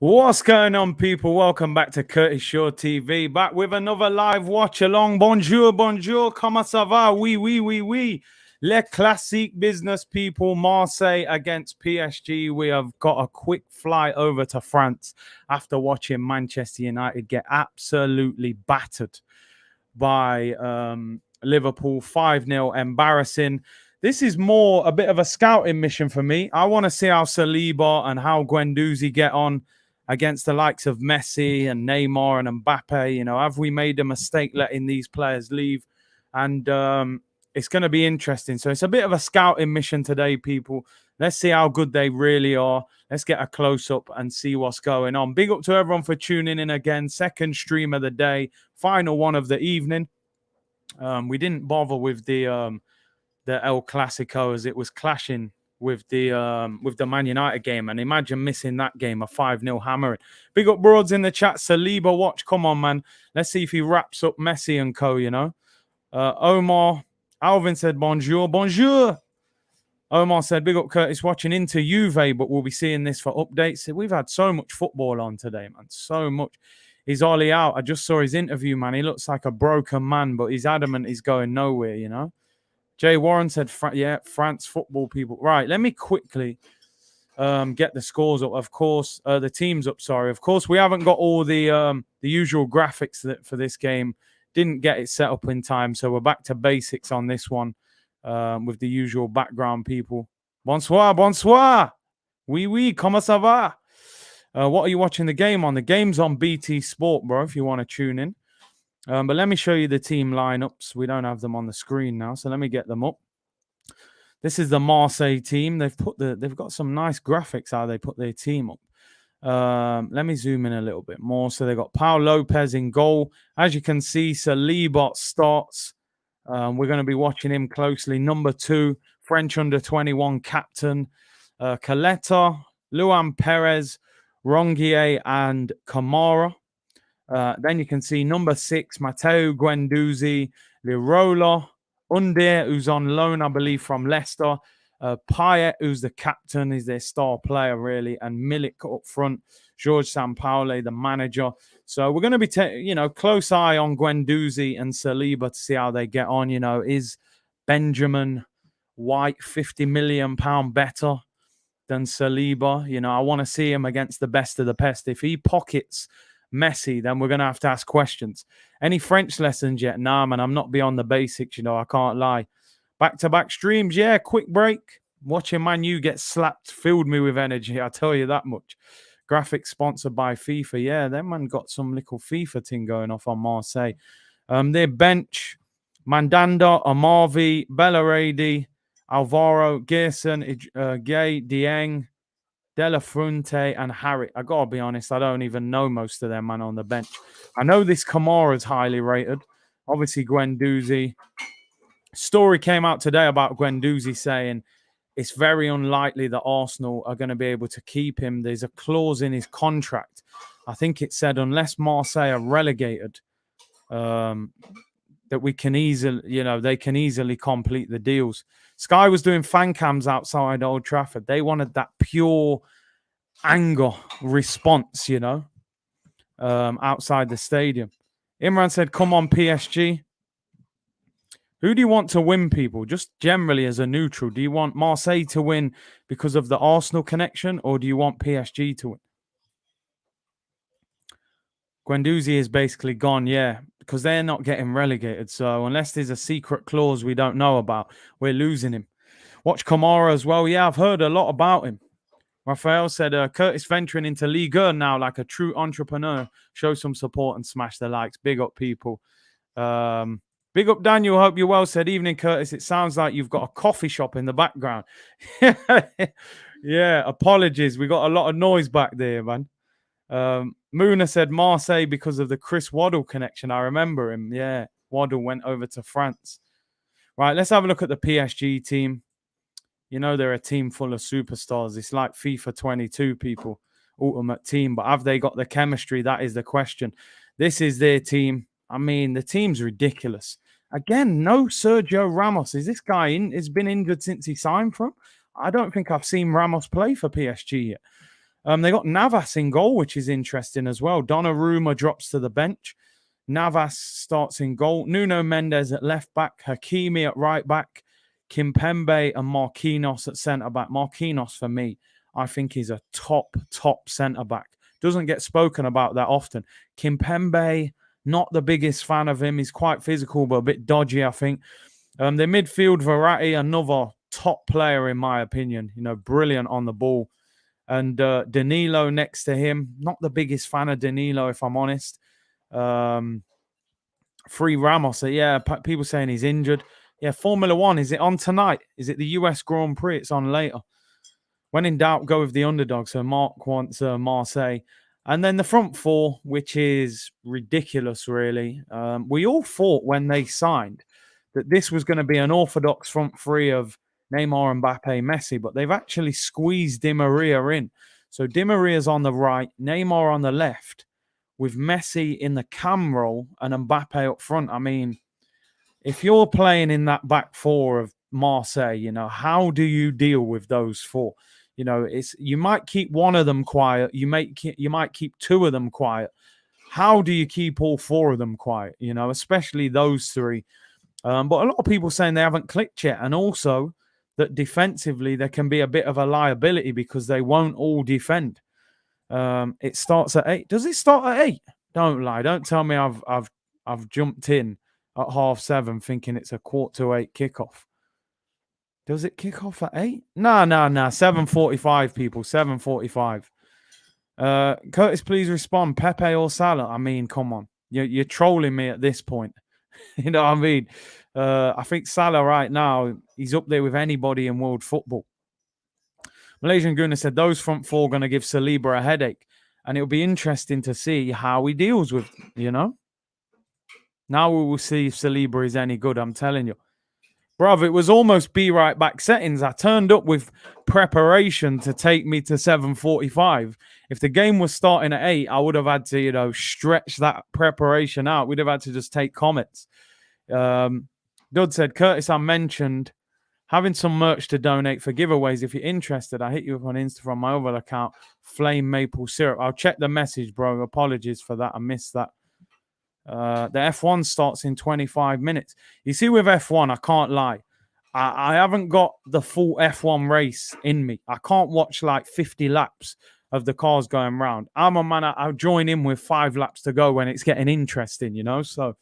What's going on, people? Welcome back to Curtis Shaw TV. Back with another live watch along. Bonjour, bonjour. Comment ça va? Oui, oui, oui, oui. Les classique business people. Marseille against PSG. We have got a quick flight over to France after watching Manchester United get absolutely battered by Liverpool 5-0. Embarrassing. This is more a bit of a scouting mission for me. I want to see how Saliba and how Guendouzi get on against the likes of Messi and Neymar and Mbappe. You know, have we made a mistake letting these players leave? And it's going to be interesting. So it's a bit of a scouting mission today, people. Let's see how good they really are. Let's get a close-up and see what's going on. Big up to everyone for tuning in again. Second stream of the day. Final one of the evening. We didn't bother with the El Clasico as it was clashing with the Man United game, and imagine missing that game, a 5-0 hammering. Big up Broads in the chat. Saliba watch, come on, man. Let's see if he wraps up Messi and co, you know. Omar Alvin said bonjour, bonjour. Omar said, big up Curtis watching into Juve, but we'll be seeing this for updates. We've had so much football on today, man. So much. Is Ollie out? I just saw his interview, man. He looks like a broken man, but he's adamant he's going nowhere, you know. Jay Warren said, France football people. Right, let me quickly get the scores up. Of course, the teams up, sorry. Of course, we haven't got all the usual graphics for this game. Didn't get it set up in time, so we're back to basics on this one with the usual background people. Bonsoir, bonsoir. Oui, oui, comment ça va? What are you watching the game on? The game's on BT Sport, bro, if you want to tune in. But let me show you the team lineups. We don't have them on the screen now, so let me get them up. This is the Marseille team. They've got some nice graphics how they put their team up. Let me zoom in a little bit more. So they've got Pau Lopez in goal. As you can see, Saliba starts. We're going to be watching him closely. Number 2, French under-21 captain, Caleta, Luan Perez, Rongier, and Kamara. Then you can see number 6, Matteo Guendouzi, Lirola, Undir, who's on loan, I believe, from Leicester. Payet, who's the captain, is their star player, really. And Milik up front. George Sampaoli, the manager. So we're going to be, close eye on Guendouzi and Saliba to see how they get on. You know, is Benjamin White £50 million better than Saliba? You know, I want to see him against the best of the best. If he pockets Messi, then we're going to have to ask questions. Any French lessons yet? Nah, man, I'm not beyond the basics, you know, I can't lie. Back-to-back streams, yeah, quick break. Watching Man U get slapped filled me with energy, I tell you that much. Graphics sponsored by FIFA. Yeah, that man got some little FIFA thing going off on Marseille. Their bench, Mandanda, Amavi, Bellaredi, Alvaro, Gerson, Gay, Dieng, De La Fuente and Harry. I gotta be honest, I don't even know most of them, man, on the bench. I know this Kamara is highly rated. Obviously, Guendouzi. Story came out today about Guendouzi saying it's very unlikely that Arsenal are going to be able to keep him. There's a clause in his contract. I think it said unless Marseille are relegated, that we can easily, they can easily complete the deals. Sky was doing fan cams outside Old Trafford. They wanted that pure anger response, outside the stadium. Imran said, come on, PSG. Who do you want to win, people? Just generally as a neutral. Do you want Marseille to win because of the Arsenal connection, or do you want PSG to win? Guendouzi is basically gone, yeah, because they're not getting relegated. So unless there's a secret clause we don't know about, we're losing him. Watch Kamara as well. Yeah, I've heard a lot about him. Raphael said, Curtis venturing into Ligue 1 now like a true entrepreneur. Show some support and smash the likes. Big up, people. Big up, Daniel. Hope you're well. Said, evening, Curtis. It sounds like you've got a coffee shop in the background. Yeah, apologies. We got a lot of noise back there, man. Muna said Marseille because of the Chris Waddle connection. I remember him. Yeah, Waddle went over to France. Right, let's have a look at the PSG team. You know, they're a team full of superstars. It's like FIFA 22, people. Ultimate team. But have they got the chemistry? That is the question. This is their team. I mean, the team's ridiculous. Again, no Sergio Ramos. Is this guy in? Has been injured since he signed for him? I don't think I've seen Ramos play for PSG yet. They got Navas in goal, which is interesting as well. Donnarumma drops to the bench. Navas starts in goal. Nuno Mendes at left back. Hakimi at right back. Kimpembe and Marquinhos at centre back. Marquinhos, for me, I think he's a top centre back. Doesn't get spoken about that often. Kimpembe, not the biggest fan of him. He's quite physical, but a bit dodgy, I think. The midfield, Verratti, another top player in my opinion. You know, brilliant on the ball. And Danilo next to him. Not the biggest fan of Danilo, if I'm honest. Free Ramos. Yeah, people saying he's injured. Yeah, Formula One. Is it on tonight? Is it the US Grand Prix? It's on later. When in doubt, go with the underdog. So Mark wants Marseille. And then the front four, which is ridiculous, really. We all thought when they signed that this was going to be an orthodox front three of Neymar, Mbappe, Messi, but they've actually squeezed Di Maria in. So Di Maria's on the right, Neymar on the left, with Messi in the cam role and Mbappe up front. I mean, if you're playing in that back four of Marseille, you know, how do you deal with those four? You know, you might keep one of them quiet. You might keep two of them quiet. How do you keep all four of them quiet? You know, especially those three. But a lot of people saying they haven't clicked yet, and also that defensively there can be a bit of a liability because they won't all defend. It starts at 8. Does it start at 8? Don't lie. Don't tell me I've jumped in at 7:30 thinking it's a 7:45 kickoff. Does it kick off at 8? No. 7:45, people. 7:45. Curtis, please respond. Pepe or Salah? I mean, come on. You're trolling me at this point. You know what I mean? I think Salah right now, he's up there with anybody in world football. Malaysian Guna said those front four are going to give Saliba a headache. And it'll be interesting to see how he deals with, you know? Now we will see if Saliba is any good, I'm telling you. Bruv, it was almost be right back settings. I turned up with preparation to take me to 7:45. If the game was starting at 8, I would have had to, you know, stretch that preparation out. We'd have had to just take comments. Dud said, Curtis, I mentioned having some merch to donate for giveaways. If you're interested, I hit you up on Insta from my other account, Flame Maple Syrup. I'll check the message, bro. Apologies for that. I missed that. The F1 starts in 25 minutes. You see, with F1, I can't lie. I haven't got the full F1 race in me. I can't watch like 50 laps of the cars going round. I'm a man, I'll join in with 5 laps to go when it's getting interesting, you know? So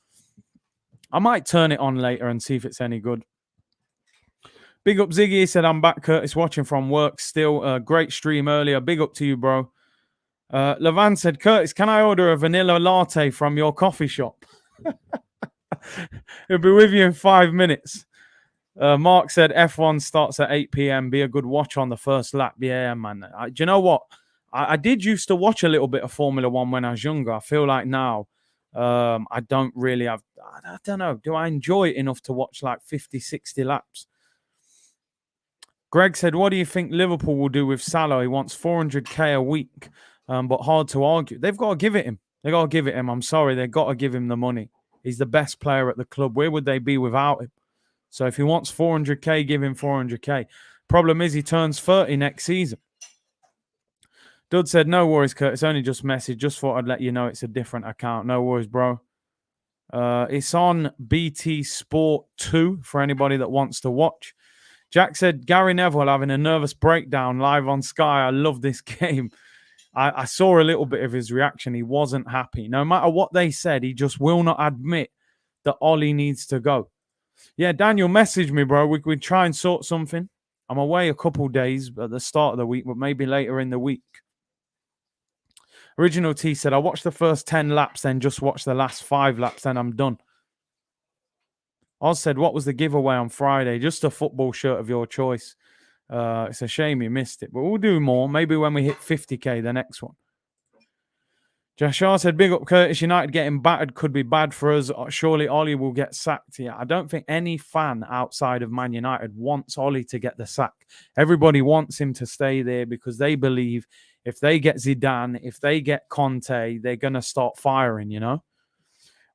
I might turn it on later and see if it's any good. Big up Ziggy. He said, I'm back, Curtis, watching from work still. Great stream earlier. Big up to you, bro. Levan said, Curtis, can I order a vanilla latte from your coffee shop? It'll be with you in 5 minutes. Mark said, F1 starts at 8 p.m. Be a good watch on the first lap. Yeah, man. Do you know what? I did used to watch a little bit of Formula One when I was younger. I feel like now I don't really have, I don't know. Do I enjoy it enough to watch like 50, 60 laps? Greg said, what do you think Liverpool will do with Salah? He wants 400k a week. But hard to argue. They've got to give it him. They've got to give it him. I'm sorry. They've got to give him the money. He's the best player at the club. Where would they be without him? So if he wants 400k, give him 400k. Problem is he turns 30 next season. Dud said, no worries, Curtis. Only just message. Just thought I'd let you know it's a different account. No worries, bro. It's on BT Sport 2 for anybody that wants to watch. Jack said, Gary Neville having a nervous breakdown live on Sky. I love this game. I saw a little bit of his reaction. He wasn't happy. No matter what they said, he just will not admit that Ollie needs to go. Yeah, Daniel, message me, bro. We could try and sort something. I'm away a couple days at the start of the week, but maybe later in the week. Original T said, I watched the first 10 laps, then just watched the last 5 laps, then I'm done. Oz said, what was the giveaway on Friday? Just a football shirt of your choice. It's a shame you missed it, but we'll do more. Maybe when we hit 50k, the next one. Jashar said, big up Curtis. United getting battered could be bad for us. Surely Ollie will get sacked. Yeah, I don't think any fan outside of Man United wants Ollie to get the sack. Everybody wants him to stay there because they believe if they get Zidane, if they get Conte, they're going to start firing, you know?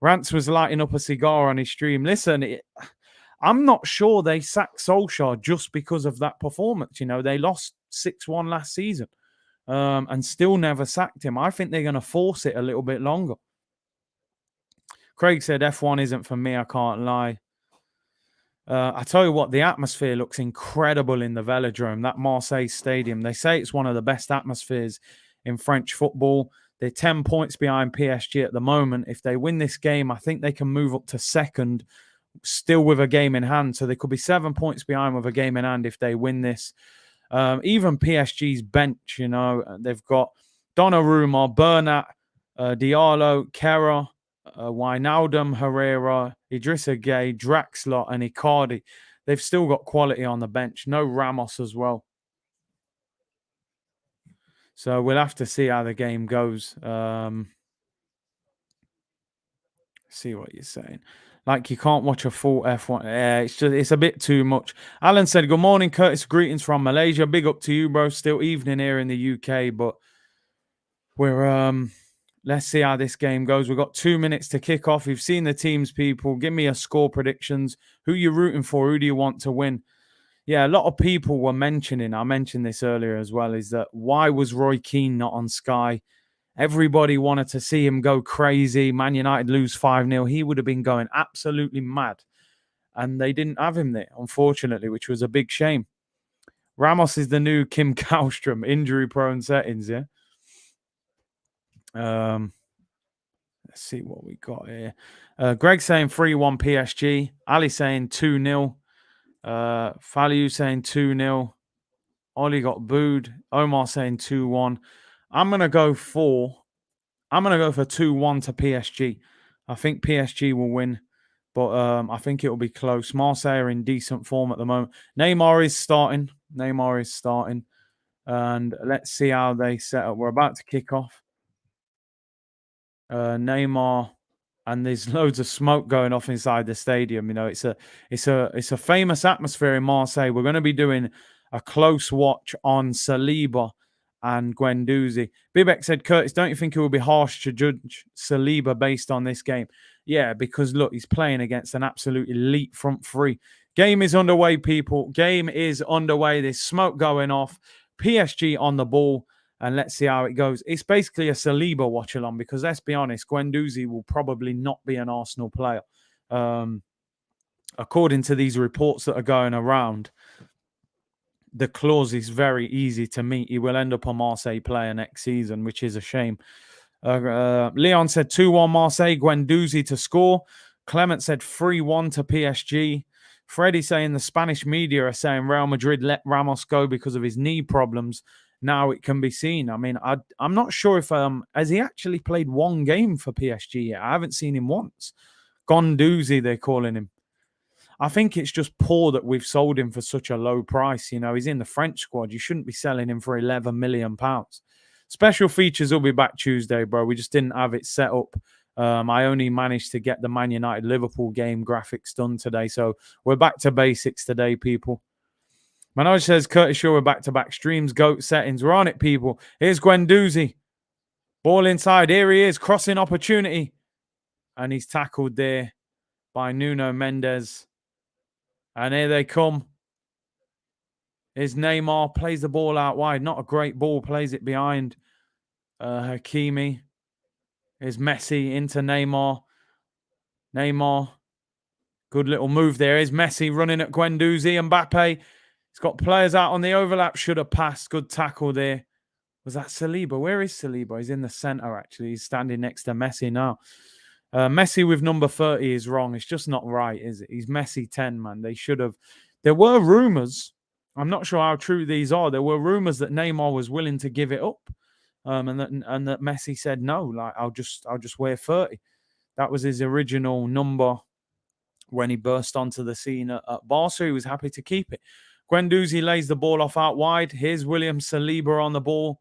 Rance was lighting up a cigar on his stream. Listen, I'm not sure they sacked Solskjaer just because of that performance. You know, they lost 6-1 last season. and still never sacked him. I think they're going to force it a little bit longer. Craig said F1 isn't for me, I can't lie. I tell you what, the atmosphere looks incredible in the Velodrome, that Marseille stadium. They say it's one of the best atmospheres in French football. They're 10 points behind PSG at the moment. If they win this game, I think they can move up to second, still with a game in hand. So they could be 7 points behind with a game in hand if they win this. Even PSG's bench, you know, they've got Donnarumma, Bernat, Diallo, Kera, Wijnaldum, Herrera, Idrissa Gueye, Draxler, and Icardi. They've still got quality on the bench. No Ramos as well. So we'll have to see how the game goes. See what you're saying. Like, you can't watch a full F1. It's a bit too much. Alan said, good morning, Curtis. Greetings from Malaysia. Big up to you, bro. Still evening here in the UK, but we're let's see how this game goes. We've got 2 minutes to kick off. You've seen the teams, people. Give me a score predictions. Who you rooting for? Who do you want to win? Yeah, a lot of people were mentioning, I mentioned this earlier as well, is that why was Roy Keane not on Sky? Everybody wanted to see him go crazy. Man United lose 5-0. He would have been going absolutely mad. And they didn't have him there, unfortunately, which was a big shame. Ramos is the new Kim Kallstrom, injury-prone settings, yeah? Let's see what we got here. Greg saying 3-1 PSG. Ali saying 2-0. Falu saying 2-0. Ollie got booed. Omar saying 2-1. I'm going to go for 2-1 to PSG. I think PSG will win, but I think it will be close. Marseille are in decent form at the moment. Neymar is starting. And let's see how they set up. We're about to kick off. Neymar, and there's loads of smoke going off inside the stadium. You know, it's a famous atmosphere in Marseille. We're going to be doing a close watch on Saliba and Guendouzi. Bibek said, Curtis, don't you think it would be harsh to judge Saliba based on this game? Yeah, because look, he's playing against an absolute elite front three. Game is underway, people. Game is underway. There's smoke going off. PSG on the ball. And let's see how it goes. It's basically a Saliba watch-along because, let's be honest, Guendouzi will probably not be an Arsenal player. According to these reports that are going around, the clause is very easy to meet. He will end up a Marseille player next season, which is a shame. Leon said 2-1 Marseille, Guendouzi to score. Clement said 3-1 to PSG. Freddie saying the Spanish media are saying Real Madrid let Ramos go because of his knee problems. Now it can be seen. I mean, I'm not sure if has he actually played one game for PSG yet? I haven't seen him once. Guendouzi, they're calling him. I think it's just poor that we've sold him for such a low price. You know, he's in the French squad. You shouldn't be selling him for £11 million. Special features will be back Tuesday, bro. We just didn't have it set up. I only managed to get the Man United Liverpool game graphics done today. So we're back to basics today, people. Manoj says, Curtis Shaw, we're back-to-back streams, GOAT settings. We're on it, people. Here's Guendouzi. Ball inside. Here he is, crossing opportunity. And he's tackled there by Nuno Mendes. And here they come. Here's Neymar, plays the ball out wide. Not a great ball, plays it behind Hakimi. Here's Messi into Neymar. Neymar. Good little move there. Here's Messi running at Guendouzi. Mbappe. He's got players out on the overlap. Should have passed. Good tackle there. Was that Saliba? Where is Saliba? He's in the center, actually. He's standing next to Messi now. Messi with number 30 is wrong. It's just not right, is it? He's Messi 10, man. They should have. There were rumors. I'm not sure how true these are. There were rumors that Neymar was willing to give it up. And that Messi said, no, like, I'll just wear 30. That was his original number when he burst onto the scene at Barca. He was happy to keep it. Guendouzi lays the ball off out wide. Here's William Saliba on the ball.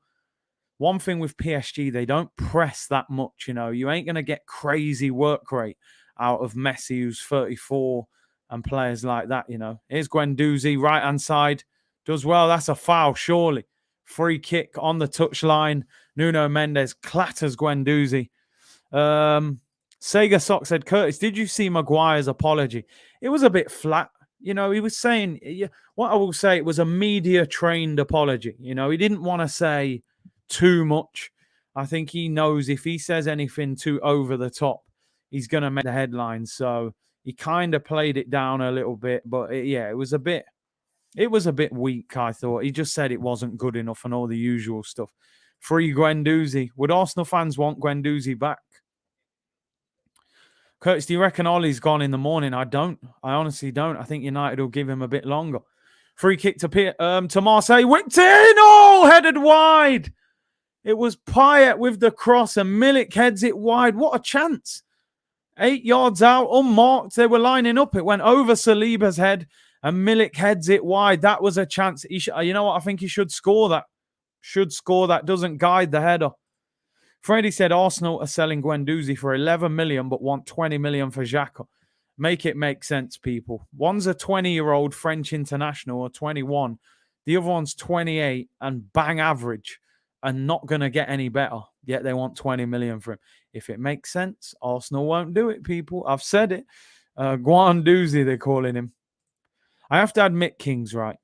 One thing with PSG, they don't press that much, you know. You ain't going to get crazy work rate out of Messi, who's 34, and players like that, you know. Here's Guendouzi, right-hand side. Does well. That's a foul, surely. Free kick on the touchline. Nuno Mendes clatters Guendouzi. Sega Sock said, Curtis, did you see Maguire's apology? It was a bit flat. You know, he was saying, what I will say, it was a media-trained apology. You know, he didn't want to say too much. I think he knows if he says anything too over the top, he's going to make the headlines. So he kind of played it down a little bit. But it was a bit weak, I thought. He just said it wasn't good enough and all the usual stuff. Free Guendouzi. Would Arsenal fans want Guendouzi back? Curtis, do you reckon Ollie's gone in the morning? I don't. I honestly don't. I think United will give him a bit longer. Free kick to Marseille. Whipped in! Oh, headed wide. It was Payet with the cross and Milik heads it wide. What a chance. 8 yards out, unmarked. They were lining up. It went over Saliba's head and Milik heads it wide. That was a chance. You know what? I think he should score that. Doesn't guide the header. Freddie said Arsenal are selling Guendouzi for 11 million but want 20 million for Xhaka. Make it make sense, people. One's a 20-year-old French international or 21. The other one's 28 and bang average and not going to get any better. Yet they want 20 million for him. If it makes sense, Arsenal won't do it, people. I've said it. Guendouzi, they're calling him. I have to admit, King's right.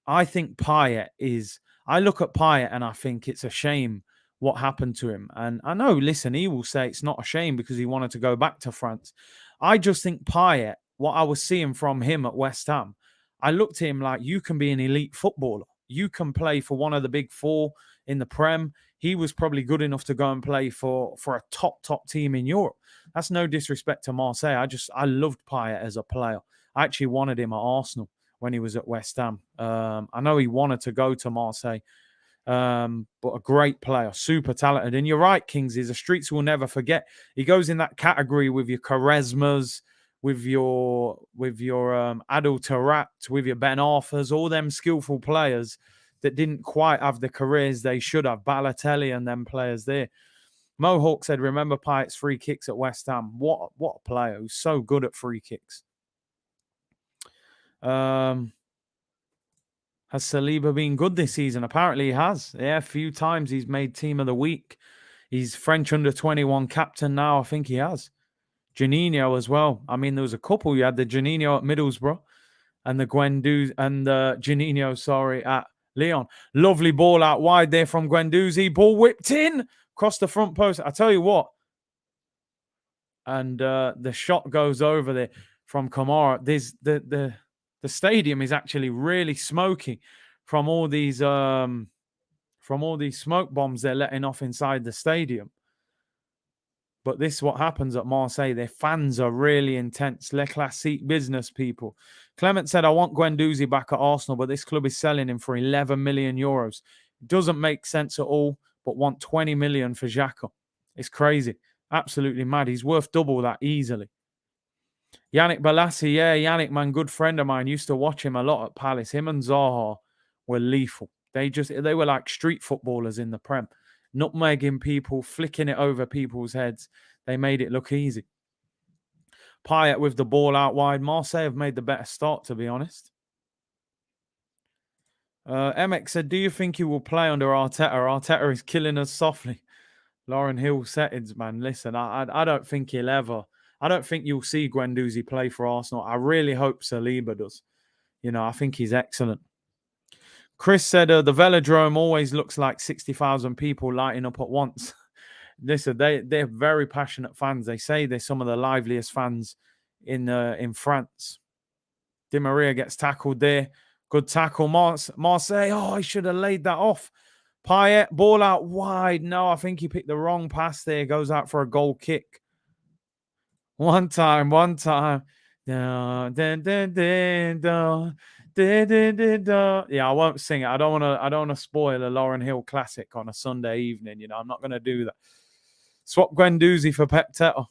I think Payet is... I look at Payet and I think it's a shame what happened to him. And I know, listen, he will say it's not a shame because he wanted to go back to France. I just think Payet, what I was seeing from him at West Ham, I looked at him like, you can be an elite footballer. You can play for one of the big four in the Prem. He was probably good enough to go and play for a top team in Europe. That's no disrespect to Marseille. I loved Payet as a player. I actually wanted him at Arsenal when he was at West Ham. I know he wanted to go to Marseille. But a great player, super talented. And you're right, Kings, the streets will never forget. He goes in that category with your Quaresmas, with your Adel Taarabt, with your Ben Arthurs, all them skillful players that didn't quite have the careers they should have. Balotelli and them players there. Mohawk said, remember Payet's free kicks at West Ham. What a player who's so good at free kicks. Has Saliba been good this season? Apparently he has. Yeah, a few times he's made team of the week. He's French under-21 captain now. I think he has. Juninho as well. I mean, there was a couple. You had the Juninho at Middlesbrough and the Guendouzi and the Juninho, at Lyon. Lovely ball out wide there from Guendouzi. Ball whipped in across the front post. I tell you what. And the shot goes over there from Kamara. There's the stadium is actually really smoky from all these smoke bombs they're letting off inside the stadium. But this is what happens at Marseille. Their fans are really intense. Le classique business, people. Clement said, I want Guendouzi back at Arsenal, but this club is selling him for 11 million euros. Doesn't make sense at all, but want 20 million for Xhaka. It's crazy. Absolutely mad. He's worth double that easily. Yannick Balassi, yeah, Yannick, man, good friend of mine. Used to watch him a lot at Palace. Him and Zaha were lethal. They were like street footballers in the Prem. Nutmegging people, flicking it over people's heads. They made it look easy. Payet with the ball out wide. Marseille have made the better start, to be honest. MX said, do you think he will play under Arteta? Arteta is killing us softly. Lauren Hill settings, man. Listen, I don't think he'll ever... I don't think you'll see Guendouzi play for Arsenal. I really hope Saliba does. I think he's excellent. Chris said, the Velodrome always looks like 60,000 people lighting up at once. Listen, they're very passionate fans. They say they're some of the liveliest fans in France. Di Maria gets tackled there. Good tackle. Marseille, oh, he should have laid that off. Payet, ball out wide. No, I think he picked the wrong pass there. Goes out for a goal kick. One time. Yeah, I won't sing it. I don't want to spoil a Lauren Hill classic on a Sunday evening. I'm not going to do that. Swap Guendouzi for Pep Teta.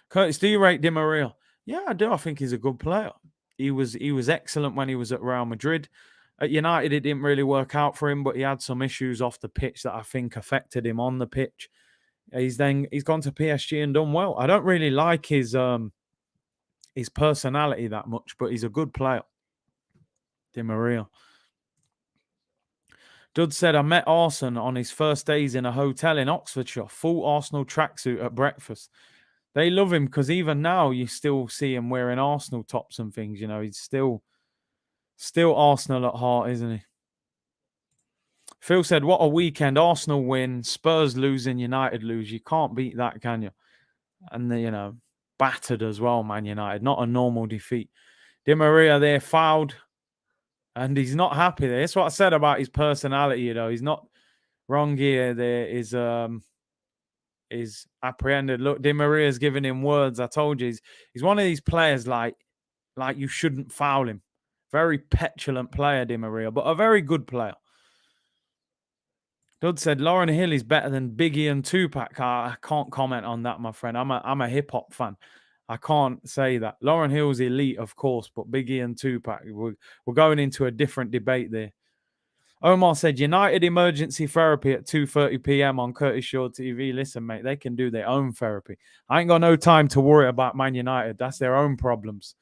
Curtis, do you rate Di Maria? Yeah, I do. I think he's a good player. He was excellent when he was at Real Madrid. At United, it didn't really work out for him, but he had some issues off the pitch that I think affected him on the pitch. He's gone to PSG and done well. I don't really like his personality that much, but he's a good player. Di Maria. Dud said, I met Arsene on his first days in a hotel in Oxfordshire. Full Arsenal tracksuit at breakfast. They love him because even now you still see him wearing Arsenal tops and things. He's still Arsenal at heart, isn't he? Phil said, what a weekend. Arsenal win, Spurs losing, United lose. You can't beat that, can you? And, battered as well, Man United. Not a normal defeat. Di Maria there fouled, and he's not happy there. That's what I said about his personality, He's not wrong here. There is apprehended. Look, Di Maria's giving him words. I told you, he's one of these players like you shouldn't foul him. Very petulant player, Di Maria, but a very good player. Dud said Lauryn Hill is better than Biggie and Tupac. I can't comment on that, my friend. I'm a hip hop fan. I can't say that. Lauryn Hill's elite, of course, but Biggie and Tupac, we're going into a different debate there. Omar said United emergency therapy at 2:30 p.m. on Curtis Shaw TV. Listen, mate, they can do their own therapy. I ain't got no time to worry about Man United. That's their own problems.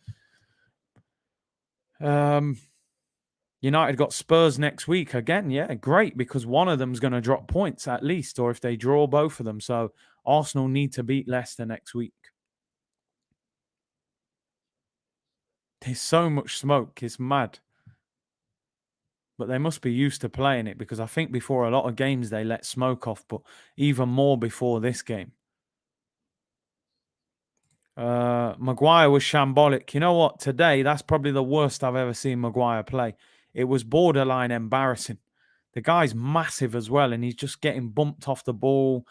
United got Spurs next week again. Yeah, great, because one of them's going to drop points at least, or if they draw both of them. So Arsenal need to beat Leicester next week. There's so much smoke. It's mad. But they must be used to playing it, because I think before a lot of games they let smoke off, but even more before this game. Maguire was shambolic. You know what? Today, that's probably the worst I've ever seen Maguire play. It was borderline embarrassing. The guy's massive as well, and he's just getting bumped off the ball,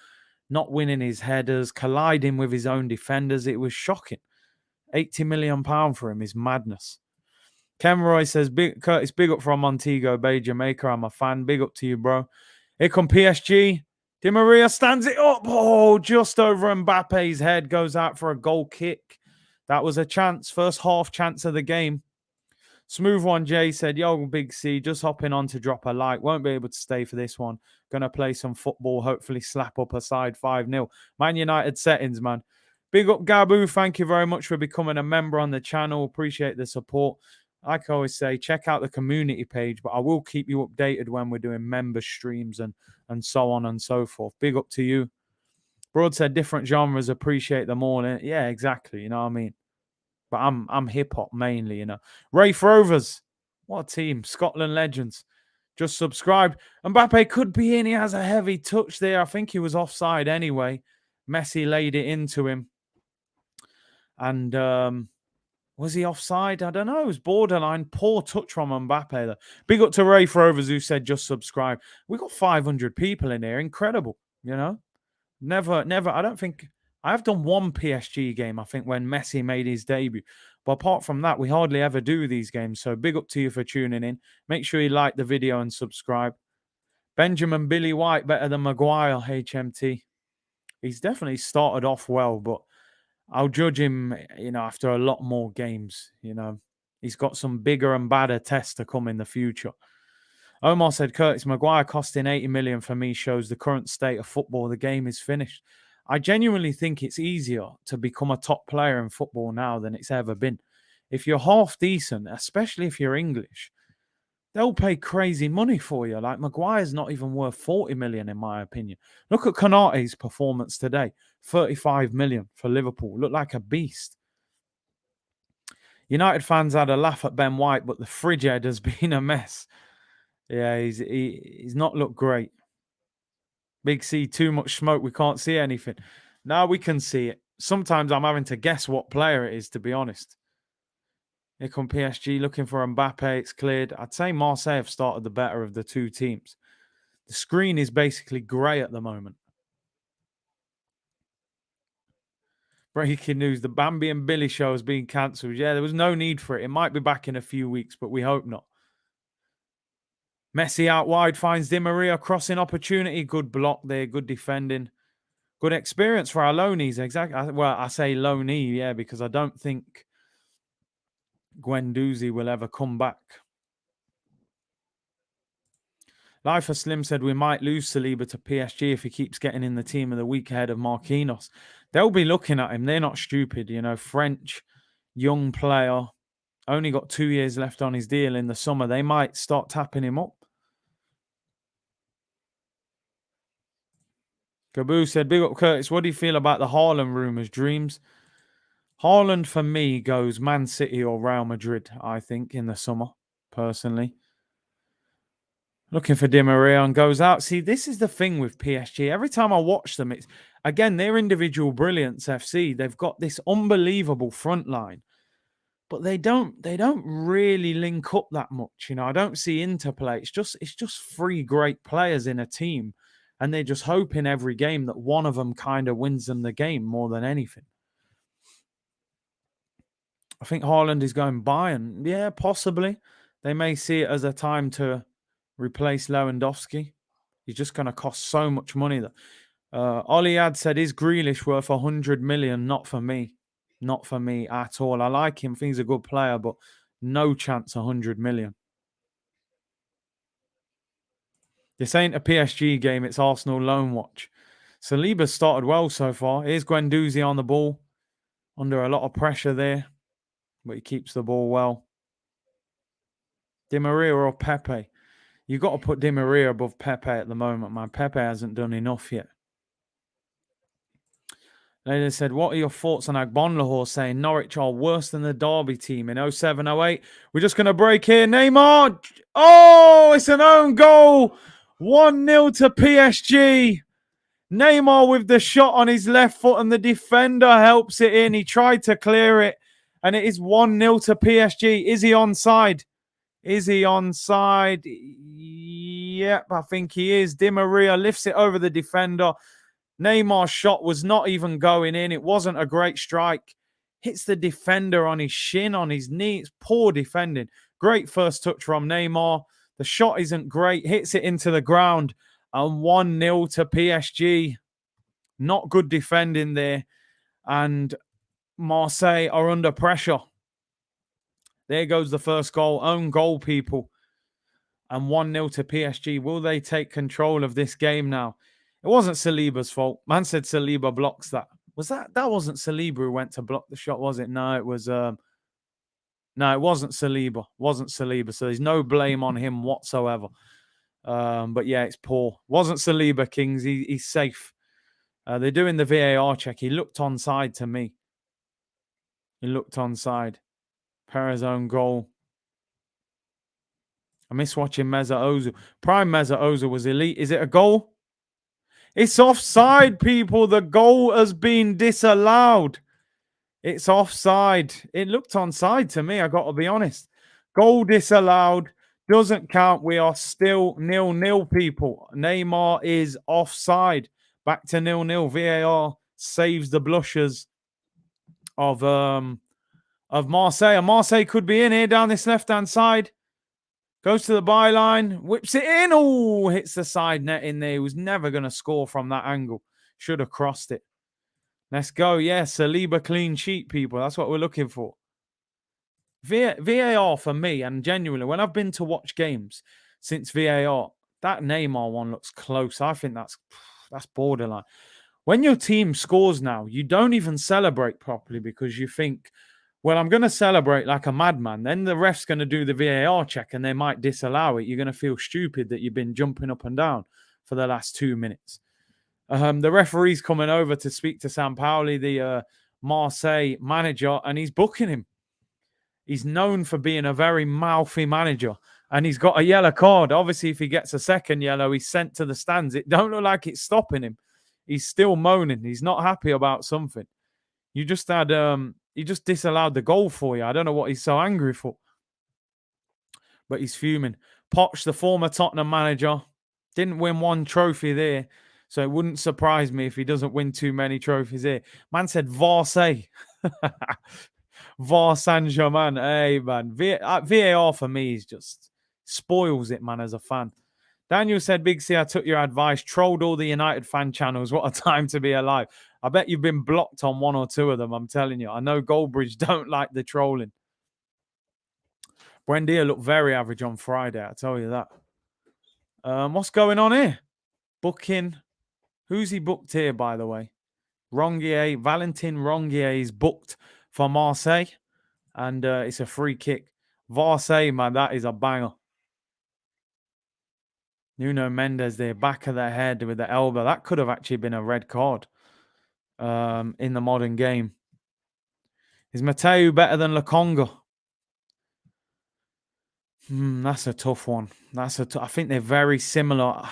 not winning his headers, colliding with his own defenders. It was shocking. £80 million for him is madness. Ken Roy says, Curtis, big up from Montego Bay, Jamaica. I'm a fan. Big up to you, bro. Here come PSG. Di Maria stands it up. Oh, just over Mbappe's head. Goes out for a goal kick. That was a chance. First half chance of the game. Smooth One Jay said, yo, Big C, just hopping on to drop a like. Won't be able to stay for this one. Going to play some football. Hopefully slap up a side 5-0. Man United settings, man. Big up, Gabu. Thank you very much for becoming a member on the channel. Appreciate the support. Like I always say, check out the community page, but I will keep you updated when we're doing member streams and so on and so forth. Big up to you. Broad said different genres, appreciate them all. Yeah, exactly. You know what I mean? But I'm hip-hop mainly, Rafe Rovers, what a team. Scotland legends. Just subscribed. Mbappe could be in. He has a heavy touch there. I think he was offside anyway. Messi laid it into him. And was he offside? I don't know. It was borderline. Poor touch from Mbappe, though. Big up to Rafe Rovers, who said just subscribe. We got 500 people in here. Incredible, Never. I don't think I've done one PSG game, I think, when Messi made his debut. But apart from that, we hardly ever do these games. So big up to you for tuning in. Make sure you like the video and subscribe. Benjamin Billy White, better than Maguire, HMT. He's definitely started off well, but I'll judge him, after a lot more games. He's got some bigger and badder tests to come in the future. Omar said, Curtis, Maguire costing 80 million for me shows the current state of football. The game is finished. I genuinely think it's easier to become a top player in football now than it's ever been. If you're half decent, especially if you're English, they'll pay crazy money for you. Like Maguire's not even worth 40 million, in my opinion. Look at Konate's performance today. 35 million for Liverpool. Looked like a beast. United fans had a laugh at Ben White, but the fridge head has been a mess. Yeah, he's not looked great. Big C, too much smoke. We can't see anything. Now we can see it. Sometimes I'm having to guess what player it is, to be honest. Here come PSG looking for Mbappe. It's cleared. I'd say Marseille have started the better of the two teams. The screen is basically grey at the moment. Breaking news. The Bambi and Billy show has been cancelled. Yeah, there was no need for it. It might be back in a few weeks, but we hope not. Messi out wide finds Di Maria, crossing opportunity. Good block there. Good defending. Good experience for our loanies. Exactly. Well, I say loanee, yeah, because I don't think Guendouzi will ever come back. Life for Slim said we might lose Saliba to PSG if he keeps getting in the team of the week ahead of Marquinhos. They'll be looking at him. They're not stupid, French, young player, only got 2 years left on his deal in the summer. They might start tapping him up. Gabu said, big up Curtis, what do you feel about the Haaland rumours, dreams? Haaland, for me, goes Man City or Real Madrid, I think, in the summer, personally. Looking for Di Maria and goes out. See, this is the thing with PSG. Every time I watch them, it's again their individual brilliance. FC. They've got this unbelievable front line, but they don't really link up that much. You know, I don't see interplay. It's just three great players in a team, and they're just hoping every game that one of them kind of wins them the game more than anything. I think Haaland is going Bayern. Yeah, possibly. They may see it as a time to replace Lewandowski. He's just going to cost so much money. That Oliad said, "Is Grealish worth 100 million? Not for me. Not for me at all. I like him. Think he's a good player, but no chance 100 million. This ain't a PSG game. It's Arsenal loan watch." Saliba started well so far. Here's Guendouzi on the ball. Under a lot of pressure there, but he keeps the ball well. Di Maria or Pepe? You got to put Di Maria above Pepe at the moment, man. Pepe hasn't done enough yet. They said, what are your thoughts on Agbonlahor saying Norwich are worse than the Derby team in 07, 08? We're just going to break here. Neymar. Oh, it's an own goal. 1-0 to PSG. Neymar with the shot on his left foot and the defender helps it in. He tried to clear it and it is 1-0 to PSG. Is he onside? Is he onside? Yep, I think he is. Di Maria lifts it over the defender. Neymar's shot was not even going in. It wasn't a great strike. Hits the defender on his shin, on his knee. It's poor defending. Great first touch from Neymar. The shot isn't great. Hits it into the ground. And 1-0 to PSG. Not good defending there. And Marseille are under pressure. There goes the first goal. Own goal, people. And 1-0 to PSG. Will they take control of this game now? It wasn't Saliba's fault. Man said Saliba blocks that. That wasn't Saliba who went to block the shot, was it? No, it was no, it wasn't Saliba. Wasn't Saliba. So there's no blame on him whatsoever. But yeah, it's poor. Wasn't Saliba, Kings. He's safe. They're doing the VAR check. He looked onside to me. He looked onside. Perez own goal. I miss watching Meza Ozil. Prime Meza Ozil was elite. Is it a goal? It's offside, people. The goal has been disallowed. It's offside. It looked onside to me, I got to be honest. Goal disallowed. Doesn't count. We are still 0-0, people. Neymar is offside. Back to 0-0. VAR saves the blushers of Marseille. And Marseille could be in here down this left-hand side. Goes to the byline, whips it in. Oh, hits the side net in there. He was never going to score from that angle. Should have crossed it. Let's go. Yeah, Saliba clean sheet, people. That's what we're looking for. VAR for me, and genuinely, when I've been to watch games since VAR, that Neymar one looks close. I think that's borderline. When your team scores now, you don't even celebrate properly because you think, well, I'm going to celebrate like a madman. Then the ref's going to do the VAR check and they might disallow it. You're going to feel stupid that you've been jumping up and down for the last 2 minutes. The referee's coming over to speak to Sampaoli, the Marseille manager, and he's booking him. He's known for being a very mouthy manager, and he's got a yellow card. Obviously, if he gets a second yellow, he's sent to the stands. It don't look like it's stopping him. He's still moaning. He's not happy about something. You just had he just disallowed the goal for you. I don't know what he's so angry for. But he's fuming. Poch, the former Tottenham manager, didn't win one trophy there. So it wouldn't surprise me if he doesn't win too many trophies here. Man said Marseille. Var Saint-Germain. Hey, man. VAR for me is just spoils it, man, as a fan. Daniel said, Big C, I took your advice, trolled all the United fan channels. What a time to be alive. I bet you've been blocked on one or two of them, I'm telling you. I know Goldbridge don't like the trolling. Buendia looked very average on Friday, I tell you that. What's going on here? Booking. Who's he booked here, by the way? Rongier. Valentin Rongier is booked for Marseille. And it's a free kick. Marseille, man, that is a banger. Nuno Mendes there, back of the head with the elbow. That could have actually been a red card in the modern game. Is Mateu better than Lokonga? That's a tough one. I think they're very similar.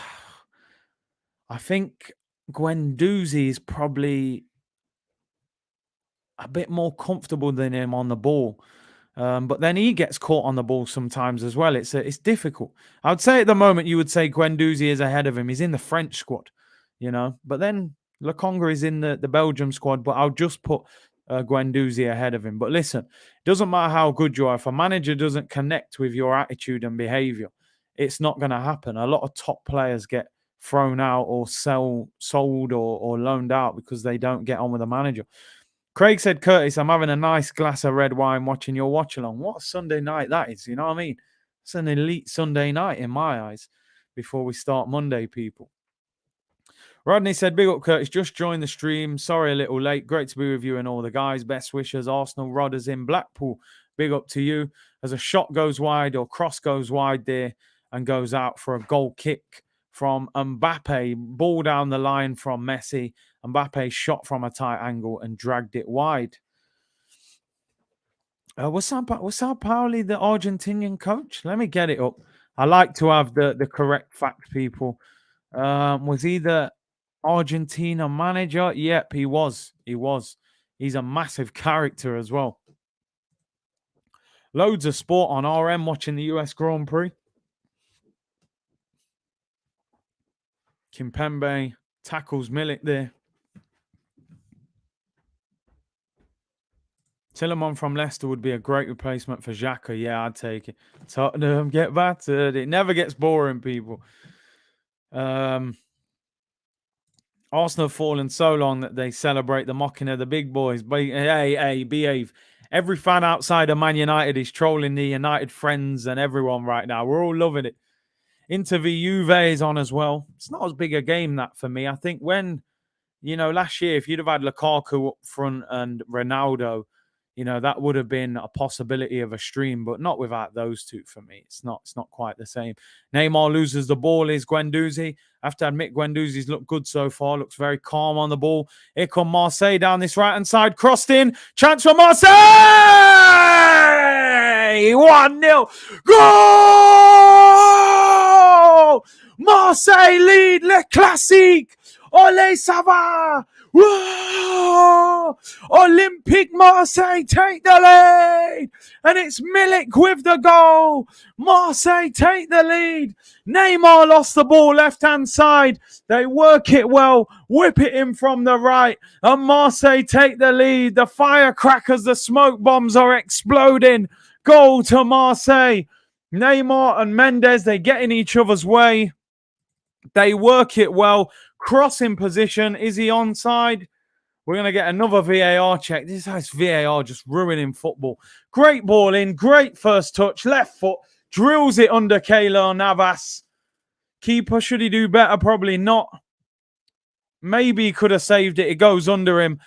I think Guendouzi is probably a bit more comfortable than him on the ball. But then he gets caught on the ball sometimes as well. It's difficult. I would say at the moment you would say Guendouzi is ahead of him. He's in the French squad, you know. But then Lokonga is in the Belgium squad. But I'll just put Guendouzi ahead of him. But listen, it doesn't matter how good you are. If a manager doesn't connect with your attitude and behavior, it's not going to happen. A lot of top players get thrown out or sold or loaned out because they don't get on with the manager. Craig said, Curtis, I'm having a nice glass of red wine watching your watch along. What a Sunday night that is, you know what I mean? It's an elite Sunday night in my eyes before we start Monday, people. Rodney said, big up, Curtis. Just joined the stream. Sorry, a little late. Great to be with you and all the guys. Best wishes. Arsenal Rodders in Blackpool. Big up to you. As a shot goes wide or cross goes wide there and goes out for a goal kick from Mbappe. Ball down the line from Messi. Mbappe shot from a tight angle and dragged it wide. Was Sao Paulo the Argentinian coach? Let me get it up. I like to have the correct facts, people. Was he the Argentina manager? Yep, he was. He's a massive character as well. Loads of sport on RM watching the US Grand Prix. Kimpembe tackles Milik there. Tielemans from Leicester would be a great replacement for Xhaka. Yeah, I'd take it. Tottenham get battered. It never gets boring, people. Arsenal have fallen so long that they celebrate the mocking of the big boys. Hey, behave. Every fan outside of Man United is trolling the United friends and everyone right now. We're all loving it. Inter v Juve is on as well. It's not as big a game that for me. I think when, last year, if you'd have had Lukaku up front and Ronaldo, that would have been a possibility of a stream, but not without those two for me. It's not quite the same. Neymar loses the ball is Guendouzi. I have to admit, Guendouzi's looked good so far. Looks very calm on the ball. Here come Marseille down this right-hand side. Crossed in. Chance for Marseille! 1-0. Goal! Marseille lead Le Classique. Ole, ça va! Whoa! Olympique Marseille take the lead. And it's Milik with the goal. Marseille take the lead. Neymar lost the ball left-hand side. They work it well. Whip it in from the right. And Marseille take the lead. The firecrackers, the smoke bombs are exploding. Goal to Marseille. Neymar and Mendes, they get in each other's way. They work it well. Crossing position. Is he onside? We're going to get another VAR check. This is VAR just ruining football. Great ball in. Great first touch. Left foot. Drills it under Keylor Navas. Keeper, should he do better? Probably not. Maybe he could have saved it. It goes under him.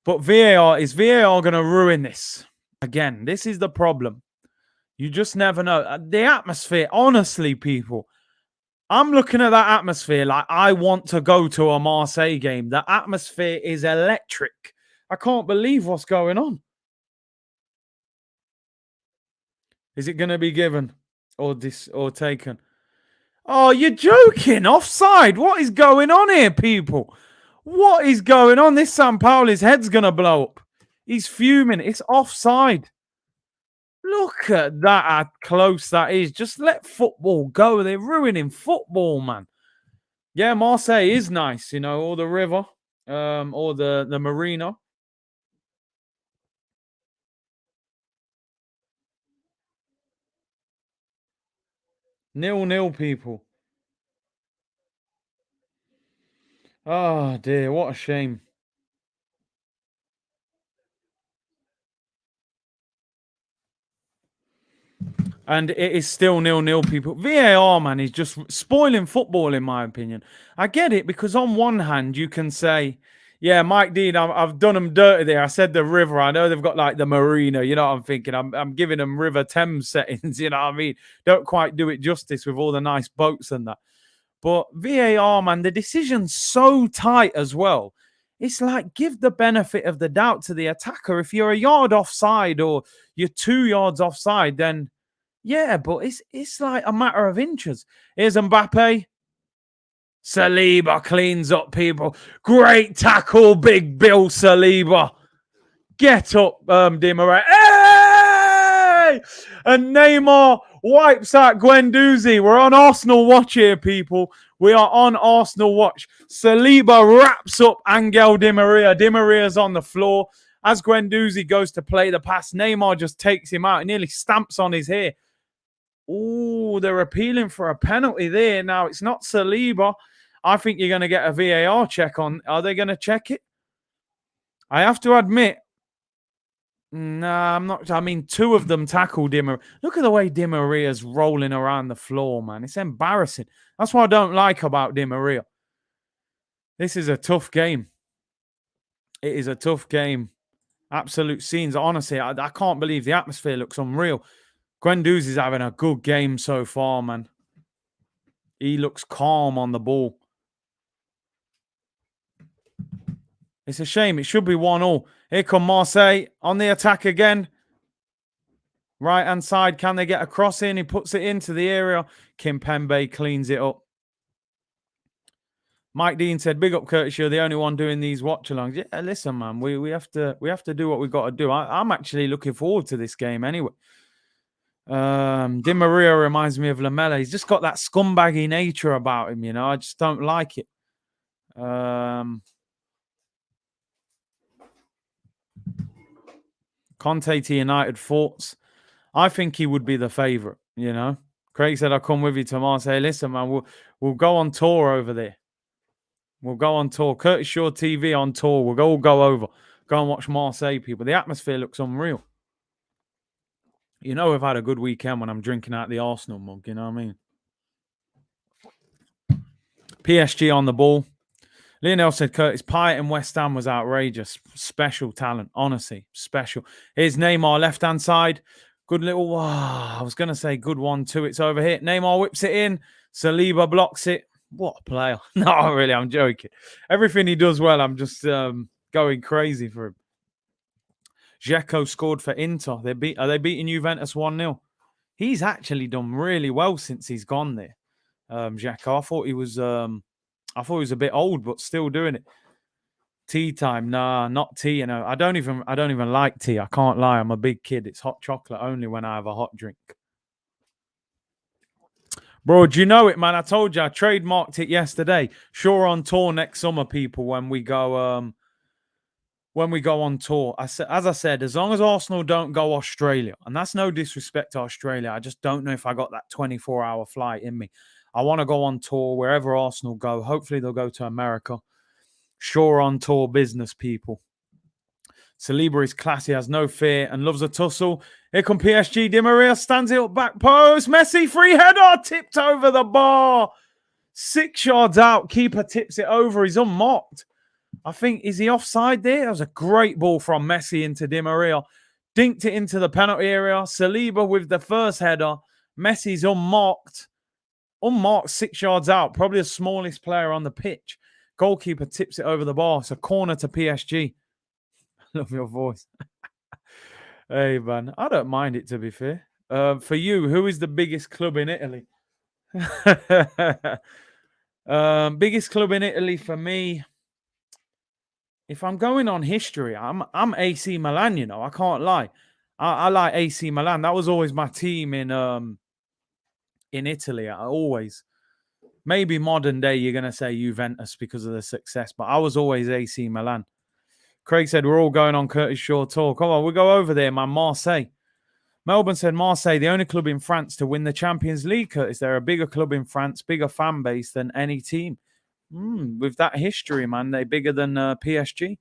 But is VAR going to ruin this? Again, this is the problem. You just never know. The atmosphere, honestly, people, I'm looking at that atmosphere like I want to go to a Marseille game. The atmosphere is electric. I can't believe what's going on. Is it going to be given or taken? Oh, you're joking. Offside. What is going on here, people? What is going on? This San Paulo's head's going to blow up. He's fuming. It's offside. Look at that, how close that is. Just let football go. They're ruining football, man. Yeah, Marseille is nice, or the river, or the marina. 0-0, people. Oh, dear. What a shame. And it is still 0-0, people. VAR, man, is just spoiling football, in my opinion. I get it, because on one hand, you can say, yeah, Mike Dean, I've done them dirty there. I said the river. I know they've got like the marina. You know what I'm thinking? I'm giving them River Thames settings. You know what I mean? Don't quite do it justice with all the nice boats and that. But VAR, man, the decision's so tight as well. It's like, give the benefit of the doubt to the attacker. If you're a yard offside or you're 2 yards offside, then Yeah, but it's like a matter of inches. Here's Mbappe. Saliba cleans up people. Great tackle, big Bill Saliba. Get up, Di Maria. Hey! And Neymar wipes out Guendouzi. We're on Arsenal watch here, people. We are on Arsenal watch. Saliba wraps up Angel Di Maria. Di Maria's on the floor. As Guendouzi goes to play the pass, Neymar just takes him out and nearly stamps on his hair. Oh, they're appealing for a penalty there. Now, it's not Saliba. I think you're going to get a VAR check on. Are they going to check it? I have to admit, nah, I'm not. I mean, two of them tackled Di Maria. Look at the way Di Maria's rolling around the floor, man. It's embarrassing. That's what I don't like about Di Maria. This is a tough game. It is a tough game. Absolute scenes. Honestly, I can't believe the atmosphere looks unreal. Guendouzi's having a good game so far, man. He looks calm on the ball. It's a shame. It should be 1-1. Here come Marseille on the attack again. Right-hand side. Can they get a cross in? He puts it into the area. Kimpembe cleans it up. Mike Dean said, big up Curtis, you're the only one doing these watch-alongs. Yeah, listen, man. We have to do what we've got to do. I'm actually looking forward to this game anyway. Di Maria reminds me of Lamela. He's just got that scumbaggy nature about him, you know. I just don't like it. Conte to United thoughts. I think he would be the favourite, you know. Craig said, I'll come with you to Marseille. Listen, man, we'll go on tour over there. We'll go on tour. Curtis Shaw TV on tour. We'll all go over. Go and watch Marseille, people. The atmosphere looks unreal. You know we've had a good weekend when I'm drinking out the Arsenal mug, you know what I mean? PSG on the ball. Lionel said, Curtis, Pyatt and West Ham was outrageous. Special talent, honestly, special. Here's Neymar, left-hand side. Good little, I was going to say good 1-2. It's over here. Neymar whips it in. Saliba blocks it. What a player. No, really, I'm joking. Everything he does well, I'm just going crazy for him. Dzeko scored for Inter. Are they beating Juventus 1-0? He's actually done really well since he's gone there. Dzeko, I thought he was a bit old, but still doing it. Tea time? Nah, not tea. You know, I don't even like tea. I can't lie. I'm a big kid. It's hot chocolate only when I have a hot drink. Bro, do you know it, man? I told you I trademarked it yesterday. Sure, on tour next summer, people. When we go on tour, as I said, as long as Arsenal don't go Australia, and that's no disrespect to Australia, I just don't know if I got that 24-hour flight in me. I want to go on tour wherever Arsenal go. Hopefully they'll go to America. Sure, on tour business, people. Saliba is classy, has no fear, and loves a tussle. Here come PSG. Di Maria stands it up back post. Messi, free header, tipped over the bar. 6 yards out. Keeper tips it over. He's unmarked. I think, is he offside there? That was a great ball from Messi into Di Maria. Dinked it into the penalty area. Saliba with the first header. Messi's unmarked. Unmarked 6 yards out. Probably the smallest player on the pitch. Goalkeeper tips it over the bar. It's a corner to PSG. Love your voice. Hey, man. I don't mind it, to be fair. For you, who is the biggest club in Italy? Biggest club in Italy for me. If I'm going on history, I'm AC Milan, you know. I can't lie. I like AC Milan. That was always my team in Italy. Always. Maybe modern day, you're going to say Juventus because of the success, but I was always AC Milan. Craig said, we're all going on Curtis Shaw tour. Come on, we'll go over there, man. Marseille. Melbourne said, Marseille, the only club in France to win the Champions League, Curtis. They're a bigger club in France, bigger fan base than any team. With that history, man, they're bigger than PSG.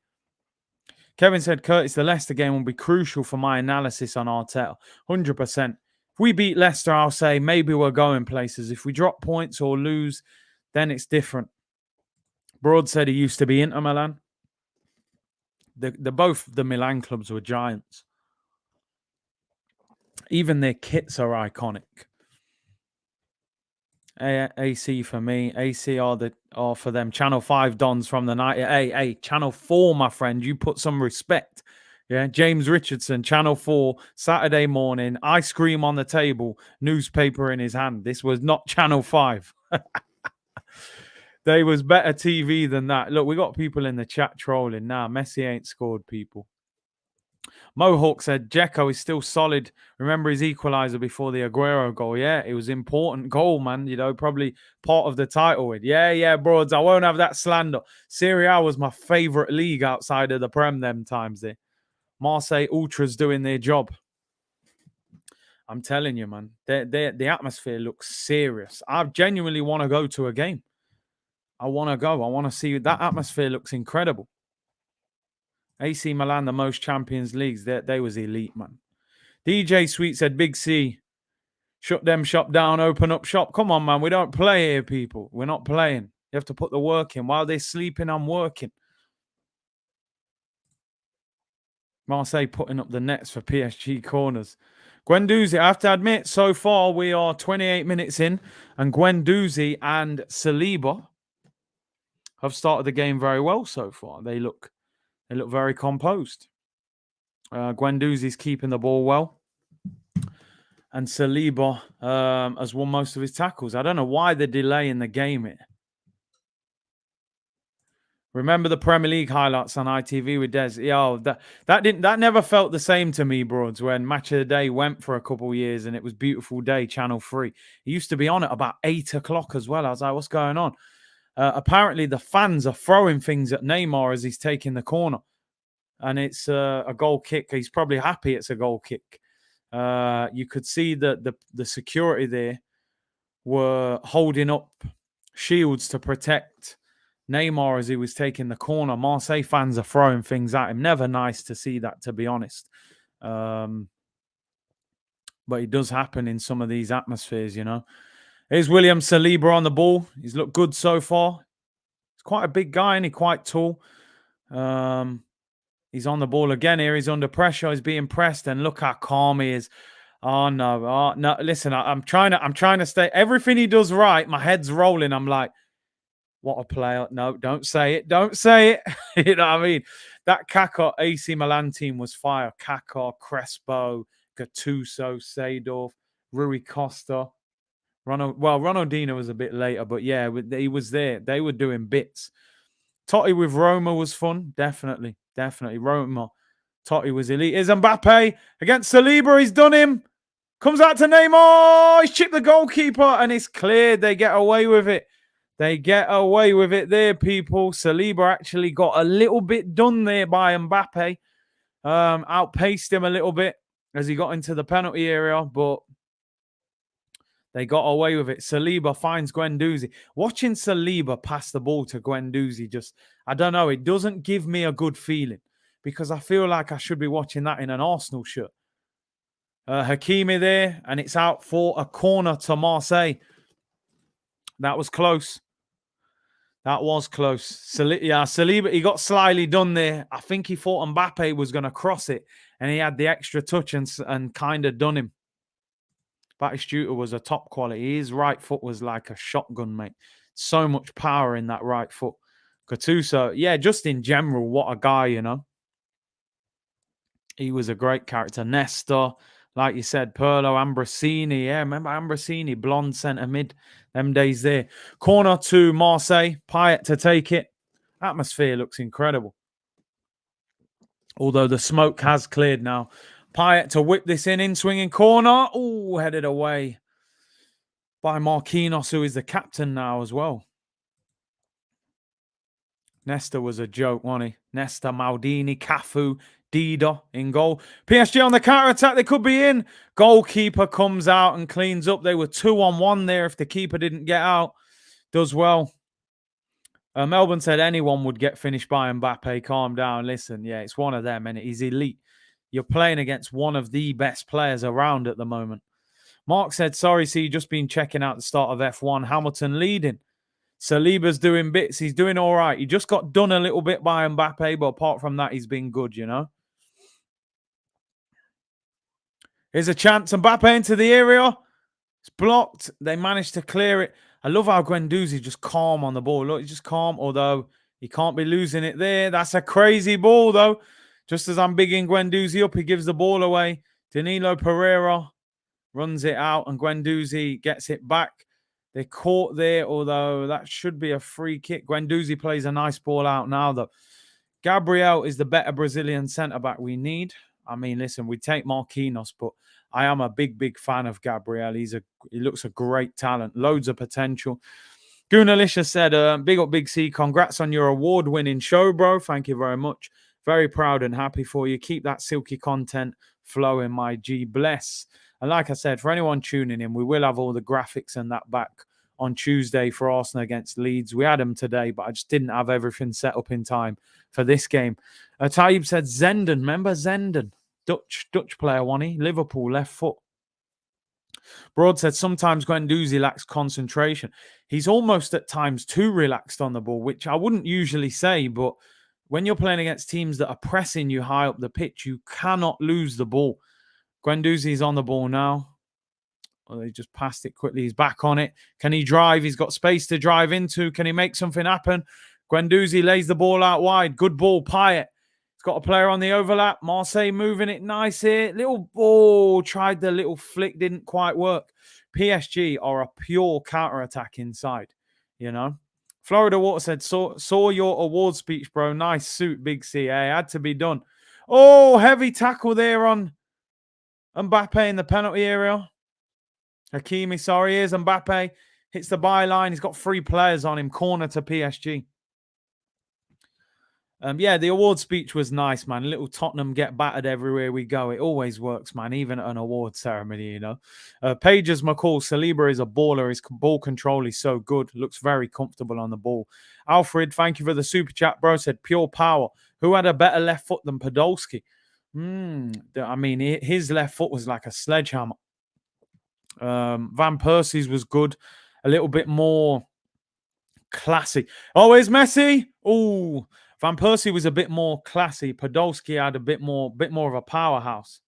Kevin said, Curtis, the Leicester game will be crucial for my analysis on Arteta. 100%. If we beat Leicester, I'll say maybe we're going places. If we drop points or lose, then it's different. Broad said he used to be Inter Milan. Both the Milan clubs were giants. Even their kits are iconic. AC for me. AC are for them. Channel 5 dons from the night. Hey, Channel 4, my friend. You put some respect. Yeah, James Richardson, Channel 4, Saturday morning, ice cream on the table, newspaper in his hand. This was not Channel 5. They was better TV than that. Look, we got people in the chat trolling now. Messi ain't scored, people. Mohawk said, Dzeko is still solid. Remember his equalizer before the Aguero goal. Yeah, it was important goal, man. You know, probably part of the title win. Yeah, broads. I won't have that slander. Serie A was my favourite league outside of the Prem them times there. Marseille Ultras doing their job. I'm telling you, man. The atmosphere looks serious. I genuinely want to go to a game. I want to go. I want to see. That atmosphere looks incredible. AC Milan, the most Champions Leagues. They was elite, man. DJ Sweet said, Big C, shut them shop down, open up shop. Come on, man. We don't play here, people. We're not playing. You have to put the work in. While they're sleeping, I'm working. Marseille putting up the nets for PSG corners. Guendouzi, I have to admit, so far we are 28 minutes in, and Guendouzi and Saliba have started the game very well so far. They look very composed. Guendouzi's keeping the ball well, and Saliba has won most of his tackles. I don't know why they're delaying the game here. Remember the Premier League highlights on ITV with Des? Yo, that never felt the same to me, broads, when Match of the Day went for a couple of years and it was Beautiful Day, Channel 3. It used to be on at about 8 o'clock as well. I was like, what's going on? Apparently the fans are throwing things at Neymar as he's taking the corner. And it's a goal kick. He's probably happy it's a goal kick. You could see that the security there were holding up shields to protect Neymar as he was taking the corner. Marseille fans are throwing things at him. Never nice to see that, to be honest. But it does happen in some of these atmospheres, you know. Here's William Saliba on the ball. He's looked good so far. He's quite a big guy and he's quite tall. He's on the ball again here. He's under pressure. He's being pressed, and look how calm he is. Oh no! Listen, I'm trying to stay. Everything he does right, my head's rolling. I'm like, what a player. No, don't say it. Don't say it. You know what I mean? That Kaká AC Milan team was fire. Kaká, Crespo, Gattuso, Seedorf, Rui Costa. Ronaldinho was a bit later, but yeah, he was there. They were doing bits. Totti with Roma was fun. Definitely. Roma. Totti was elite. Here's Mbappe against Saliba. He's done him. Comes out to Neymar. He's chipped the goalkeeper and it's cleared. They get away with it. They get away with it there, people. Saliba actually got a little bit done there by Mbappe. Outpaced him a little bit as he got into the penalty area, but they got away with it. Saliba finds Guendouzi. Watching Saliba pass the ball to Guendouzi, just, I don't know, it doesn't give me a good feeling because I feel like I should be watching that in an Arsenal shirt. Hakimi there, and it's out for a corner to Marseille. That was close. That was close. Saliba, he got slyly done there. I think he thought Mbappe was going to cross it, and he had the extra touch and kind of done him. Batistuta was a top quality. His right foot was like a shotgun, mate. So much power in that right foot. Gattuso, yeah, just in general, what a guy, you know. He was a great character. Nesta, like you said, Pirlo, Ambrosini. Yeah, remember Ambrosini, blonde centre mid, them days there. Corner to Marseille. Payet to take it. Atmosphere looks incredible. Although the smoke has cleared now. Payet to whip this in swinging corner. Oh, headed away by Marquinhos, who is the captain now as well. Nesta was a joke, wasn't he? Nesta, Maldini, Cafu, Dida in goal. PSG on the counter-attack. They could be in. Goalkeeper comes out and cleans up. They were 2-on-1 there if the keeper didn't get out. Does well. Melbourne said anyone would get finished by Mbappe. Calm down. Listen, yeah, it's one of them, and he's elite. You're playing against one of the best players around at the moment. Mark said, sorry, see, just been checking out the start of F1. Hamilton leading. Saliba's doing bits. He's doing all right. He just got done a little bit by Mbappe, but apart from that, he's been good, you know. Here's a chance. Mbappe into the area. It's blocked. They managed to clear it. I love how Guendouzi just calm on the ball. Look, he's just calm, although he can't be losing it there. That's a crazy ball, though. Just as I'm bigging Guendouzi up, he gives the ball away. Danilo Pereira runs it out, and Guendouzi gets it back. They're caught there, although that should be a free kick. Guendouzi plays a nice ball out now, though. Gabriel is the better Brazilian centre-back we need. I mean, listen, we take Marquinhos, but I am a big fan of Gabriel. He looks a great talent, loads of potential. Goonalisha said, big up Big C, congrats on your award-winning show, bro. Thank you very much. Very proud and happy for you. Keep that silky content flowing, my G. Bless. And like I said, for anyone tuning in, we will have all the graphics and that back on Tuesday for Arsenal against Leeds. We had them today, but I just didn't have everything set up in time for this game. Taib said Zenden. Remember Zenden? Dutch player, wasn't he? Liverpool, left foot. Broad said sometimes Guendouzi lacks concentration. He's almost at times too relaxed on the ball, which I wouldn't usually say, but when you're playing against teams that are pressing you high up the pitch, you cannot lose the ball. Guendouzi's on the ball now. Well, he just passed it quickly. He's back on it. Can he drive? He's got space to drive into. Can he make something happen? Guendouzi lays the ball out wide. Good ball, Payet. He's got a player on the overlap. Marseille moving it nice here. Little ball. Tried the little flick. Didn't quite work. PSG are a pure counter-attack inside, you know. Florida Water said, saw your award speech, bro. Nice suit, Big C. Had to be done. Oh, heavy tackle there on Mbappe in the penalty area. Hakimi, sorry, here's Mbappe. Hits the byline. He's got 3 players on him. Corner to PSG. Yeah, the award speech was nice, man. Little Tottenham get battered everywhere we go. It always works, man, even at an award ceremony, you know. Pages McCall, Saliba is a baller. His ball control is so good. Looks very comfortable on the ball. Alfred, thank you for the super chat, bro. Said pure power. Who had a better left foot than Podolski? I mean, his left foot was like a sledgehammer. Van Persie's was good. A little bit more classy. Oh, here's Messi. Oh, Van Persie was a bit more classy. Podolski had a bit more of a powerhouse.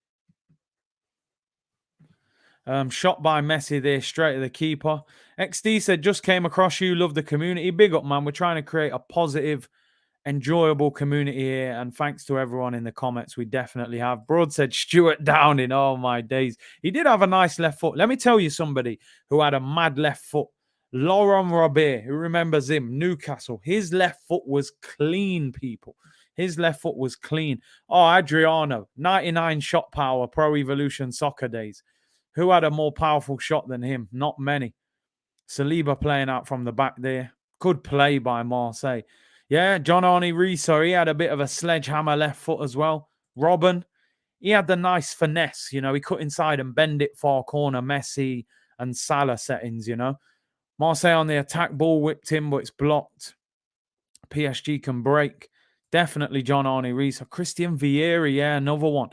Shot by Messi there, straight to the keeper. XD said, just came across you. Love the community. Big up, man. We're trying to create a positive, enjoyable community here. And thanks to everyone in the comments. We definitely have. Broad said, Stuart Downing. Oh, my days. He did have a nice left foot. Let me tell you somebody who had a mad left foot. Laurent Robert, who remembers him, Newcastle. His left foot was clean, people. His left foot was clean. Oh, Adriano, 99 shot power, Pro Evolution Soccer days. Who had a more powerful shot than him? Not many. Saliba playing out from the back there. Good play by Marseille. Yeah, John Arne Riso, he had a bit of a sledgehammer left foot as well. Robin, he had the nice finesse. You know, he cut inside and bend it far corner. Messi and Salah settings, you know. Marseille on the attack, ball whipped in, but it's blocked. PSG can break. Definitely John Arne Riis. Christian Vieri, yeah, another one.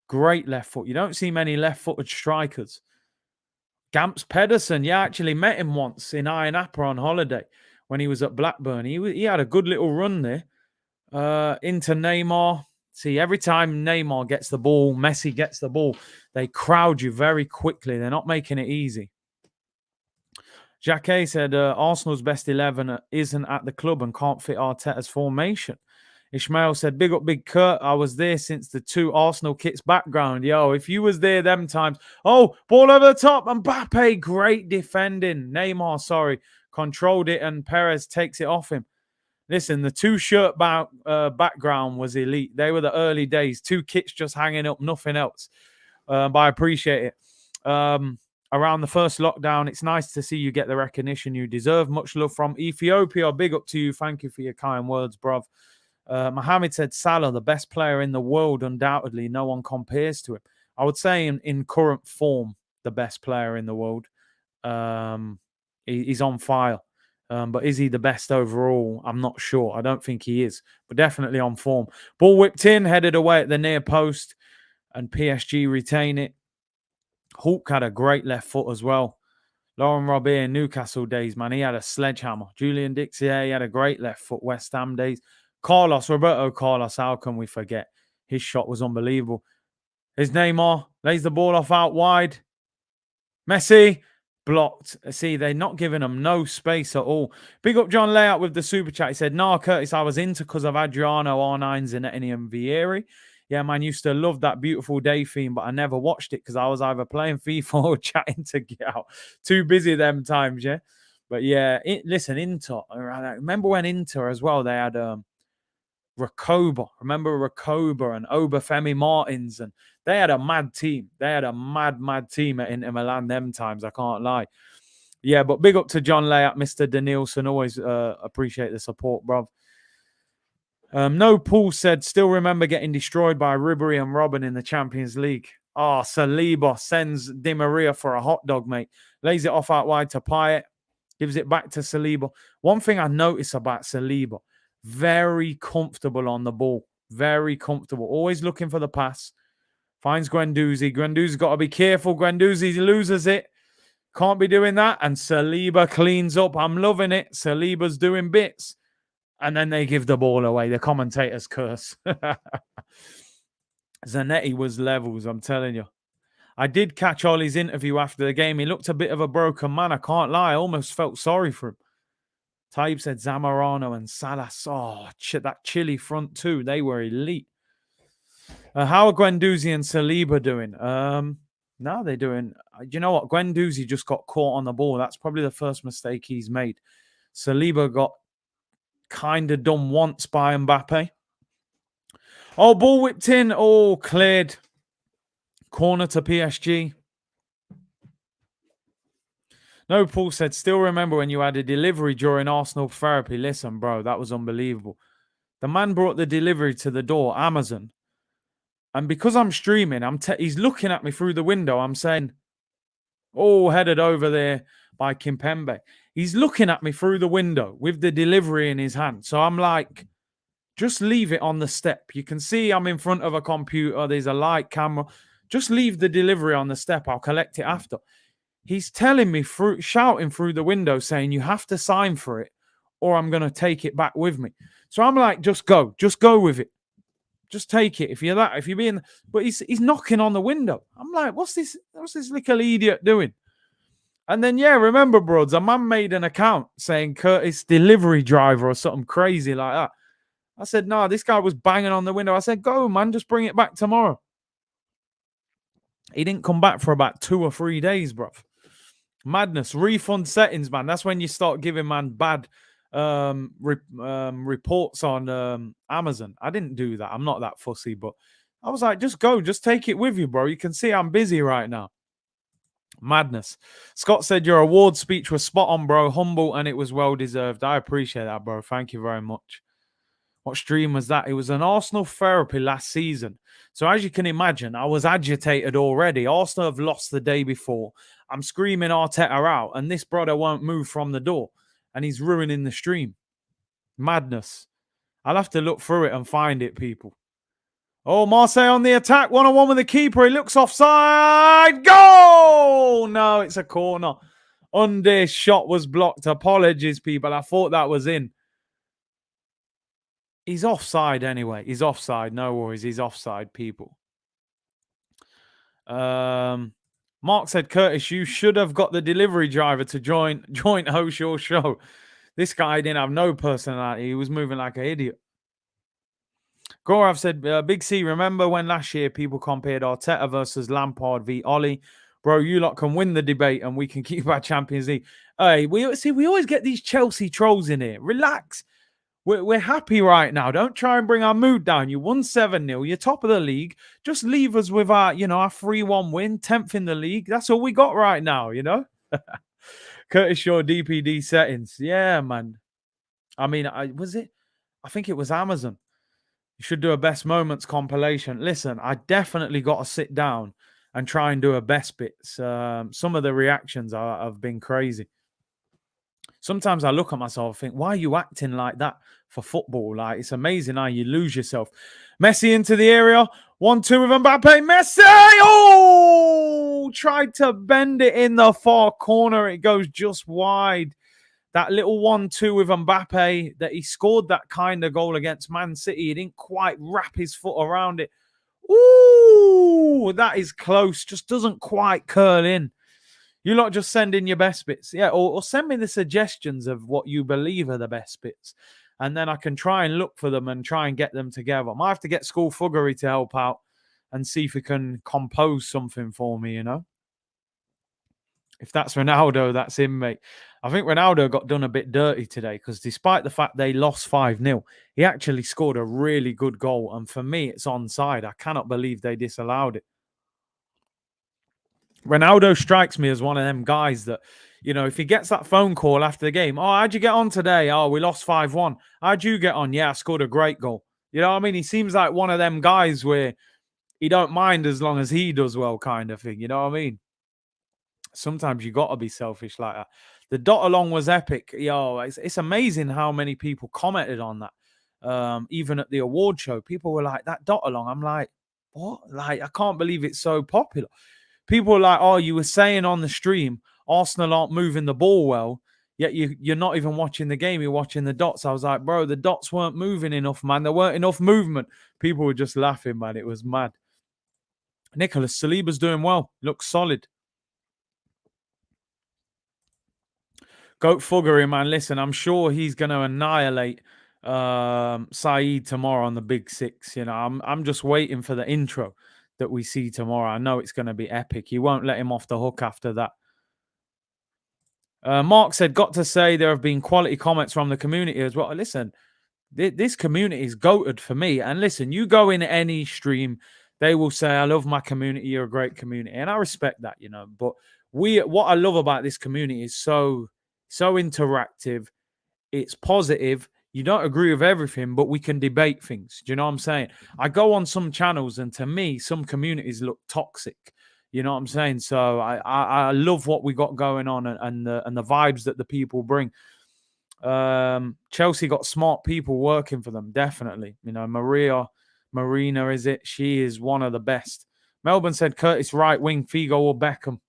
Great left foot. You don't see many left-footed strikers. Gamps Pedersen, yeah, I actually met him once in Ayia Napa on holiday when he was at Blackburn. He had a good little run there. Into Neymar. See, every time Neymar gets the ball, Messi gets the ball, they crowd you very quickly. They're not making it easy. Jacquet said, Arsenal's best 11 isn't at the club and can't fit Arteta's formation. Ishmael said, big up, Big Kurt. I was there since the 2 Arsenal kits background. Yo, if you was there them times. Oh, ball over the top. Mbappe, great defending. Neymar, sorry, controlled it and Perez takes it off him. Listen, the 2 shirt background was elite. They were the early days. 2 kits just hanging up, nothing else. But I appreciate it. Around the first lockdown, it's nice to see you get the recognition you deserve. Much love from Ethiopia. Big up to you. Thank you for your kind words, bruv. Mohammed said Salah, the best player in the world, undoubtedly. No one compares to him. I would say in current form, the best player in the world. He's on fire. But is he the best overall? I'm not sure. I don't think he is. But definitely on form. Ball whipped in, headed away at the near post. And PSG retain it. Hulk had a great left foot as well. Laurent Robert in Newcastle days, man, he had a sledgehammer. Julian Dixie, he had a great left foot. West Ham days. Roberto Carlos, how can we forget? His shot was unbelievable. His Neymar lays the ball off out wide. Messi blocked. See, they're not giving him no space at all. Big up John Layout with the super chat. He said, nah, Curtis, I was into because of Adriano, R9s and Vieri. Yeah, man, used to love that Beautiful Day theme, but I never watched it because I was either playing FIFA or chatting to get out. Too busy them times, yeah. But yeah, listen, Inter. I remember when Inter as well, they had Rakoba. Remember Rakoba and Obafemi Martins, and they had a mad team. They had a mad team at Inter Milan them times. I can't lie. Yeah, but big up to John Layat, Mr. Danielson. Always appreciate the support, bro. No, Paul said, still remember getting destroyed by Ribery and Robin in the Champions League. Oh, Saliba sends Di Maria for a hot dog, mate. Lays it off out wide to Payet. Gives it back to Saliba. One thing I notice about Saliba, very comfortable on the ball. Very comfortable. Always looking for the pass. Finds Guendouzi. Guendouzi's got to be careful. Guendouzi loses it. Can't be doing that. And Saliba cleans up. I'm loving it. Saliba's doing bits. And then they give the ball away. The commentators curse. Zanetti was levels, I'm telling you. I did catch Ollie's interview after the game. He looked a bit of a broken man. I can't lie. I almost felt sorry for him. Taib said Zamorano and Salas. Oh, that Chile front two. They were elite. How are Guendouzi and Saliba doing? No, they're doing... You know what? Guendouzi just got caught on the ball. That's probably the first mistake he's made. Saliba got kind of done once by Mbappe. Oh, ball whipped in. Oh, cleared. Corner to PSG. No, Paul said, still remember when you had a delivery during Arsenal therapy. Listen, bro, that was unbelievable. The man brought the delivery to the door, Amazon. And because I'm streaming, he's looking at me through the window. I'm saying, oh, headed over there by Kimpembe. He's looking at me through the window with the delivery in his hand. So I'm like, just leave it on the step. You can see I'm in front of a computer. There's a light camera. Just leave the delivery on the step. I'll collect it after. He's telling me, shouting through the window, saying, you have to sign for it or I'm going to take it back with me. So I'm like, just go with it. Just take it. If you're being, but he's knocking on the window. I'm like, what's this little idiot doing? And then, yeah, remember, broads, a man made an account saying Curtis delivery driver or something crazy like that. I said, no, this guy was banging on the window. I said, go, man, just bring it back tomorrow. He didn't come back for about 2 or 3 days, bruv. Madness. Refund settings, man. That's when you start giving man bad reports on Amazon. I didn't do that. I'm not that fussy, but I was like, just go. Just take it with you, bro. You can see I'm busy right now. Madness. Scott said your award speech was spot on, bro. Humble, and it was well deserved. I appreciate that, bro. Thank you very much. What stream was that? It was an Arsenal therapy last season. So as you can imagine, I was agitated already. Arsenal have lost the day before. I'm screaming Arteta out, and this brother won't move from the door, and he's ruining the stream. Madness. I'll have to look through it and find it, people. Oh, Marseille on the attack. 1-on-1 with the keeper. He looks offside. Goal! No, it's a corner. Unde's shot was blocked. Apologies, people. I thought that was in. He's offside anyway. He's offside. No worries. He's offside, people. Mark said, Curtis, you should have got the delivery driver to join host your show. This guy didn't have no personality. He was moving like an idiot. Gorav said, Big C, remember when last year people compared Arteta versus Lampard v. Ollie? Bro, you lot can win the debate and we can keep our Champions League. Hey, we always get these Chelsea trolls in here. Relax. We're happy right now. Don't try and bring our mood down. You won 7-0. You're top of the league. Just leave us with our 3-1 win, 10th in the league. That's all we got right now, Curtis Shaw DPD settings. Yeah, man. I mean, I think it was Amazon. You should do a best moments compilation. Listen, I definitely got to sit down and try and do a best bits. Some of the reactions have been crazy. Sometimes I look at myself and think, why are you acting like that for football? Like, it's amazing how you lose yourself. Messi into the area. 1-2 with Mbappe. Messi! Oh! Tried to bend it in the far corner. It goes just wide. That little 1-2 with Mbappe, that he scored that kind of goal against Man City. He didn't quite wrap his foot around it. Ooh! That is close. Just doesn't quite curl in. You lot just send in your best bits. Yeah, or send me the suggestions of what you believe are the best bits. and then I can try and look for them and try and get them together. I might have to get School Fuggery to help out and see if he can compose something for me, If that's Ronaldo, that's him, mate. I think Ronaldo got done a bit dirty today because despite the fact they lost 5-0, he actually scored a really good goal. And for me, it's onside. I cannot believe they disallowed it. Ronaldo strikes me as one of them guys that, if he gets that phone call after the game, oh, how'd you get on today? Oh, we lost 5-1. How'd you get on? Yeah, I scored a great goal. You know what I mean? He seems like one of them guys where he don't mind as long as he does well kind of thing. You know what I mean? Sometimes you got to be selfish like that. The dot along was epic. It's amazing how many people commented on that. Even at the award show, people were like, that dot along. I'm like, what? Like, I can't believe it's so popular. People were like, oh, you were saying on the stream, Arsenal aren't moving the ball well, yet you're not even watching the game. You're watching the dots. I was like, bro, the dots weren't moving enough, man. There weren't enough movement. People were just laughing, man. It was mad. Nicholas, Saliba's doing well. Looks solid. Goat Fuggery, man. Listen, I'm sure he's going to annihilate Saeed tomorrow on the Big Six. I'm just waiting for the intro that we see tomorrow. I know it's going to be epic. He won't let him off the hook after that. Mark said, got to say there have been quality comments from the community as well. Listen, this community is goated for me. And listen, you go in any stream, they will say, I love my community. You're a great community. And I respect that, But what I love about this community is so interactive. It's positive. You don't agree with everything, but we can debate things. Do you know what I'm saying? I go on some channels, and to me, some communities look toxic. You know what I'm saying? So I love what we got going on and the vibes that the people bring. Chelsea got smart people working for them, definitely. Marina, is it? She is one of the best. Melbourne said Curtis right wing, Figo or Beckham.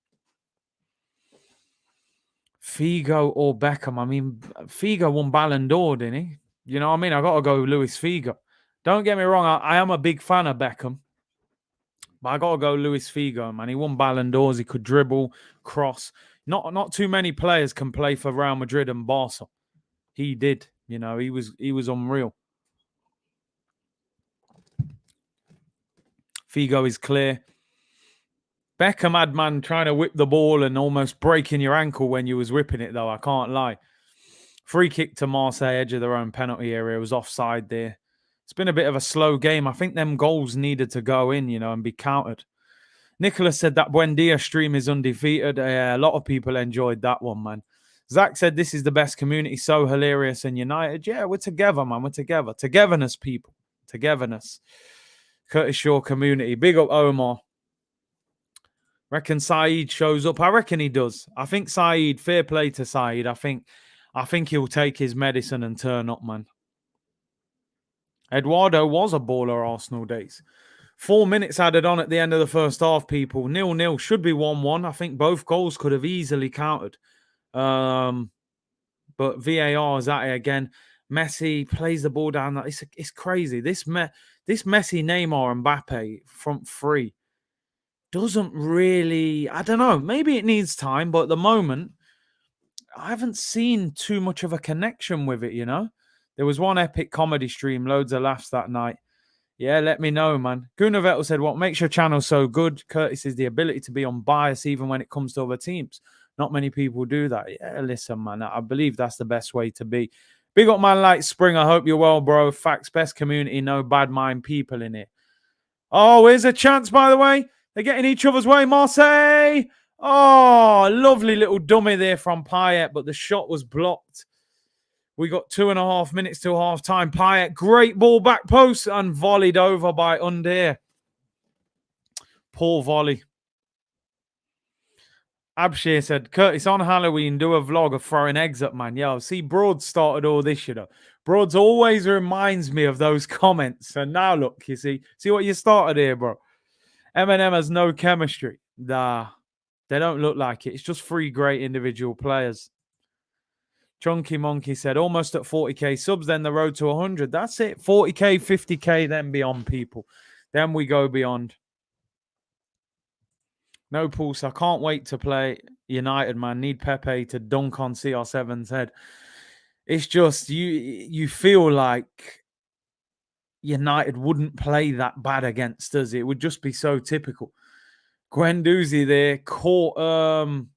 Figo or Beckham. I mean, Figo won Ballon d'Or, didn't he? You know what I mean? I got to go Luis Figo. Don't get me wrong. I am a big fan of Beckham. But I got to go Luis Figo, man. He won Ballon d'Ors. He could dribble, cross. Not too many players can play for Real Madrid and Barca. He did. He was unreal. Figo is clear. Beckham had, man, trying to whip the ball and almost breaking your ankle when you was whipping it, though. I can't lie. Free kick to Marseille, edge of their own penalty area. It was offside there. It's been a bit of a slow game. I think them goals needed to go in, and be countered. Nicholas said that Buendia stream is undefeated. A lot of people enjoyed that one, man. Zach said this is the best community, so hilarious and united. Yeah, we're together, man. We're together. Togetherness, people. Togetherness. Curtis Shaw community. Big up Omar. Reckon Saeed shows up. I reckon he does. I think Saeed, fair play to Saeed. I think he'll take his medicine and turn up, man. Eduardo was a baller Arsenal days. 4 minutes added on at the end of the first half, people. 0-0 should be 1-1. I think both goals could have easily countered. But VAR is at it again. Messi plays the ball down. It's crazy. This Messi, Neymar, and Mbappe front three doesn't really... I don't know. Maybe it needs time, but at the moment, I haven't seen too much of a connection with it, There was one epic comedy stream, loads of laughs that night. Yeah, let me know, man. Gunnar Vettel said, what makes your channel so good, Curtis, is the ability to be unbiased even when it comes to other teams. Not many people do that. Yeah, listen, man, I believe that's the best way to be. Big up, man, like Spring. I hope you're well, bro. Facts, best community, no bad mind people in it. Oh, here's a chance, by the way. They're getting each other's way, Marseille. Oh, lovely little dummy there from Payet, but the shot was blocked. We got 2.5 minutes till half time. Payet, great ball back post and volleyed over by Under. Poor volley. Abshir said, Curtis, on Halloween, do a vlog of throwing eggs up, man. Yo, see, Broad started all this, Broads always reminds me of those comments. And now look, you see what you started here, bro. M&M has no chemistry. Nah, they don't look like it. It's just 3 great individual players. Chunky Monkey said, almost at 40k subs, then the road to 100. That's it. 40k, 50k, then beyond, people. Then we go beyond. No pulse. I can't wait to play United, man. Need Pepe to dunk on CR7's head. It's just you feel like United wouldn't play that bad against us. It would just be so typical. Guendouzi there caught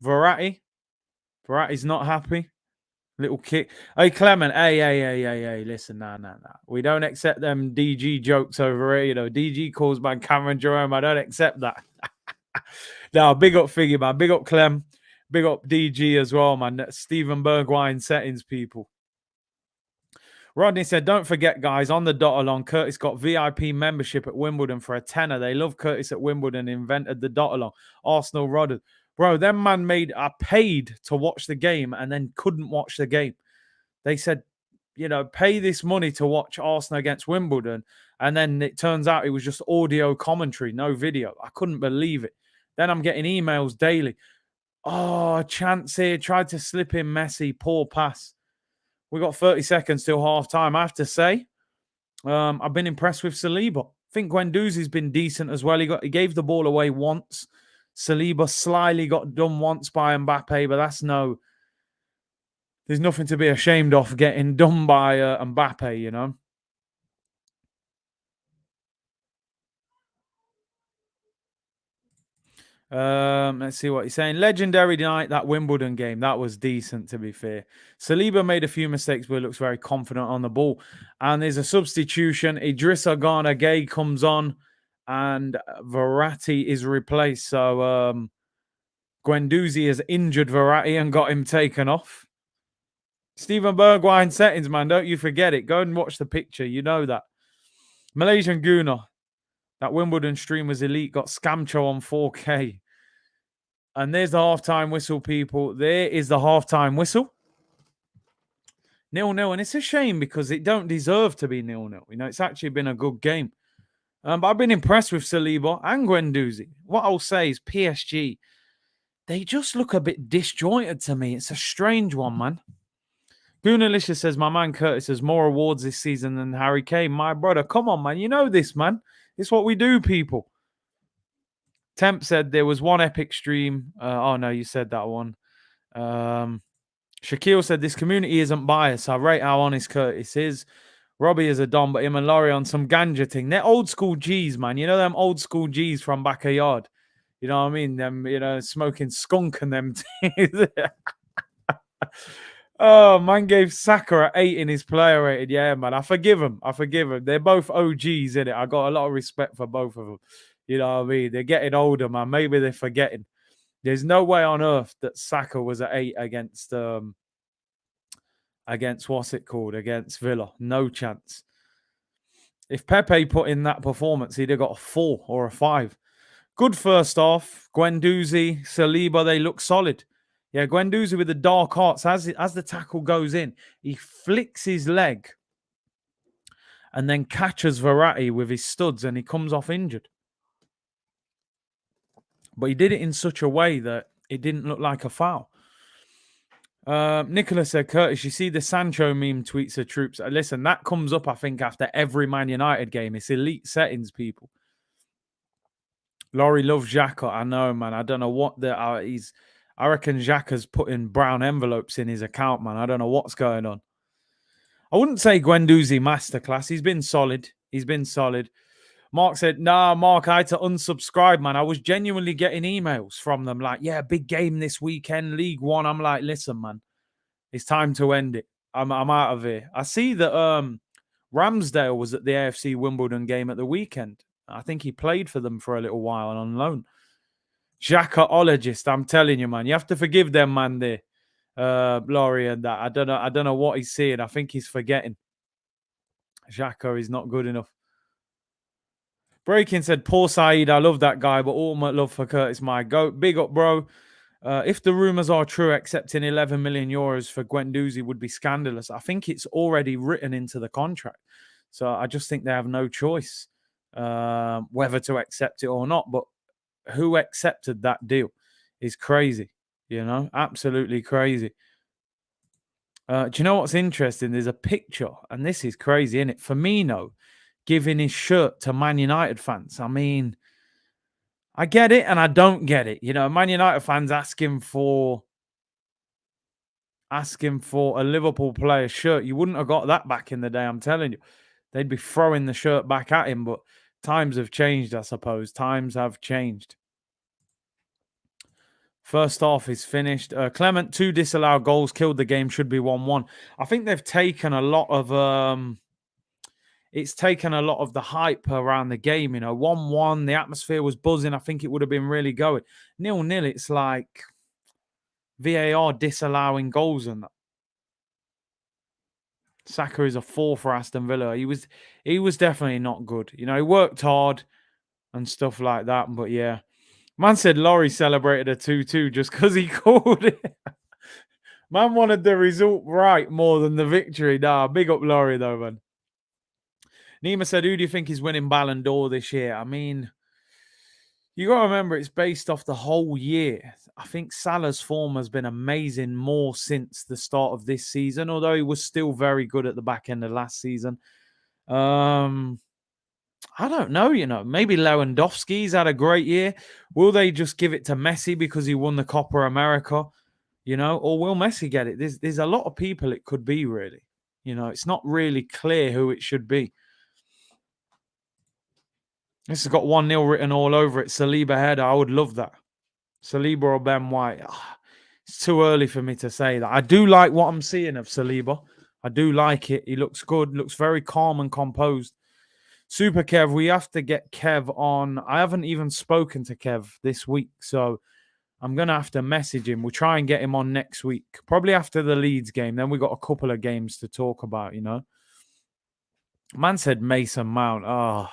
Verratti. Verratti's not happy. Little kick. Hey, Clement. Hey. Listen, nah. We don't accept them DG jokes over here. You know, DG calls by Cameron Jerome. I don't accept that. No, big up Figgy, man. Big up Clem. Big up DG as well, man. Stephen Bergwijn settings, people. Rodney said, don't forget, guys, on the dot along, Curtis got VIP membership at Wimbledon for a tenner. They love Curtis at Wimbledon, invented the dot along. Arsenal Rodders. Bro, them man I paid to watch the game and then couldn't watch the game. They said, pay this money to watch Arsenal against Wimbledon. And then it turns out it was just audio commentary, no video. I couldn't believe it. Then I'm getting emails daily. Oh, chance here. Tried to slip in Messi. Poor pass. We got 30 seconds till half time. I have to say, I've been impressed with Saliba. I think Guendouzi's been decent as well. He gave the ball away once. Saliba slyly got done once by Mbappe, but there's nothing to be ashamed of getting done by Mbappe, you know. Let's see what he's saying. Legendary night, that Wimbledon game. That was decent, to be fair. Saliba made a few mistakes, but looks very confident on the ball. And there's a substitution. Idrissa Gana Gay comes on, and Verratti is replaced. So Guendouzi has injured Verratti and got him taken off. Stephen Bergwijn settings, man. Don't you forget it. Go and watch the picture. You know that. Malaysian Guna. That Wimbledon stream was elite. Got Scamcho on 4K. And there's the halftime whistle, people. There is the halftime whistle. 0-0. And it's a shame because it don't deserve to be 0-0. You know, it's actually been a good game. But I've been impressed with Saliba and Guendouzi. What I'll say is PSG, they just look a bit disjointed to me. It's a strange one, man. Goonalicious says, my man Curtis has more awards this season than Harry Kane. My brother, come on, man. You know this, man. It's what we do, people. Temp said there was one epic stream. Oh, no, you said that one. Shaquille said, this community isn't biased. I rate how honest Curtis is. Robbie is a Don, but him and Laurie on some ganja thing. They're old school G's, man. You know them old school G's from back a yard. You know what I mean? Them, smoking skunk and them things. Oh, man gave Saka 8 in his player rated. Yeah, man. I forgive him. They're both OGs, innit? I got a lot of respect for both of them. You know what I mean? They're getting older, man. Maybe they're forgetting. There's no way on earth that Saka was at 8 against what's it called? Against Villa. No chance. If Pepe put in that performance, he'd have got a 4 or a 5. Good first half. Guendouzi, Saliba, they look solid. Yeah, Guendouzi with the dark arts. As the tackle goes in, he flicks his leg and then catches Verratti with his studs and he comes off injured. But he did it in such a way that it didn't look like a foul. Nicholas said, Curtis, you see the Sancho meme tweets of troops. Listen, that comes up, I think, after every Man United game. It's elite settings, people. Laurie loves Xhaka. I know, man. I don't know what I reckon Xhaka's putting brown envelopes in his account, man. I don't know what's going on. I wouldn't say Guendouzi masterclass. He's been solid. Mark said, nah, Mark, I had to unsubscribe, man. I was genuinely getting emails from them like, yeah, big game this weekend, League One. I'm like, listen, man, it's time to end it. I'm out of here. I see that Ramsdale was at the AFC Wimbledon game at the weekend. I think he played for them for a little while on loan. Xhakaologist, I'm telling you, man. You have to forgive them, man, there. Laurie and that. I don't know what he's seeing. I think he's forgetting. Xhaka is not good enough. Breaking said, poor Saeed, I love that guy, but ultimate love for Curtis, my goat. Big up, bro. If the rumours are true, accepting 11 million euros for Guendouzi would be scandalous. I think it's already written into the contract. So I just think they have no choice whether to accept it or not. But who accepted that deal is crazy, absolutely crazy. Do you know what's interesting? There's a picture, and this is crazy, isn't it? Firmino giving his shirt to Man United fans. I mean, I get it and I don't get it. Man United fans asking for asking for a Liverpool player's shirt. You wouldn't have got that back in the day, I'm telling you. They'd be throwing the shirt back at him, but times have changed, I suppose. Times have changed. First half is finished. Clement, 2 disallowed goals, killed the game, should be 1-1. I think they've taken a lot of... it's taken a lot of the hype around the game, 1-1, the atmosphere was buzzing. I think it would have been really going. 0-0, it's like VAR disallowing goals and that. Saka is a 4 for Aston Villa. He was definitely not good. He worked hard and stuff like that, but yeah. Man said Laurie celebrated a 2-2 just because he called it. Man wanted the result right more than the victory. Nah, big up Laurie though, man. Nima said, who do you think is winning Ballon d'Or this year? I mean, you got to remember it's based off the whole year. I think Salah's form has been amazing more since the start of this season, although he was still very good at the back end of last season. I don't know, maybe Lewandowski's had a great year. Will they just give it to Messi because he won the Copa America, or will Messi get it? There's a lot of people it could be, really. It's not really clear who it should be. This has got 1-0 written all over it. Saliba header. I would love that. Saliba or Ben White. It's too early for me to say that. I do like what I'm seeing of Saliba. I do like it. He looks good. Looks very calm and composed. Super Kev, we have to get Kev on. I haven't even spoken to Kev this week, so I'm going to have to message him. We'll try and get him on next week, probably after the Leeds game. Then we got a couple of games to talk about, Man said Mason Mount.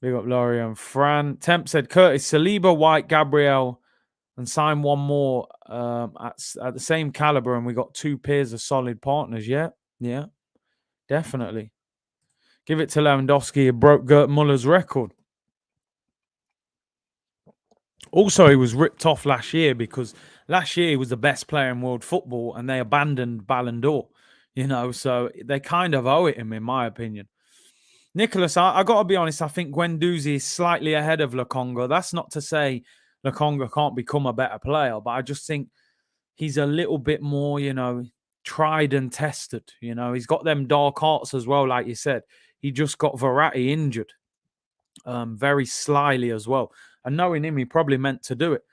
Big up Laurie and Fran. Temp said Curtis, Saliba, White, Gabriel, and sign one more at the same caliber, and we got 2 pairs of solid partners. Yeah, definitely. Give it to Lewandowski. He broke Gert Muller's record. Also, he was ripped off last year because last year he was the best player in world football and they abandoned Ballon d'Or, so they kind of owe it him, in my opinion. Nicholas, I got to be honest, I think Guendouzi is slightly ahead of Lokonga. That's not to say Lokonga can't become a better player, but I just think he's a little bit more, tried and tested. He's got them dark arts as well, like you said. He just got Verratti injured very slyly as well. And knowing him, he probably meant to do it.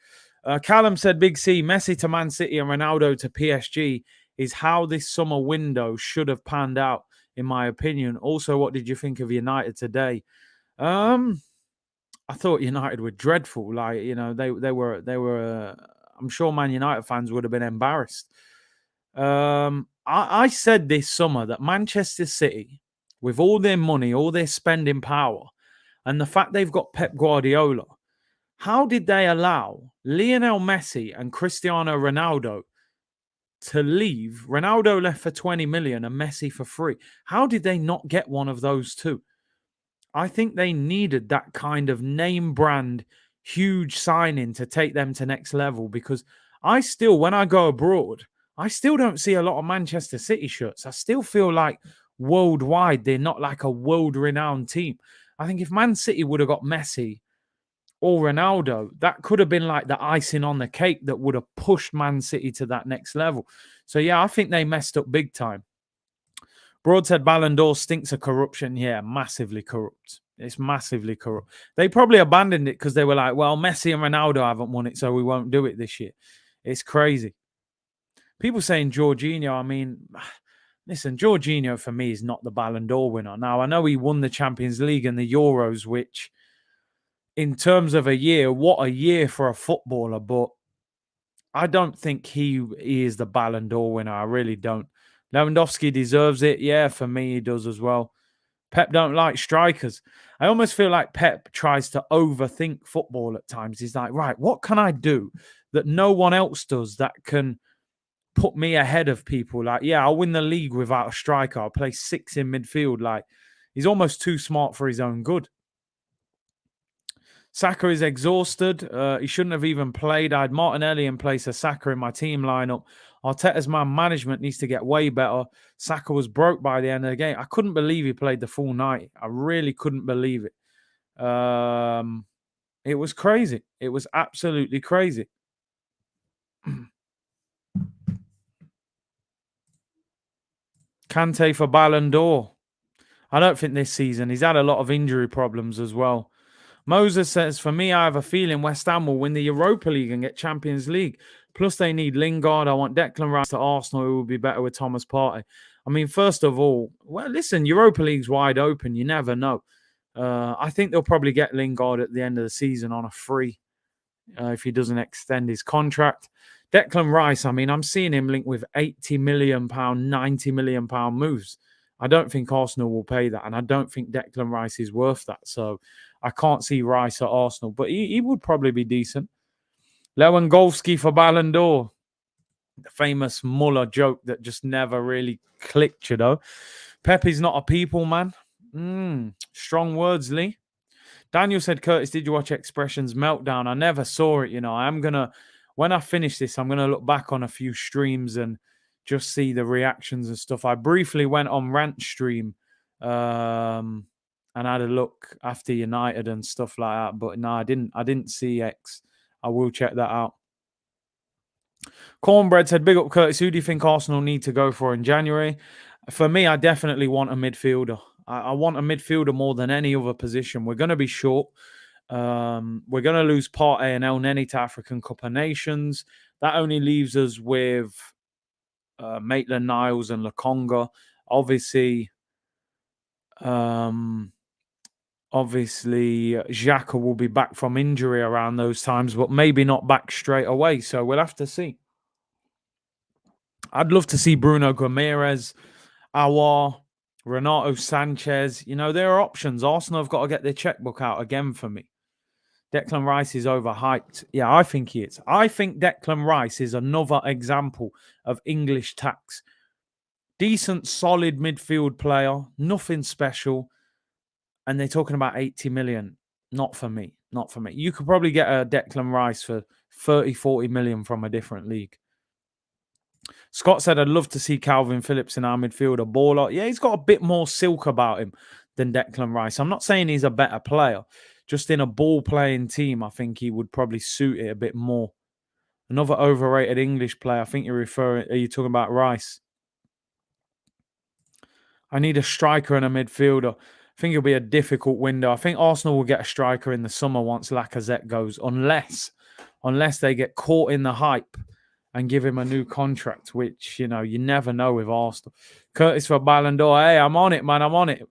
Callum said, Big C, Messi to Man City and Ronaldo to PSG is how this summer window should have panned out, in my opinion. Also, what did you think of United today? I thought United were dreadful. Like, they were. I'm sure Man United fans would have been embarrassed. I said this summer that Manchester City, with all their money, all their spending power, and the fact they've got Pep Guardiola, how did they allow Lionel Messi and Cristiano Ronaldo to leave? Ronaldo left for 20 million and Messi for free. How did they not get one of those two? I think they needed that kind of name brand, huge signing to take them to next level, because when I go abroad, I still don't see a lot of Manchester City shirts. I still feel like worldwide, they're not like a world-renowned team. I think if Man City would have got Messi or Ronaldo, that could have been like the icing on the cake that would have pushed Man City to that next level. So, yeah, I think they messed up big time. Broad said Ballon d'Or stinks of corruption. Yeah, massively corrupt. It's massively corrupt. They probably abandoned it because they were like, well, Messi and Ronaldo haven't won it, so we won't do it this year. It's crazy. People saying Jorginho, I mean... Listen, Jorginho for me is not the Ballon d'Or winner. Now, I know he won the Champions League and the Euros, which in terms of a year, what a year for a footballer. But I don't think he is the Ballon d'Or winner. I really don't. Lewandowski deserves it. Yeah, for me, he does as well. Pep don't like strikers. I almost feel like Pep tries to overthink football at times. He's like, right, what can I do that no one else does that can put me ahead of people? Like, yeah, I'll win the league without a striker. I'll play 6 in midfield. Like, he's almost too smart for his own good. Saka is exhausted. He shouldn't have even played. I had Martinelli in place of Saka in my team lineup. Arteta's man management needs to get way better. Saka was broke by the end of the game. I couldn't believe he played the full 90. I really couldn't believe it. It was crazy. It was absolutely crazy. Kante for Ballon d'Or. I don't think this season. He's had a lot of injury problems as well. Moses says, for me, I have a feeling West Ham will win the Europa League and get Champions League. Plus, they need Lingard. I want Declan Rice to Arsenal, who will be better with Thomas Partey. I mean, first of all, well, listen, Europa League's wide open. You never know. I think they'll probably get Lingard at the end of the season on a free if he doesn't extend his contract. Declan Rice, I mean, I'm seeing him linked with £80 million, £90 million moves. I don't think Arsenal will pay that, and I don't think Declan Rice is worth that. So I can't see Rice at Arsenal, but he would probably be decent. Lewandowski for Ballon d'Or. The famous Muller joke that just never really clicked, you know. Pepe's not a people man. Strong words, Lee. Daniel said, Curtis, did you watch Expressions Meltdown? I never saw it, you know. When I finish this, I'm going to look back on a few streams and just see the reactions and stuff. I briefly went on Rant Stream and had a look after United and stuff like that. But no, I didn't see X. I will check that out. Cornbread said, big up Curtis, who do you think Arsenal need to go for in January? For me, I definitely want a midfielder. I want a midfielder more than any other position. We're going to be short. We're going to lose Partey and El Neni to African Cup of Nations. That only leaves us with Maitland-Niles and Lokonga. Obviously, Xhaka will be back from injury around those times, but maybe not back straight away. So we'll have to see. I'd love to see Bruno Gomes, Aouar, Renato Sanchez. You know, there are options. Arsenal have got to get their checkbook out again for me. Declan Rice is overhyped. Yeah, I think he is. I think Declan Rice is another example of English tax. Decent, solid midfield player. Nothing special. And they're talking about 80 million. Not for me. Not for me. You could probably get a Declan Rice for 30, 40 million from a different league. Scott said, I'd love to see Calvin Phillips in our midfield, a baller. Yeah, he's got a bit more silk about him than Declan Rice. I'm not saying he's a better player. Just in a ball-playing team, I think he would probably suit it a bit more. Another overrated English player. I think are you talking about Rice? I need a striker and a midfielder. I think it'll be a difficult window. I think Arsenal will get a striker in the summer once Lacazette goes, unless they get caught in the hype and give him a new contract, which, you know, you never know with Arsenal. Curtis for Ballon d'Or. Hey, I'm on it, man. I'm on it.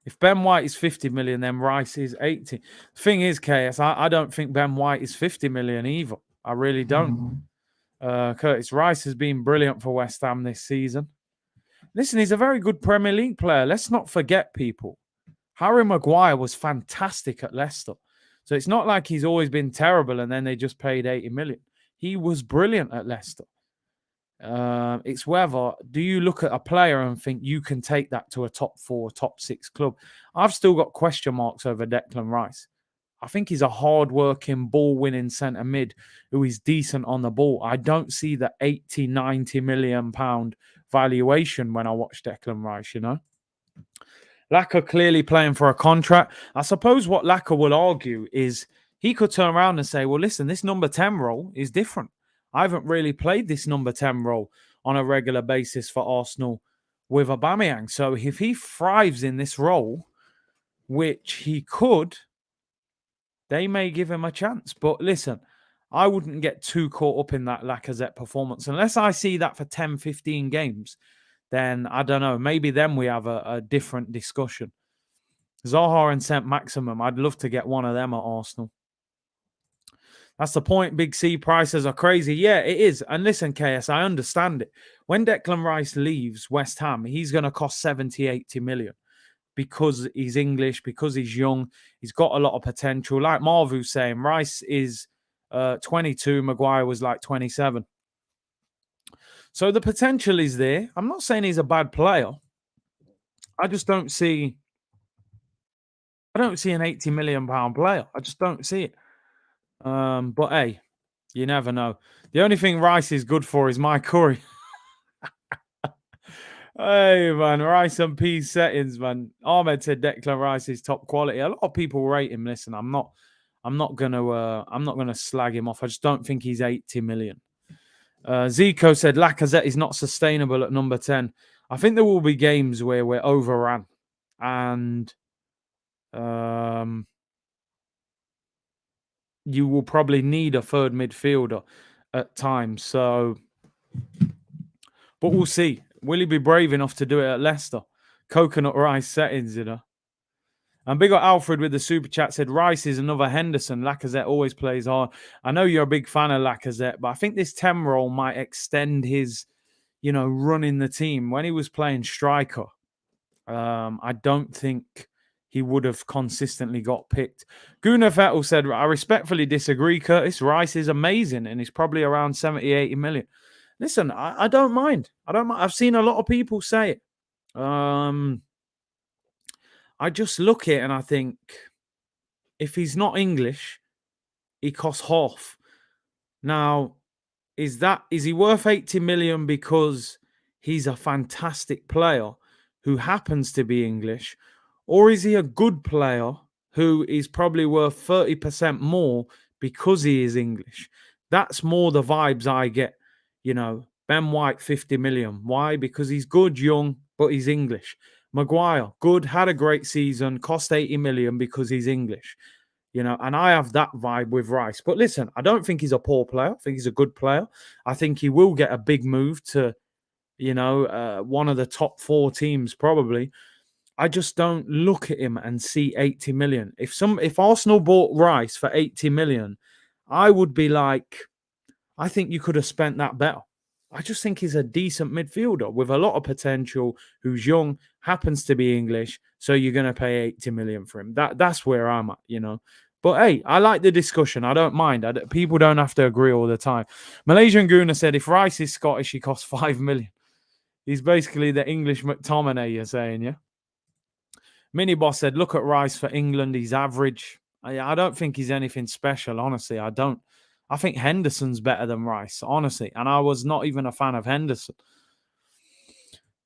If Ben White is 50 million, then Rice is 80. The thing is, KS, I don't think Ben White is 50 million either. I really don't. Curtis Rice has been brilliant for West Ham this season. Listen, he's a very good Premier League player. Let's not forget, people. Harry Maguire was fantastic at Leicester. So it's not like he's always been terrible and then they just paid 80 million. He was brilliant at Leicester. It's whether, do you look at a player and think you can take that to a top 4, top 6 club? I've still got question marks over Declan Rice. I think he's a hard-working, ball-winning centre mid who is decent on the ball. I don't see the 80, 90 million pound valuation when I watch Declan Rice, you know? Laka clearly playing for a contract. I suppose what Laka will argue is he could turn around and say, well, listen, this number 10 role is different. I haven't really played this number 10 role on a regular basis for Arsenal with Aubameyang. So if he thrives in this role, which he could, they may give him a chance. But listen, I wouldn't get too caught up in that Lacazette performance. Unless I see that for 10, 15 games, then I don't know. Maybe then we have a different discussion. Zaha and Saint Maximum, I'd love to get one of them at Arsenal. That's the point. Big C prices are crazy. Yeah, it is. And listen, KS, I understand it. When Declan Rice leaves West Ham, he's going to cost 70, 80 million because he's English, because he's young. He's got a lot of potential. Like Marvu's saying, Rice is 22. Maguire was like 27. So the potential is there. I'm not saying he's a bad player. I just don't see... I don't see an 80 million pound player. I just don't see it. But hey, you never know. The only thing Rice is good for is my curry. Hey man, Rice and Peas settings, man. Ahmed said Declan Rice is top quality. A lot of people rate him. Listen, I'm not gonna slag him off. I just don't think he's 80 million. Zico said Lacazette is not sustainable at number 10. I think there will be games where we're overrun and you will probably need a third midfielder at times. So, but we'll see. Will he be brave enough to do it at Leicester? Coconut rice settings, you know. And big up Alfred with the super chat said Rice is another Henderson. Lacazette always plays hard. I know you're a big fan of Lacazette, but I think this 10 role might extend his, running the team. When he was playing striker, I don't think he would have consistently got picked. Gunnar Vettel said, I respectfully disagree, Curtis. Rice is amazing and he's probably around 70, 80 million. Listen, I don't mind. I've seen a lot of people say it. I just look at it and I think if he's not English, he costs half. Now, is he worth 80 million because he's a fantastic player who happens to be English? Or is he a good player who is probably worth 30% more because he is English? That's more the vibes I get. Ben White, 50 million. Why? Because he's good, young, but he's English. Maguire, good, had a great season, cost 80 million because he's English. And I have that vibe with Rice. But listen, I don't think he's a poor player. I think he's a good player. I think he will get a big move to, one of the top 4 teams probably. I just don't look at him and see 80 million. If Arsenal bought Rice for 80 million, I would be like, I think you could have spent that better. I just think he's a decent midfielder with a lot of potential, who's young, happens to be English, so you're going to pay 80 million for him. That's where I'm at, But hey, I like the discussion. I don't mind. People don't have to agree all the time. Malaysian Guna said, if Rice is Scottish, he costs 5 million. He's basically the English McTominay, you're saying, yeah? Mini Boss said, look at Rice for England. He's average. I don't think he's anything special, honestly. I don't. I think Henderson's better than Rice, honestly. And I was not even a fan of Henderson.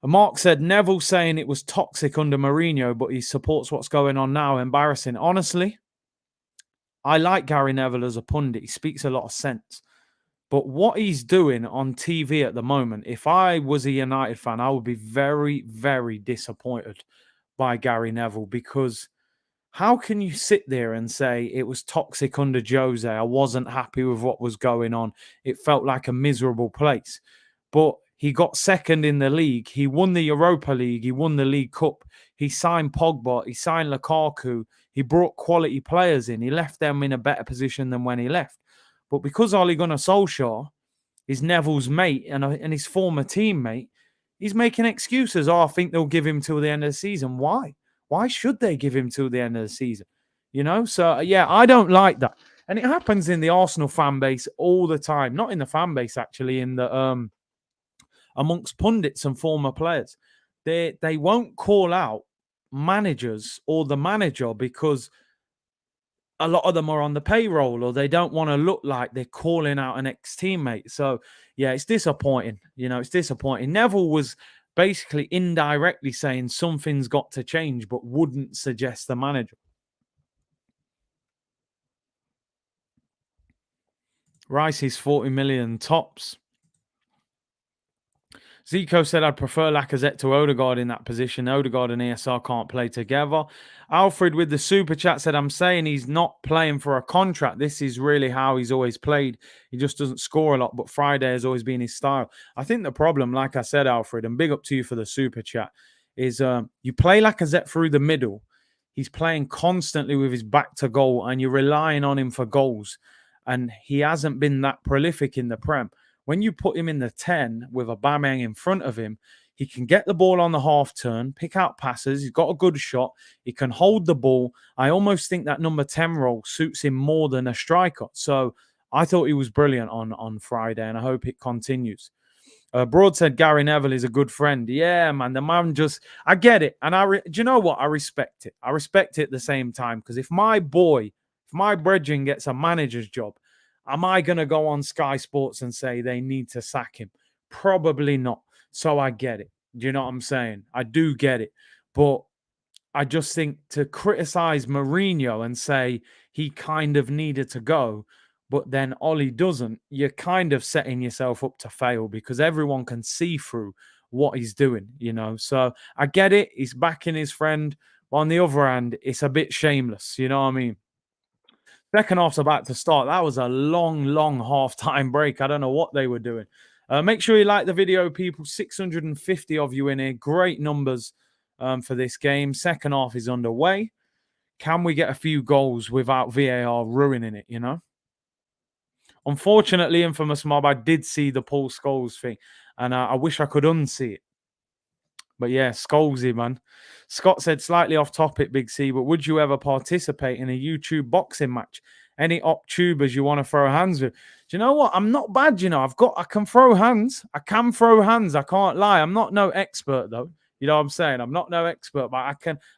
And Mark said, Neville saying it was toxic under Mourinho, but he supports what's going on now. Embarrassing. Honestly, I like Gary Neville as a pundit. He speaks a lot of sense. But what he's doing on TV at the moment, if I was a United fan, I would be very, very disappointed by Gary Neville, because how can you sit there and say it was toxic under Jose? I wasn't happy with what was going on. It felt like a miserable place. But he got second in the league. He won the Europa League. He won the League Cup. He signed Pogba. He signed Lukaku. He brought quality players in. He left them in a better position than when he left. But because Ole Gunnar Solskjaer is Neville's mate and his former teammate, he's making excuses. I think they'll give him till the end of the season. Why? Why should they give him till the end of the season? So yeah, I don't like that. And it happens in the Arsenal fan base all the time. Not in the fan base, actually, in the amongst pundits and former players. They won't call out managers or the manager because a lot of them are on the payroll, or they don't want to look like they're calling out an ex-teammate. So, yeah, it's disappointing. It's disappointing. Neville was basically indirectly saying something's got to change, but wouldn't suggest the manager. Rice is 40 million tops. Zico said, I'd prefer Lacazette to Odegaard in that position. Odegaard and ESR can't play together. Alfred with the super chat said, I'm saying he's not playing for a contract. This is really how he's always played. He just doesn't score a lot, but Friday has always been his style. I think the problem, like I said, Alfred, and big up to you for the super chat, is you play Lacazette through the middle. He's playing constantly with his back to goal, and you're relying on him for goals. And he hasn't been that prolific in the Prem. When you put him in the 10 with Aubameyang in front of him, he can get the ball on the half turn, pick out passes. He's got a good shot. He can hold the ball. I almost think that number 10 role suits him more than a striker. So I thought he was brilliant on Friday, and I hope it continues. Broad said Gary Neville is a good friend. Yeah, man, the man just, I get it. And do you know what? I respect it. I respect it at the same time, because if my brethren gets a manager's job, am I going to go on Sky Sports and say they need to sack him? Probably not. So I get it. Do you know what I'm saying? I do get it. But I just think to criticize Mourinho and say he kind of needed to go but then Ollie doesn't, you're kind of setting yourself up to fail because everyone can see through what he's doing, you know. So I get it. He's backing his friend. But on the other hand, it's a bit shameless, you know what I mean? Second half's about to start. That was a long, long half-time break. I don't know what they were doing. Make sure you like the video, people. 650 of you in here. Great numbers for this game. Second half is underway. Can we get a few goals without VAR ruining it, you know? Unfortunately, Infamous Mob, I did see the Paul Scholes thing, and I wish I could unsee it. But yeah, Scholesy, man. Scott said, slightly off topic, Big C, but would you ever participate in a YouTube boxing match? Any op tubers you want to throw hands with? Do you know what? I'm not bad, you know. I can throw hands. I can't lie. I'm not no expert, though. You know what I'm saying? I'm not no expert, but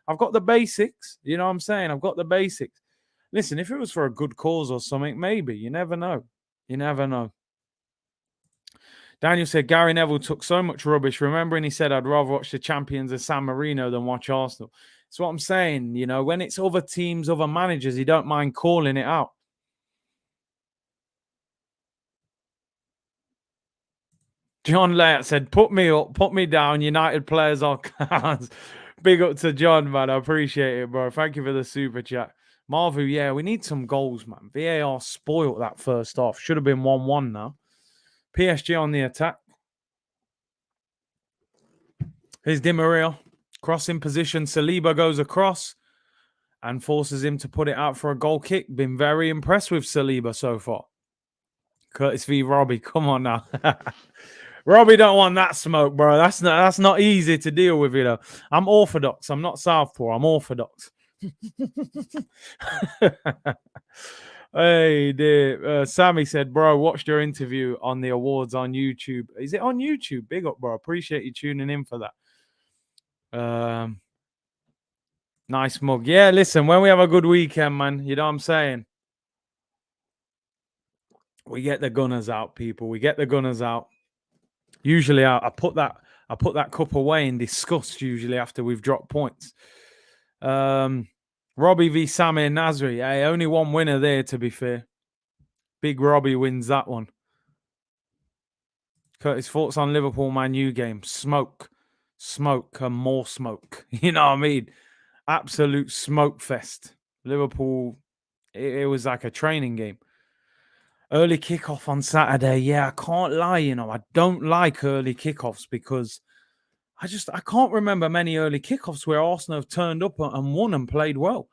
I've got the basics. You know what I'm saying? I've got the basics. Listen, if it was for a good cause or something, maybe. You never know. You never know. Daniel said Gary Neville took so much rubbish. Remembering he said, I'd rather watch the champions of San Marino than watch Arsenal. That's what I'm saying. You know, when it's other teams, other managers, he don't mind calling it out. John Layout said, put me up, put me down. United players are clowns. Big up to John, man. I appreciate it, bro. Thank you for the super chat. Marvu, yeah, we need some goals, man. VAR spoiled that first half. Should have been 1-1 now. PSG on the attack. Here's Di Maria. Crossing position. Saliba goes across and forces him to put it out for a goal kick. Been very impressed with Saliba so far. Curtis v. Robbie. Come on now. Robbie don't want that smoke, bro. That's not easy to deal with, you know. I'm orthodox. I'm not southpaw. I'm orthodox. Hey, dear. Sammy said, bro, watched your interview on the awards on YouTube. Is it on YouTube? Big up, bro. Appreciate you tuning in for that. Nice mug. Yeah, listen, when we have a good weekend, man, you know what I'm saying? We get the gunners out, people. We get the gunners out. Usually I put that cup away in disgust usually after we've dropped points. Robbie v Sammy and Nasri. Hey, only one winner there, to be fair. Big Robbie wins that one. Curtis, thoughts on Liverpool Man U game? Smoke, and more smoke. You know what I mean? Absolute smoke fest. Liverpool, it was like a training game. Early kickoff on Saturday. Yeah, I can't lie, you know. I don't like early kickoffs because I can't remember many early kickoffs where Arsenal have turned up and won and played well.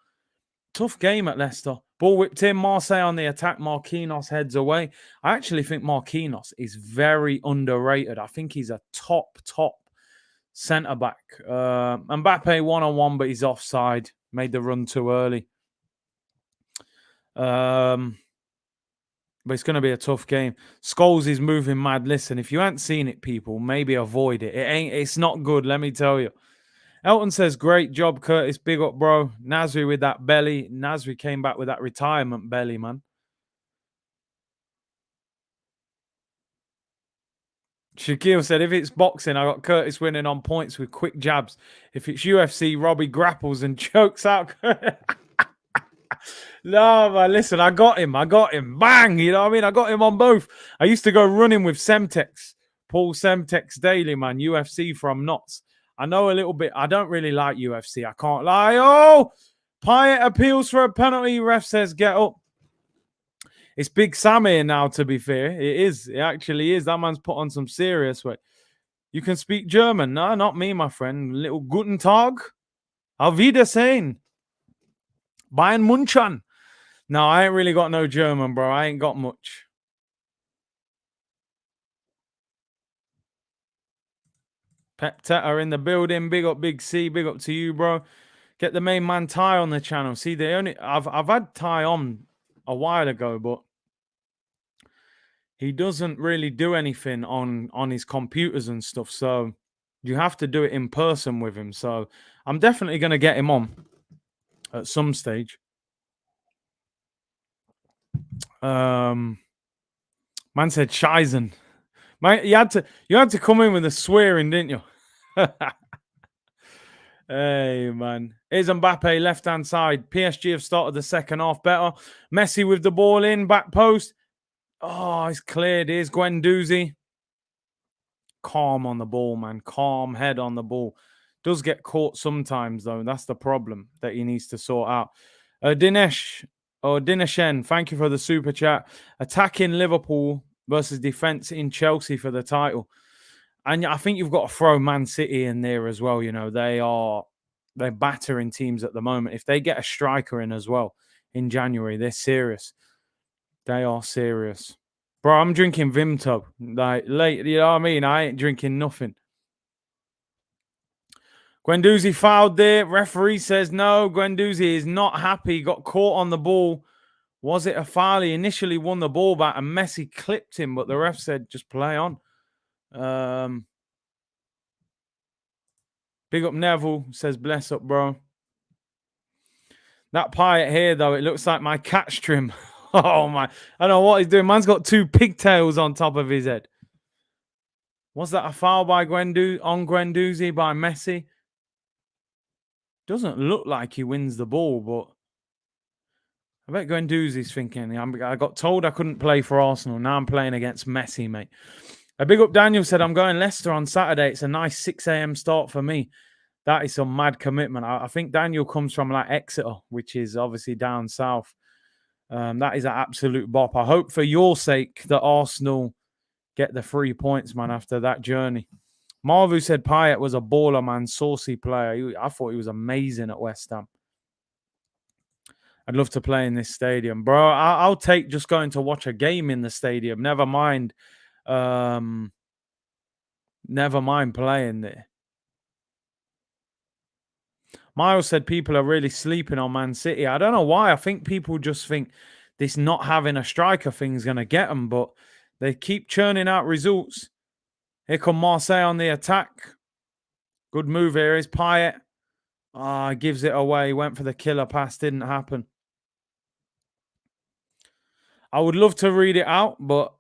Tough game at Leicester. Ball whipped in. Marseille on the attack. Marquinhos heads away. I actually think Marquinhos is very underrated. I think he's a top centre-back. Mbappe one-on-one, but he's offside. Made the run too early. But it's going to be a tough game. Scholes is moving mad. Listen, if you haven't seen it, people, maybe avoid it. It's not good, let me tell you. Elton says, great job, Curtis. Big up, bro. Nasri with that belly. Nasri came back with that retirement belly, man. Shaquille said, if it's boxing, I got Curtis winning on points with quick jabs. If it's UFC, Robbie grapples and chokes out. No, man, listen, I got him. Bang! You know what I mean? I got him on both. I used to go running with Semtex. Paul Semtex Daily, man. UFC from Knots. I know a little bit. I don't really like UFC. I can't lie. Oh! Pyatt appeals for a penalty. Ref says, get up. It's Big Sam here now, to be fair. It is. It actually is. That man's put on some serious weight. You can speak German. No, not me, my friend. Little Guten Tag. Auf Wiedersehen. Bayern Munchen. No, I ain't really got no German, bro. I ain't got much. Pep Teta in the building. Big up, Big C. Big up to you, bro. Get the main man Ty on the channel. See, I've had Ty on a while ago, but he doesn't really do anything on his computers and stuff. So you have to do it in person with him. So I'm definitely going to get him on at some stage. Man said Scheisen. Man, you had to come in with a swearing, didn't you? Hey, man. Here's Mbappe, left-hand side. PSG have started the second half better. Messi with the ball in, back post. Oh, it's cleared. Here's Guendouzi. Calm on the ball, man. Calm head on the ball. Does get caught sometimes, though. That's the problem that he needs to sort out. Dineshen, thank you for the super chat. Attacking Liverpool versus defense in Chelsea for the title. And I think you've got to throw Man City in there as well. You know, they're battering teams at the moment. If they get a striker in as well in January, they're serious. They are serious. Bro, I'm drinking Vimto. Like, late, you know what I mean? I ain't drinking nothing. Guendouzi fouled there. Referee says no. Guendouzi is not happy. Got caught on the ball. Was it a foul? He initially won the ball back and Messi clipped him, but the ref said just play on. Big up Neville. Says bless up, bro. That Pyatt here, though, it looks like my catch trim. Oh, my. I don't know what he's doing. Man's got 2 pigtails on top of his head. Was that a foul by Guendouzi by Messi? Doesn't look like he wins the ball, but I bet Guendouzi's thinking, I got told I couldn't play for Arsenal. Now I'm playing against Messi, mate. A big up Daniel said, I'm going Leicester on Saturday. It's a nice 6 a.m. start for me. That is some mad commitment. I think Daniel comes from like Exeter, which is obviously down south. That is an absolute bop. I hope for your sake that Arsenal get the 3 points, man, after that journey. Marvu said Pyatt was a baller, man, saucy player. I thought he was amazing at West Ham. I'd love to play in this stadium. Bro, I'll take just going to watch a game in the stadium. Never mind playing there. Miles said people are really sleeping on Man City. I don't know why. I think people just think this not having a striker thing is going to get them, but they keep churning out results. Here come Marseille on the attack. Good move here is Pyatt. Gives it away. Went for the killer pass. Didn't happen. I would love to read it out, but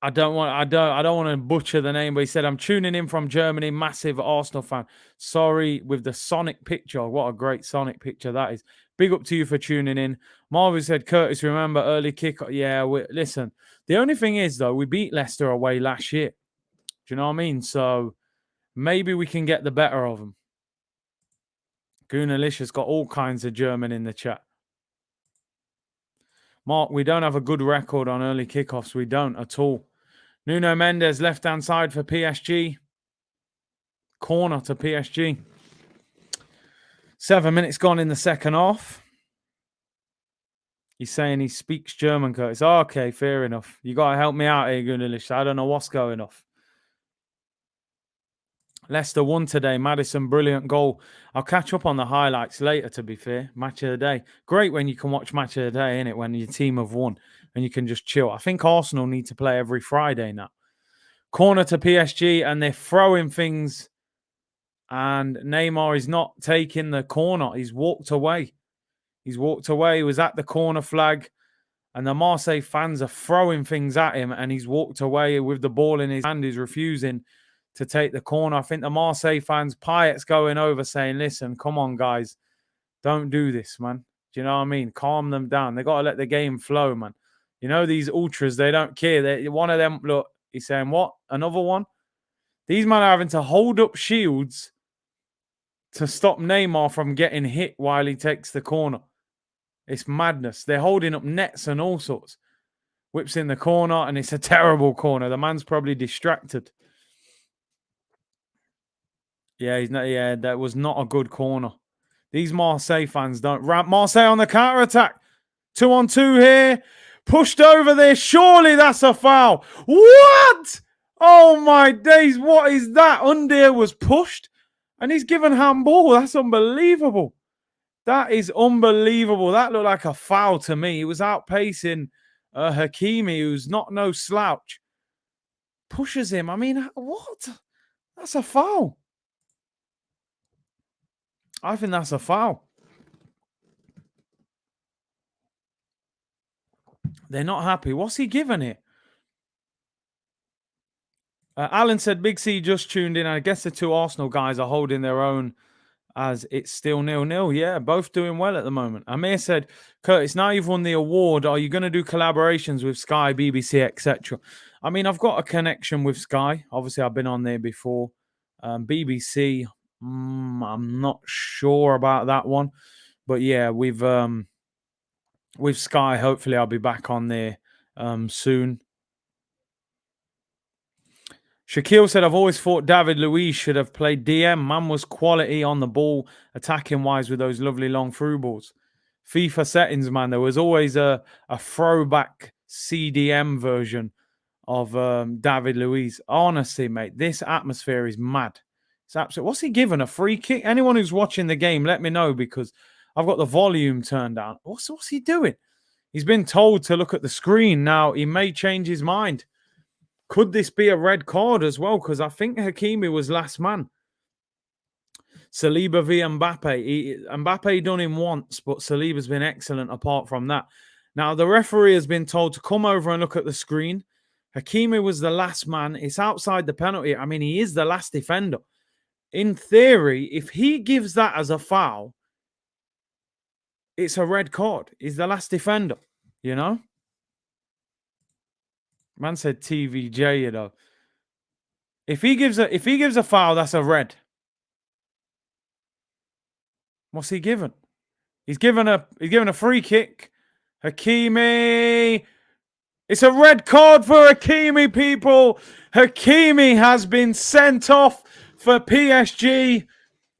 I don't want to butcher the name. But he said, I'm tuning in from Germany, massive Arsenal fan. Sorry, with the Sonic picture. What a great Sonic picture that is. Big up to you for tuning in. Marvin said, Curtis, remember early kickoff? Yeah, listen. The only thing is, though, we beat Leicester away last year. Do you know what I mean? So maybe we can get the better of them. Goonalicious got all kinds of German in the chat. Mark, we don't have a good record on early kickoffs. We don't at all. Nuno Mendes, left-hand side for PSG. Corner to PSG. 7 minutes gone in the second half. He's saying he speaks German, Curtis. Oh, okay, fair enough. You got to help me out here, Gunilish. I don't know what's going off. Leicester won today. Maddison, brilliant goal. I'll catch up on the highlights later, to be fair. Match of the day. Great when you can watch match of the day, innit? When your team have won and you can just chill. I think Arsenal need to play every Friday now. Corner to PSG and they're throwing things and Neymar is not taking the corner. He's walked away. He was at the corner flag and the Marseille fans are throwing things at him and he's walked away with the ball in his hand. He's refusing to take the corner. I think the Marseille fans, Pyatt's going over saying, listen, come on, guys. Don't do this, man. Do you know what I mean? Calm them down. They got to let the game flow, man. You know, these ultras, they don't care. One of them, look, he's saying, what? Another one? These men are having to hold up shields to stop Neymar from getting hit while he takes the corner. It's madness. They're holding up nets and all sorts. Whips in the corner, and it's a terrible corner. The man's probably distracted. Yeah, that was not a good corner. These Marseille fans don't ramp. Marseille on the counter-attack. 2-on-2 here. Pushed over there. Surely that's a foul. What? Oh, my days. What is that? Undir was pushed, and he's given handball. That's unbelievable. That is unbelievable. That looked like a foul to me. He was outpacing Hakimi, who's not no slouch. Pushes him. I mean, what? That's a foul. I think that's a foul. They're not happy. What's he giving it? Alan said, Big C just tuned in. I guess the two Arsenal guys are holding their own as it's still 0-0. Yeah, both doing well at the moment. Amir said, Curtis, now you've won the award, are you going to do collaborations with Sky, BBC, etc.? I mean, I've got a connection with Sky. Obviously, I've been on there before. BBC, I'm not sure about that one. But yeah, with Sky, hopefully I'll be back on there soon. Shaquille said, I've always thought David Luiz should have played DM. Man was quality on the ball, attacking-wise with those lovely long through balls. FIFA settings, man, there was always a throwback CDM version of David Luiz. Honestly, mate, this atmosphere is mad. It's absolute. What's he given? A free kick? Anyone who's watching the game, let me know because I've got the volume turned down. What's he doing? He's been told to look at the screen. Now, he may change his mind. Could this be a red card as well? Because I think Hakimi was last man. Saliba v Mbappe. Mbappe done him once, but Saliba's been excellent apart from that. Now, the referee has been told to come over and look at the screen. Hakimi was the last man. It's outside the penalty. I mean, he is the last defender. In theory, if he gives that as a foul, it's a red card. He's the last defender, you know? Man said TVJ, you know. If he gives a foul, that's a red. What's he given? He's given a free kick. Hakimi. It's a red card for Hakimi, people. Hakimi has been sent off for PSG.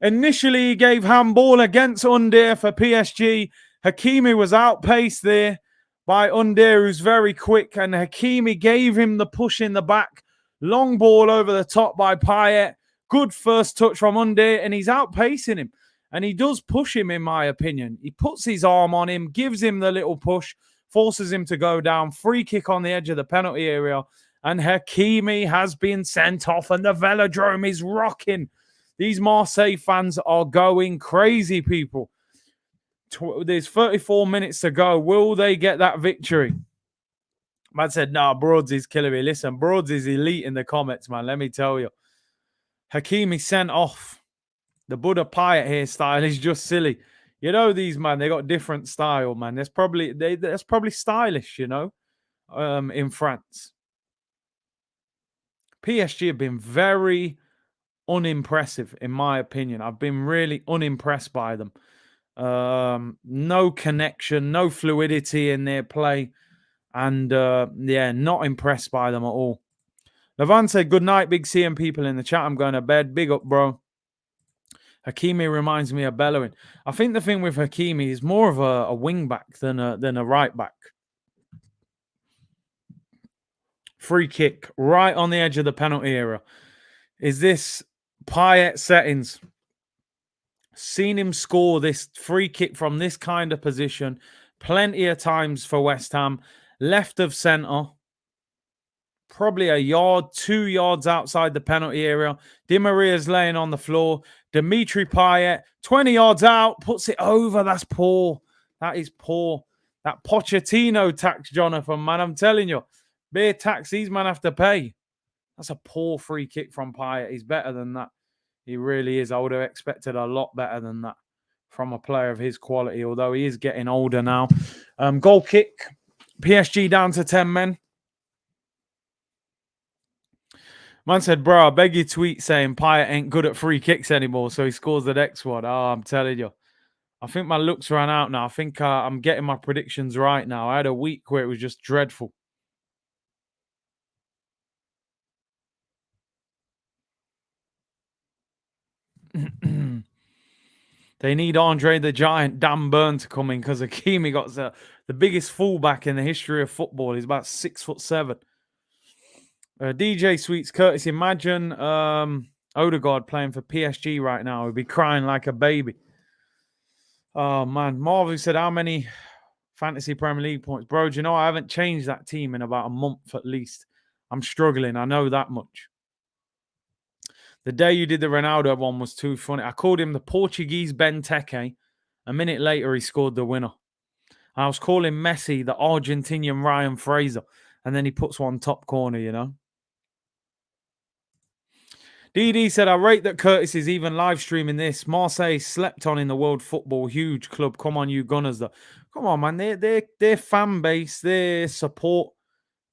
Initially, he gave handball against Under for PSG. Hakimi was outpaced there by Under, who's very quick, and Hakimi gave him the push in the back. Long ball over the top by Payet. Good first touch from Under, and he's outpacing him. And he does push him, in my opinion. He puts his arm on him, gives him the little push, forces him to go down. Free kick on the edge of the penalty area. And Hakimi has been sent off, and the velodrome is rocking. These Marseille fans are going crazy, people. There's 34 minutes to go. Will they get that victory? Man said, nah, Broads is killing me. Listen, Broads is elite in the comments, man. Let me tell you. Hakimi sent off. The Buddha Payet hairstyle is just silly. You know these, man, they got different style, man. That's probably stylish, you know, in France. PSG have been very unimpressive, in my opinion. I've been really unimpressed by them. No connection, no fluidity in their play. And, yeah, not impressed by them at all. Levan said, good night, big CM people in the chat. I'm going to bed. Big up, bro. Hakimi reminds me of Bellerin. I think the thing with Hakimi is more of a wing back than a right back. Free kick right on the edge of the penalty area. Is this Payet settings? Seen him score this free kick from this kind of position plenty of times for West Ham. Left of centre. Probably a yard, 2 yards outside the penalty area. Di Maria's laying on the floor. Dimitri Payet, 20 yards out, puts it over. That's poor. That is poor. That Pochettino tax, Jonathan, man. I'm telling you. Bare tax these men have to pay. That's a poor free kick from Payet. He's better than that. He really is. I would have expected a lot better than that from a player of his quality, although he is getting older now. Goal kick. PSG down to 10 men. Man said, bro, I beg you tweet saying Payet ain't good at free kicks anymore, so he scores the next one. Oh, I'm telling you. I think my looks ran out now. I think I'm getting my predictions right now. I had a week where it was just dreadful. They need Andre the Giant, Dan Burn, to come in because Hakimi got the biggest fullback in the history of football. He's about 6'7". DJ Sweets, Curtis, imagine Odegaard playing for PSG right now. He'd be crying like a baby. Oh, man. Marvel said, how many fantasy Premier League points? Bro, do you know, I haven't changed that team in about a month at least. I'm struggling. I know that much. The day you did the Ronaldo one was too funny. I called him the Portuguese Benteke. A minute later, he scored the winner. I was calling Messi the Argentinian Ryan Fraser. And then he puts one top corner, you know. DD said, I rate that Curtis is even live streaming this. Marseille slept on in the world football. Huge club. Come on, you Gunners. Though. Come on, man. Their fan base, their support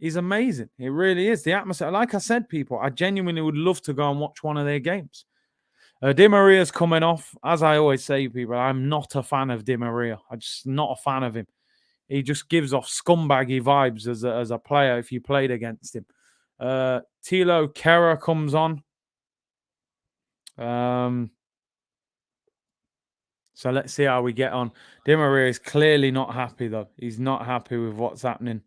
is amazing. It really is. The atmosphere. Like I said, people, I genuinely would love to go and watch one of their games. Di Maria's coming off. As I always say, people, I'm not a fan of Di Maria. I'm just not a fan of him. He just gives off scumbaggy vibes as a player if you played against him. Tilo Kera comes on. So let's see how we get on. Di Maria is clearly not happy, though. He's not happy with what's happening.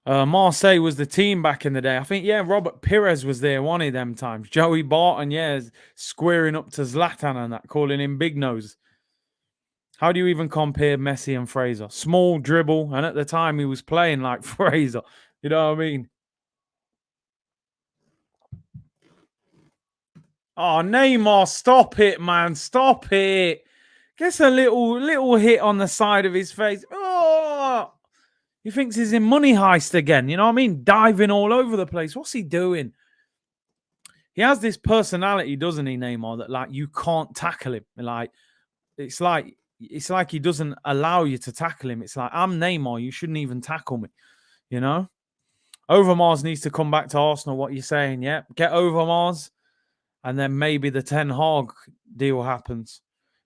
Marseille was the team back in the day. I think, yeah, Robert Pires was there one of them times. Joey Barton, yeah, squaring up to Zlatan and that, calling him Big Nose. How do you even compare Messi and Fraser? Small dribble, and at the time he was playing like Fraser. You know what I mean? Oh, Neymar, stop it, man. Stop it. Gets a little hit on the side of his face. Oh, he thinks he's in Money Heist again. You know what I mean? Diving all over the place. What's he doing? He has this personality, doesn't he, Neymar, that like you can't tackle him. It's like he doesn't allow you to tackle him. It's like, I'm Neymar. You shouldn't even tackle me. You know? Overmars needs to come back to Arsenal. What you're saying, yeah? Get Overmars. And then maybe the Ten Hag deal happens.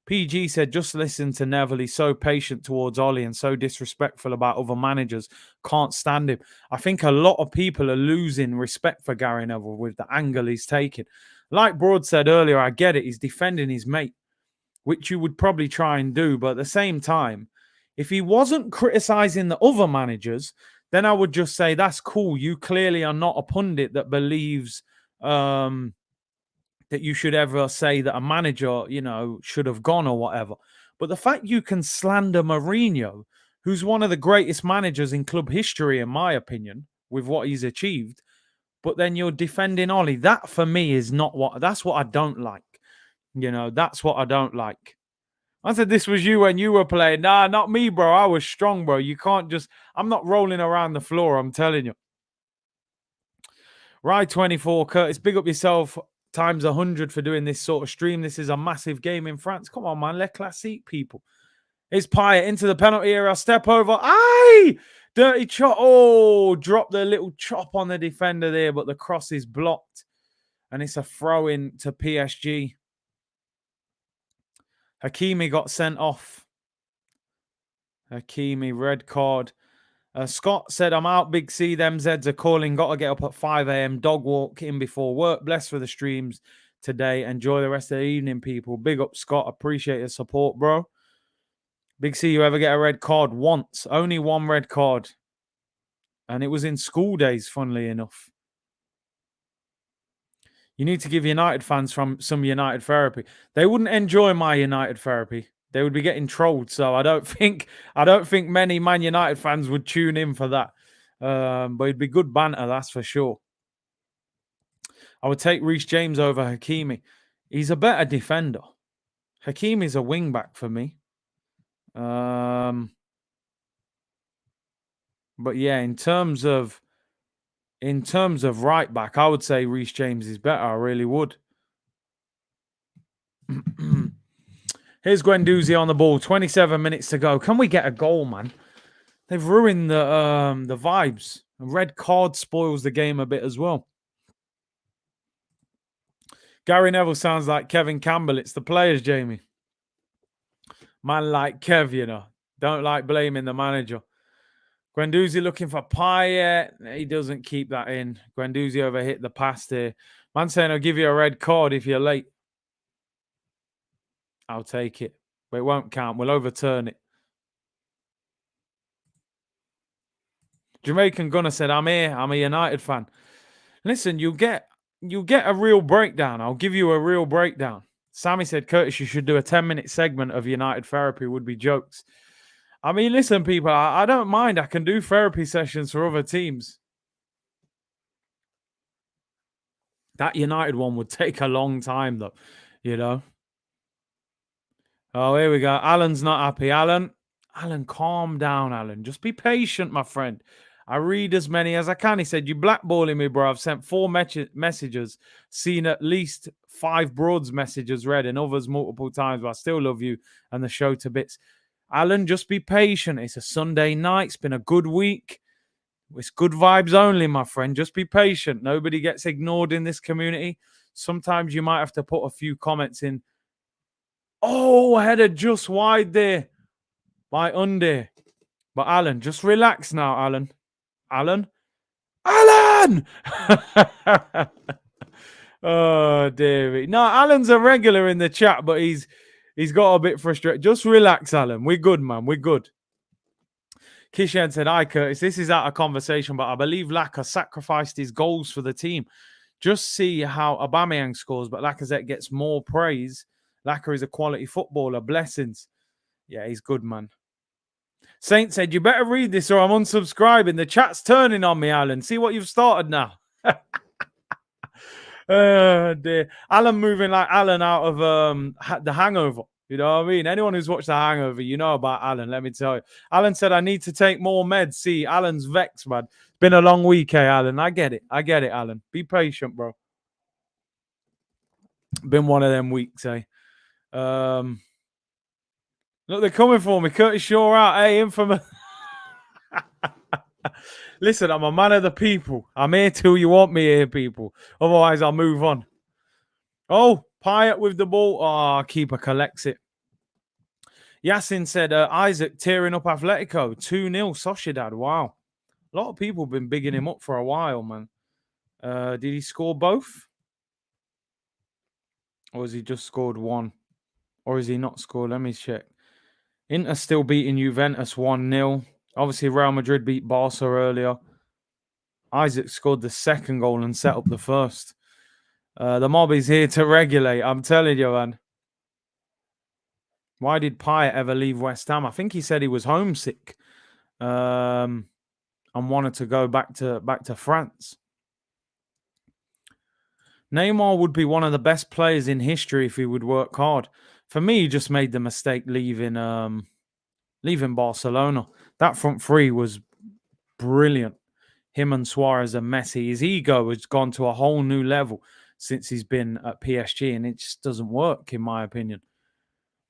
PG said, just listen to Neville. He's so patient towards Ollie and so disrespectful about other managers. Can't stand him. I think a lot of people are losing respect for Gary Neville with the angle he's taking. Like Broad said earlier, I get it. He's defending his mate, which you would probably try and do. But at the same time, if he wasn't criticizing the other managers, then I would just say, that's cool. You clearly are not a pundit that believes that you should ever say that a manager, you know, should have gone or whatever. But the fact you can slander Mourinho, who's one of the greatest managers in club history, in my opinion, with what he's achieved, but then you're defending Ollie, that for me is that's what I don't like. You know, that's what I don't like. I said, this was you when you were playing. Nah, not me, bro. I was strong, bro. You can't I'm not rolling around the floor, I'm telling you. Ride 24, Curtis, big up yourself times 100 for doing this sort of stream. This is a massive game in France. Come on, man. Le classique, people. It's Payet into the penalty area. Step over. Aye! Dirty chop. Oh, drop the little chop on the defender there, but the cross is blocked. And it's a throw in to PSG. Hakimi got sent off. Hakimi, red card. Scott said, I'm out, Big C. Them Zeds are calling. Got to get up at 5 a.m. Dog walk in before work. Blessed for the streams today. Enjoy the rest of the evening, people. Big up, Scott. Appreciate your support, bro. Big C, you ever get a red card? Once. Only one red card. And it was in school days, funnily enough. You need to give United fans from some United therapy. They wouldn't enjoy my United therapy. They would be getting trolled. So I don't think many Man United fans would tune in for that. But it'd be good banter, that's for sure. I would take Reece James over Hakimi. He's a better defender. Hakimi's a wing back for me. But yeah, in terms of right back, I would say Reece James is better. I really would. Here's Guendouzi on the ball. 27 minutes to go. Can we get a goal, man? They've ruined the vibes. A red card spoils the game a bit as well. Gary Neville sounds like Kevin Campbell. It's the players, Jamie. Man like Kev, you know. Don't like blaming the manager. Guendouzi looking for Payet. He doesn't keep that in. Guendouzi overhit the pass there. Man saying I'll give you a red card if you're late. I'll take it. But it won't count. We'll overturn it. Jamaican Gunner said, I'm here. I'm a United fan. Listen, you'll get a real breakdown. I'll give you a real breakdown. Sammy said, Curtis, you should do a 10-minute segment of United therapy. Would be jokes. I mean, listen, people, I don't mind. I can do therapy sessions for other teams. That United one would take a long time, though, you know. Oh, here we go. Alan's not happy. Alan, calm down, Alan. Just be patient, my friend. I read as many as I can. He said, you blackballing me, bro. I've sent 4 messages, seen at least 5 Broads messages read and others multiple times, but I still love you and the show to bits. Alan, just be patient. It's a Sunday night. It's been a good week. It's good vibes only, my friend. Just be patient. Nobody gets ignored in this community. Sometimes you might have to put a few comments in. Oh, header just wide there by Unde. But Alan, just relax now, Alan. Alan? Oh, dearie. No, Alan's a regular in the chat, but he's got a bit frustrated. Just relax, Alan. We're good, man. We're good. Kishan said, hi, Curtis. This is out of conversation, but I believe Laka sacrificed his goals for the team. Just see how Aubameyang scores, but Lacazette gets more praise. Laka is a quality footballer. Blessings. Yeah, he's good, man. Saint said, you better read this or I'm unsubscribing. The chat's turning on me, Alan. See what you've started now. Oh, dear. Alan moving like Alan out of The Hangover. You know what I mean? Anyone who's watched The Hangover, you know about Alan, let me tell you. Alan said, I need to take more meds. See, Alan's vexed, man. It's been a long week, Alan. I get it. I get it, Alan. Be patient, bro. Been one of them weeks, Look, they're coming for me. Curtis Shaw out. Hey, infamous. Listen, I'm a man of the people. I'm here till you want me here, people. Otherwise, I'll move on. Oh, Pyatt with the ball. Oh, keeper collects it. Yasin said, Isaac tearing up Atletico. 2-0 Sociedad. Wow. A lot of people have been bigging him up for a while, man. Did he score both? Or has he just scored one? Or has he not scored? Let me check. Inter still beating Juventus 1-0. Obviously, Real Madrid beat Barca earlier. Isaac scored the second goal and set up the first. The mob is here to regulate. I'm telling you, man. Why did Pyatt ever leave West Ham? I think he said he was homesick and wanted to go back to France. Neymar would be one of the best players in history if he would work hard. For me, he just made the mistake leaving Barcelona. That front three was brilliant. Him and Suarez and Messi. His ego has gone to a whole new level since he's been at PSG, and it just doesn't work, in my opinion.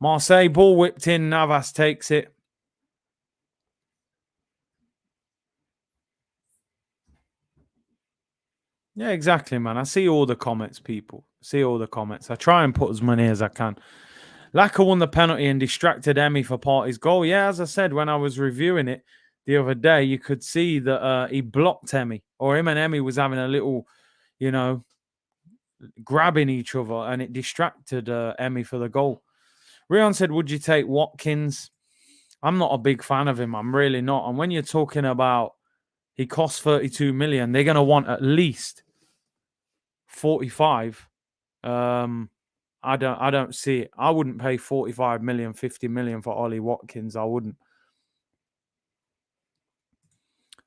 Marseille, ball whipped in. Navas takes it. Yeah, exactly, man. I see all the comments, people. See all the comments. I try and put as many as I can. Laka won the penalty and distracted Emi for Partey's goal. Yeah, as I said, when I was reviewing it the other day, you could see that he blocked Emi. Or him and Emi was having a little, grabbing each other, and it distracted Emi for the goal. Rion said, would you take Watkins? I'm not a big fan of him. I'm really not. And when you're talking about he costs 32 million, they're going to want at least 45. I don't see it. I wouldn't pay 45 million, 50 million for Ollie Watkins. I wouldn't.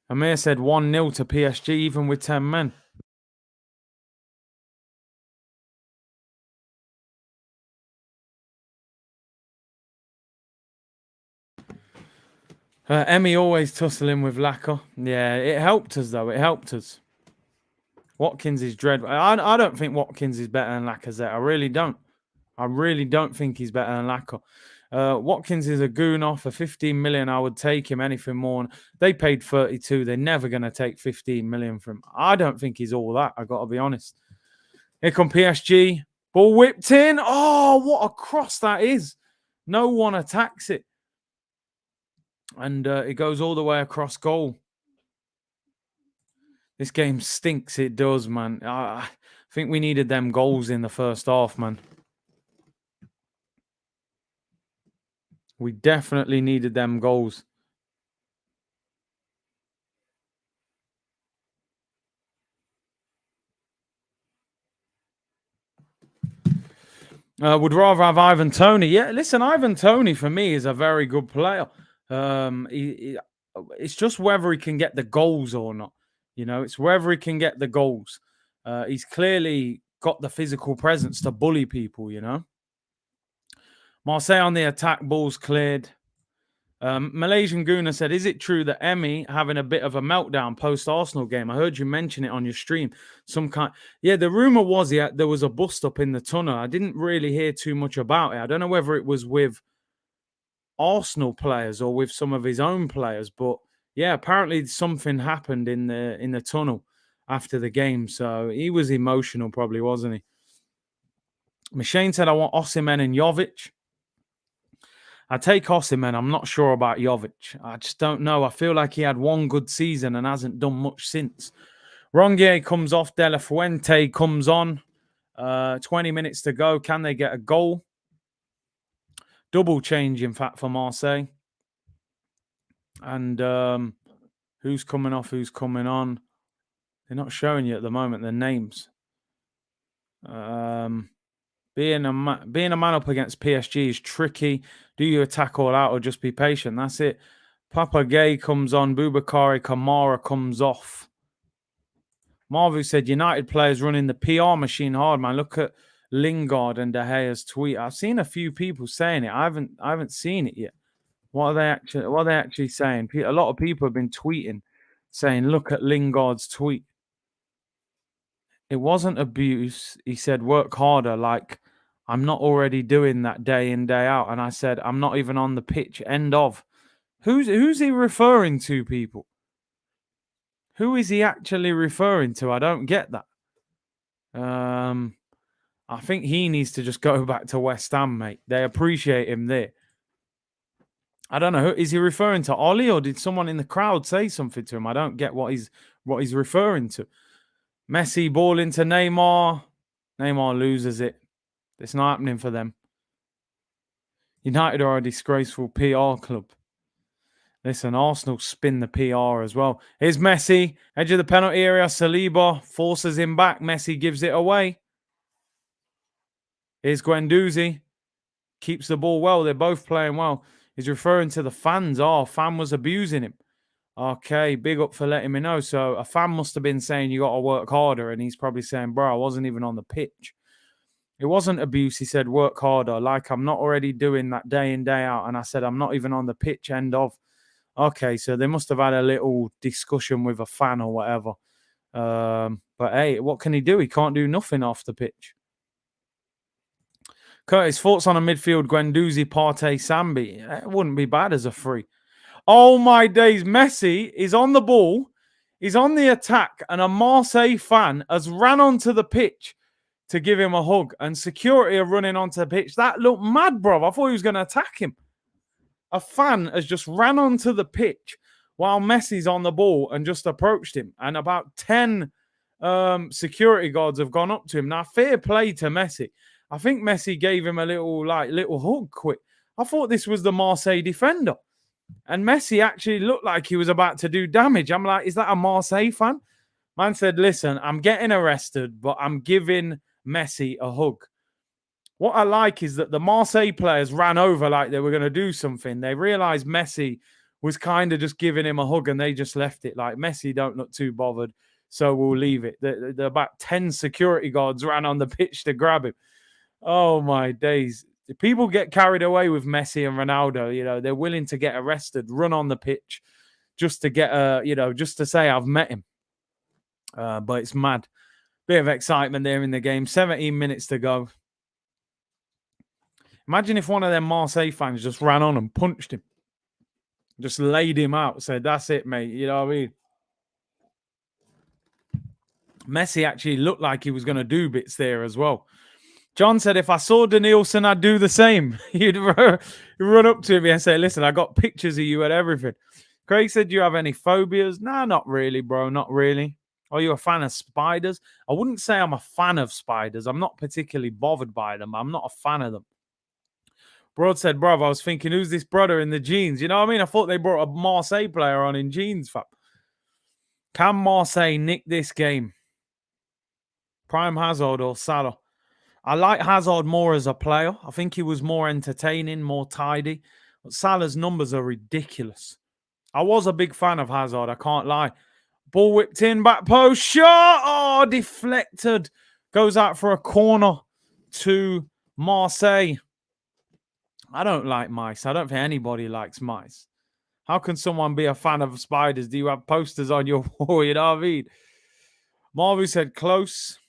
Amir said 1-0 to PSG, even with 10 men. Emi always tussling with Laka. Yeah, it helped us, though. It helped us. Watkins is dreadful. I don't think Watkins is better than Lacazette. I really don't. I really don't think he's better than Laka. Watkins is a goon for 15 million. I would take him. Anything more. They paid 32. They're never going to take 15 million from him. I don't think he's all that. I got to be honest. Here come PSG. Ball whipped in. Oh, what a cross that is. No one attacks it. And it goes all the way across goal. This game stinks. It does, man. I think we needed them goals in the first half, man. We definitely needed them goals. Would rather have Ivan Toney. Yeah, listen, Ivan Toney for me is a very good player. It's just whether he can get the goals or not. It's whether he can get the goals. He's clearly got the physical presence to bully people, Marseille on the attack, balls cleared. Malaysian Guna said, is it true that Emmy having a bit of a meltdown post-Arsenal game? I heard you mention it on your stream. Yeah, the rumor was there was a bust up in the tunnel. I didn't really hear too much about it. I don't know whether it was with Arsenal players or with some of his own players, but yeah, apparently something happened in the tunnel after the game. So he was emotional, probably, wasn't he? Machine said, I want Osimhen and Jovic. I take Osimhen. I'm not sure about Jovic. I just don't know. I feel like he had one good season and hasn't done much since. Rongier comes off. De La Fuente comes on. 20 minutes to go. Can they get a goal? Double change, in fact, for Marseille. And who's coming off? Who's coming on? They're not showing you at the moment their names. Being a man up against PSG is tricky. Do you attack all out or just be patient? That's it. Papa Gay comes on. Boubacar Kamara comes off. Marvu said United players running the PR machine hard, man. Look at Lingard and De Gea's tweet. I've seen a few people saying it. I haven't seen it yet. What are they actually saying? A lot of people have been tweeting saying, look at Lingard's tweet. It wasn't abuse. He said, work harder. Like, I'm not already doing that day in, day out. And I said, I'm not even on the pitch. End of. Who's he referring to, people? Who is he actually referring to? I don't get that. I think he needs to just go back to West Ham, mate. They appreciate him there. I don't know. Is he referring to Ollie, or did someone in the crowd say something to him? I don't get what he's referring to. Messi ball into Neymar. Neymar loses it. It's not happening for them. United are a disgraceful PR club. Listen, Arsenal spin the PR as well. Here's Messi, edge of the penalty area. Saliba forces him back. Messi gives it away. Here's Guendouzi. Keeps the ball well. They're both playing well. He's referring to the fans. Oh, fan was abusing him. Okay, big up for letting me know. So a fan must have been saying you got to work harder, and he's probably saying, bro, I wasn't even on the pitch. It wasn't abuse. He said, work harder. Like, I'm not already doing that day in, day out. And I said, I'm not even on the pitch. End of. Okay, so they must have had a little discussion with a fan or whatever. But hey, what can he do? He can't do nothing off the pitch. Curtis, thoughts on a midfield Guendouzi, Partey, Sambi? It wouldn't be bad as a free. Oh my days, Messi is on the ball. He's on the attack, and a Marseille fan has ran onto the pitch to give him a hug, and security are running onto the pitch. That looked mad, bro. I thought he was going to attack him. A fan has just ran onto the pitch while Messi's on the ball and just approached him. And about 10 security guards have gone up to him. Now, fair play to Messi. I think Messi gave him a little hug quick. I thought this was the Marseille defender. And Messi actually looked like he was about to do damage. I'm like, is that a Marseille fan? Man said, listen, I'm getting arrested, but I'm giving Messi a hug. What I like is that the Marseille players ran over like they were going to do something. They realized Messi was kind of just giving him a hug, and they just left it. Like, Messi don't look too bothered, so we'll leave it. The about 10 security guards ran on the pitch to grab him. Oh, my days. People get carried away with Messi and Ronaldo. You know, they're willing to get arrested, run on the pitch just to get, just to say I've met him. But it's mad. Bit of excitement there in the game. 17 minutes to go. Imagine if one of them Marseille fans just ran on and punched him. Just laid him out. Said, that's it, mate. You know what I mean? Messi actually looked like he was going to do bits there as well. John said, if I saw Danielson, I'd do the same. He'd run up to me and say, listen, I got pictures of you and everything. Craig said, do you have any phobias? Nah, not really, bro. Not really. Are you a fan of spiders? I wouldn't say I'm a fan of spiders. I'm not particularly bothered by them. I'm not a fan of them. Broad said, bro, I was thinking, who's this brother in the jeans? You know what I mean? I thought they brought a Marseille player on in jeans, fam. Can Marseille nick this game? Prime Hazard or Salah? I like Hazard more as a player. I think he was more entertaining, more tidy. But Salah's numbers are ridiculous. I was a big fan of Hazard, I can't lie. Ball whipped in, back post, shot! Oh, deflected. Goes out for a corner to Marseille. I don't like mice. I don't think anybody likes mice. How can someone be a fan of spiders? Do you have posters on your wall? You know what I mean? Marvu said close.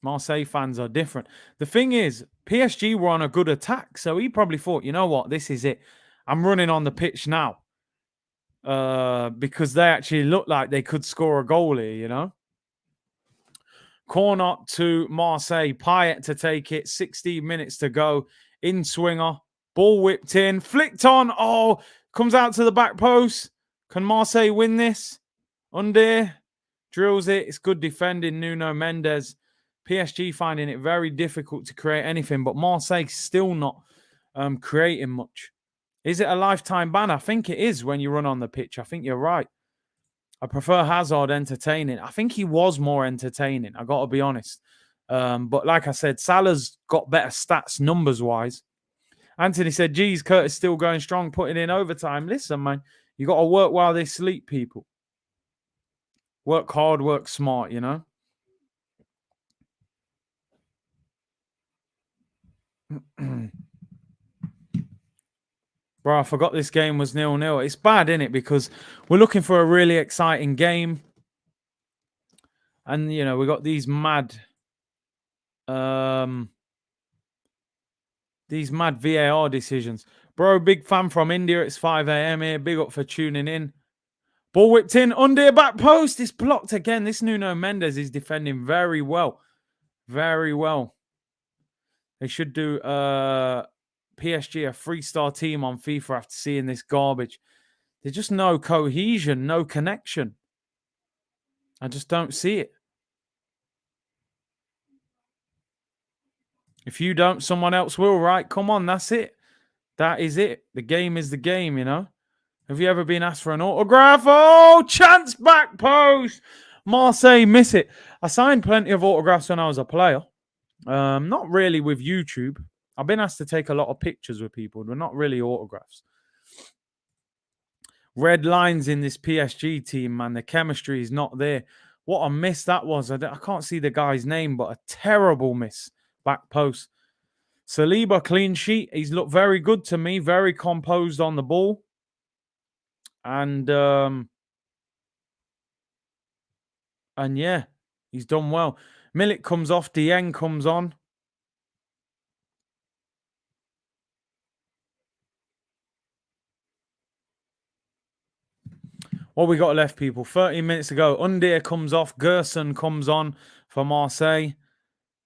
Marseille fans are different. The thing is, PSG were on a good attack, so he probably thought, you know what, this is it. I'm running on the pitch now. Because they actually look like they could score a goal here, you know. Corner to Marseille. Payet to take it. 16 minutes to go. In swinger. Ball whipped in. Flicked on. Oh, comes out to the back post. Can Marseille win this? Under drills it. It's good defending. Nuno Mendes. PSG finding it very difficult to create anything, but Marseille still not creating much. Is it a lifetime ban? I think it is when you run on the pitch. I think you're right. I prefer Hazard entertaining. I think he was more entertaining. I got to be honest. But like I said, Salah's got better stats numbers-wise. Anthony said, geez, Curtis still going strong, putting in overtime. Listen, man, you got to work while they sleep, people. Work hard, work smart, you know? Bro, I forgot this game was 0-0. It's bad, isn't it? Because we're looking for a really exciting game. And, you know, we got these mad VAR decisions. Bro, big fan from India. It's 5 a.m. here. Big up for tuning in. Ball whipped in. Under back post. It's blocked again. This Nuno Mendes is defending very well. Very well. They should do PSG a 3-star team on FIFA after seeing this garbage. There's just no cohesion, no connection. I just don't see it. If you don't, someone else will, right? Come on, that's it. That is it. The game is the game, you know? Have you ever been asked for an autograph? Oh, chance back post. Marseille miss it. I signed plenty of autographs when I was a player. Not really with YouTube. I've been asked to take a lot of pictures with people, but not really autographs. Red lines in this PSG team, man. The chemistry is not there. What a miss that was. I can't see the guy's name, but a terrible miss. Back post. Saliba, clean sheet. He's looked very good to me. Very composed on the ball. And yeah, he's done well. Milik comes off. Dieng comes on. What we got left, people? 30 minutes ago. Undir comes off. Gerson comes on for Marseille.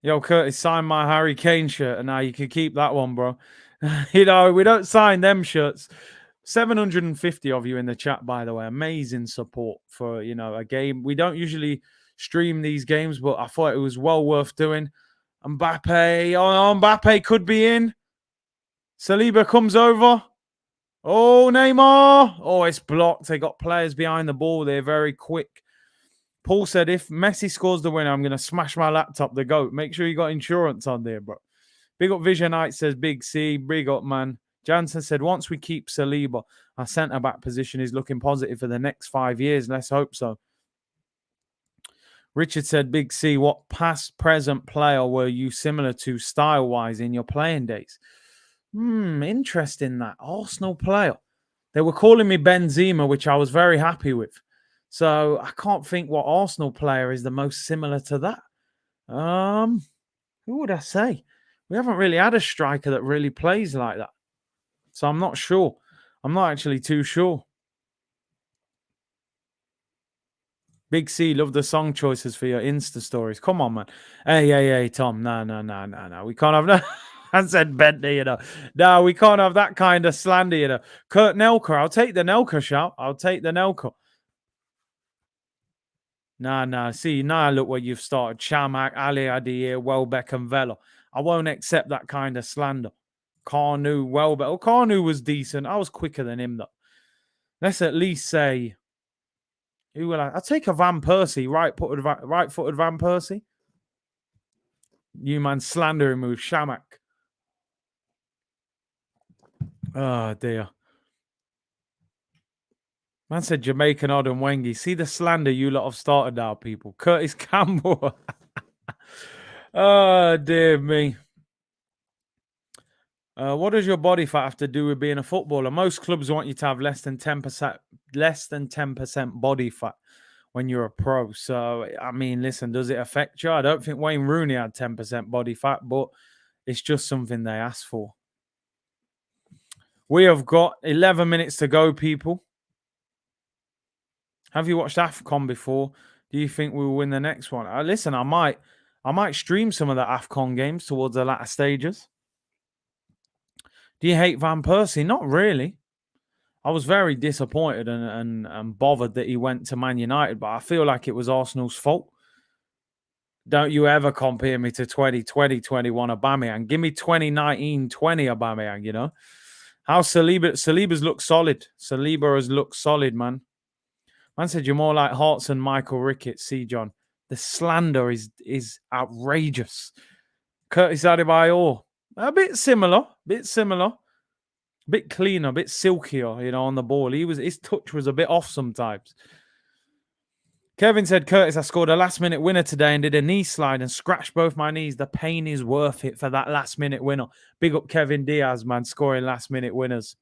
Yo, Curtis, sign my Harry Kane shirt, and now you can keep that one, bro. You know, we don't sign them shirts. 750 of you in the chat, by the way. Amazing support for, you know, a game. We don't usually stream these games, but I thought it was well worth doing. Mbappe. Oh, Mbappe could be in. Saliba comes over. Oh, Neymar. Oh, it's blocked. They got players behind the ball. They're very quick. Paul said, if Messi scores the winner, I'm going to smash my laptop, the GOAT. Make sure you got insurance on there, bro. Big up Visionite says, Big C. Big up, man. Jansen said, once we keep Saliba, our centre-back position is looking positive for the next 5 years. Let's hope so. Richard said, Big C, what past, present player were you similar to style-wise in your playing days? Interesting that. Arsenal player. They were calling me Benzema, which I was very happy with. So I can't think what Arsenal player is the most similar to that. Who would I say? We haven't really had a striker that really plays like that. So I'm not sure. I'm not actually too sure. Big C, love the song choices for your Insta stories. Come on, man. Hey, Tom. No. We can't have that. I said Bentley, you know. No, we can't have that kind of slander, you know. Kurt Nelka. I'll take the Nelka shout. I'll take the Nelka. Nah. See, now look what you've started. Chamak, Ali Adir, Welbeck, and Vela. I won't accept that kind of slander. Carnu, Welbeck. Oh, Carnu was decent. I was quicker than him, though. Let's at least say... Who will I'll take a Van Persie, right-footed Van Persie. You man slandering move, Shamak. Oh, dear. Man said Jamaican Odd and Wengi. See the slander you lot have started now, people. Curtis Campbell. Oh, dear me. What does your body fat have to do with being a footballer? Most clubs want you to have less than 10% body fat when you're a pro. So, I mean, listen, does it affect you? I don't think Wayne Rooney had 10% body fat, but it's just something they asked for. We have got 11 minutes to go, people. Have you watched AFCON before? Do you think we will win the next one? Listen, I might stream some of the AFCON games towards the latter stages. Do you hate Van Persie? Not really. I was very disappointed and bothered that he went to Man United, but I feel like it was Arsenal's fault. Don't you ever compare me to 2020, 21 Aubameyang. Give me 2019, 20 Aubameyang, you know. How Saliba's looked solid. Saliba has looked solid, man. Man said you're more like Hearts and Michael Ricketts. See, John, the slander is outrageous. Curtis Adebayor, a bit similar, bit cleaner, a bit silkier, you know, on the ball. His touch was a bit off sometimes. Kevin said, Curtis, I scored a last-minute winner today and did a knee slide and scratched both my knees. The pain is worth it for that last-minute winner. Big up Kevin Diaz, man, scoring last-minute winners.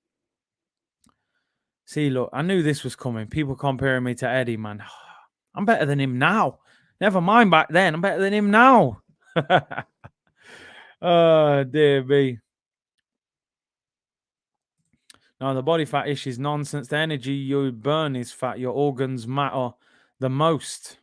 See, look, I knew this was coming. People comparing me to Eddie, man. I'm better than him now. Never mind back then. I'm better than him now. Oh, dear me. No, the body fat issue is nonsense. The energy you burn is fat. Your organs matter the most.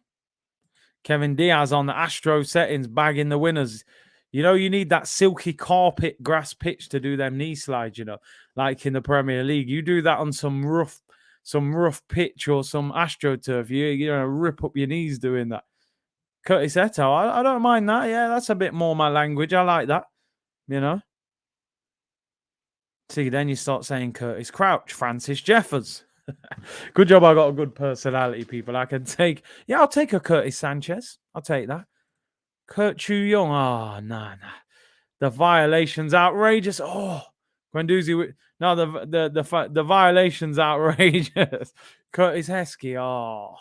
Kevin Diaz on the Astro settings, bagging the winners. You know, you need that silky carpet grass pitch to do them knee slides, you know, like in the Premier League. You do that on some rough pitch or some AstroTurf, you're going to rip up your knees doing that. Curtis Eto, I don't mind that. Yeah, that's a bit more my language. I like that, you know. See, then you start saying Curtis Crouch, Francis Jeffers. Good job I got a good personality, people. I can take... Yeah, I'll take a Curtis Sanchez. I'll take that. Kurt Chu Young. Oh, nah. The violation's outrageous. Oh, Guendouzi. No, the violation's outrageous. Curtis Heskey. Oh,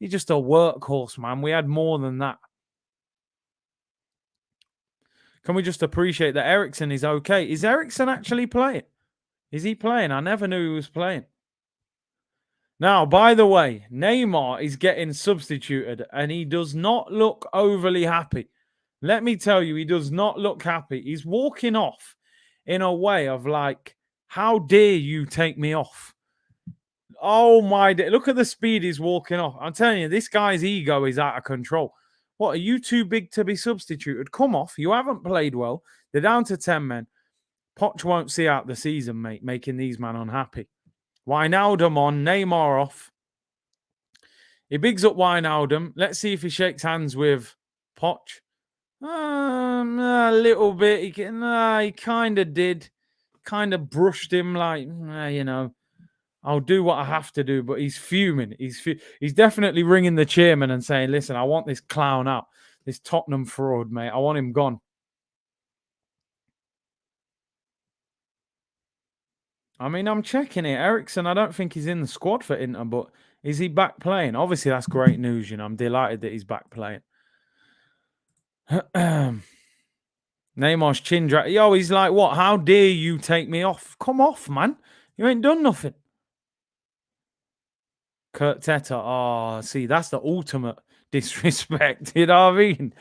he's just a workhorse, man. We had more than that. Can we just appreciate that Eriksen is okay? Is Eriksen actually playing? Is he playing? I never knew he was playing. Now, by the way, Neymar is getting substituted and he does not look overly happy. Let me tell you, he does not look happy. He's walking off in a way of like, how dare you take me off? Oh my day. Look at the speed he's walking off. I'm telling you, this guy's ego is out of control. What, are you too big to be substituted? Come off. You haven't played well. They're down to 10 men. Poch won't see out the season, mate, making these men unhappy. Wijnaldum on, Neymar off. He bigs up Wijnaldum. Let's see if he shakes hands with Poch. A little bit. He kind of did. Kind of brushed him like, you know, I'll do what I have to do. But he's fuming. He's definitely ringing the chairman and saying, listen, I want this clown out. This Tottenham fraud, mate. I want him gone. I mean, I'm checking it. Eriksen, I don't think he's in the squad for Inter, but is he back playing? Obviously, that's great news. You know, I'm delighted that he's back playing. Neymar's chin drag. Yo, he's like, what? How dare you take me off? Come off, man. You ain't done nothing. Kurt Teta. Oh, see, that's the ultimate disrespect. You know what I mean?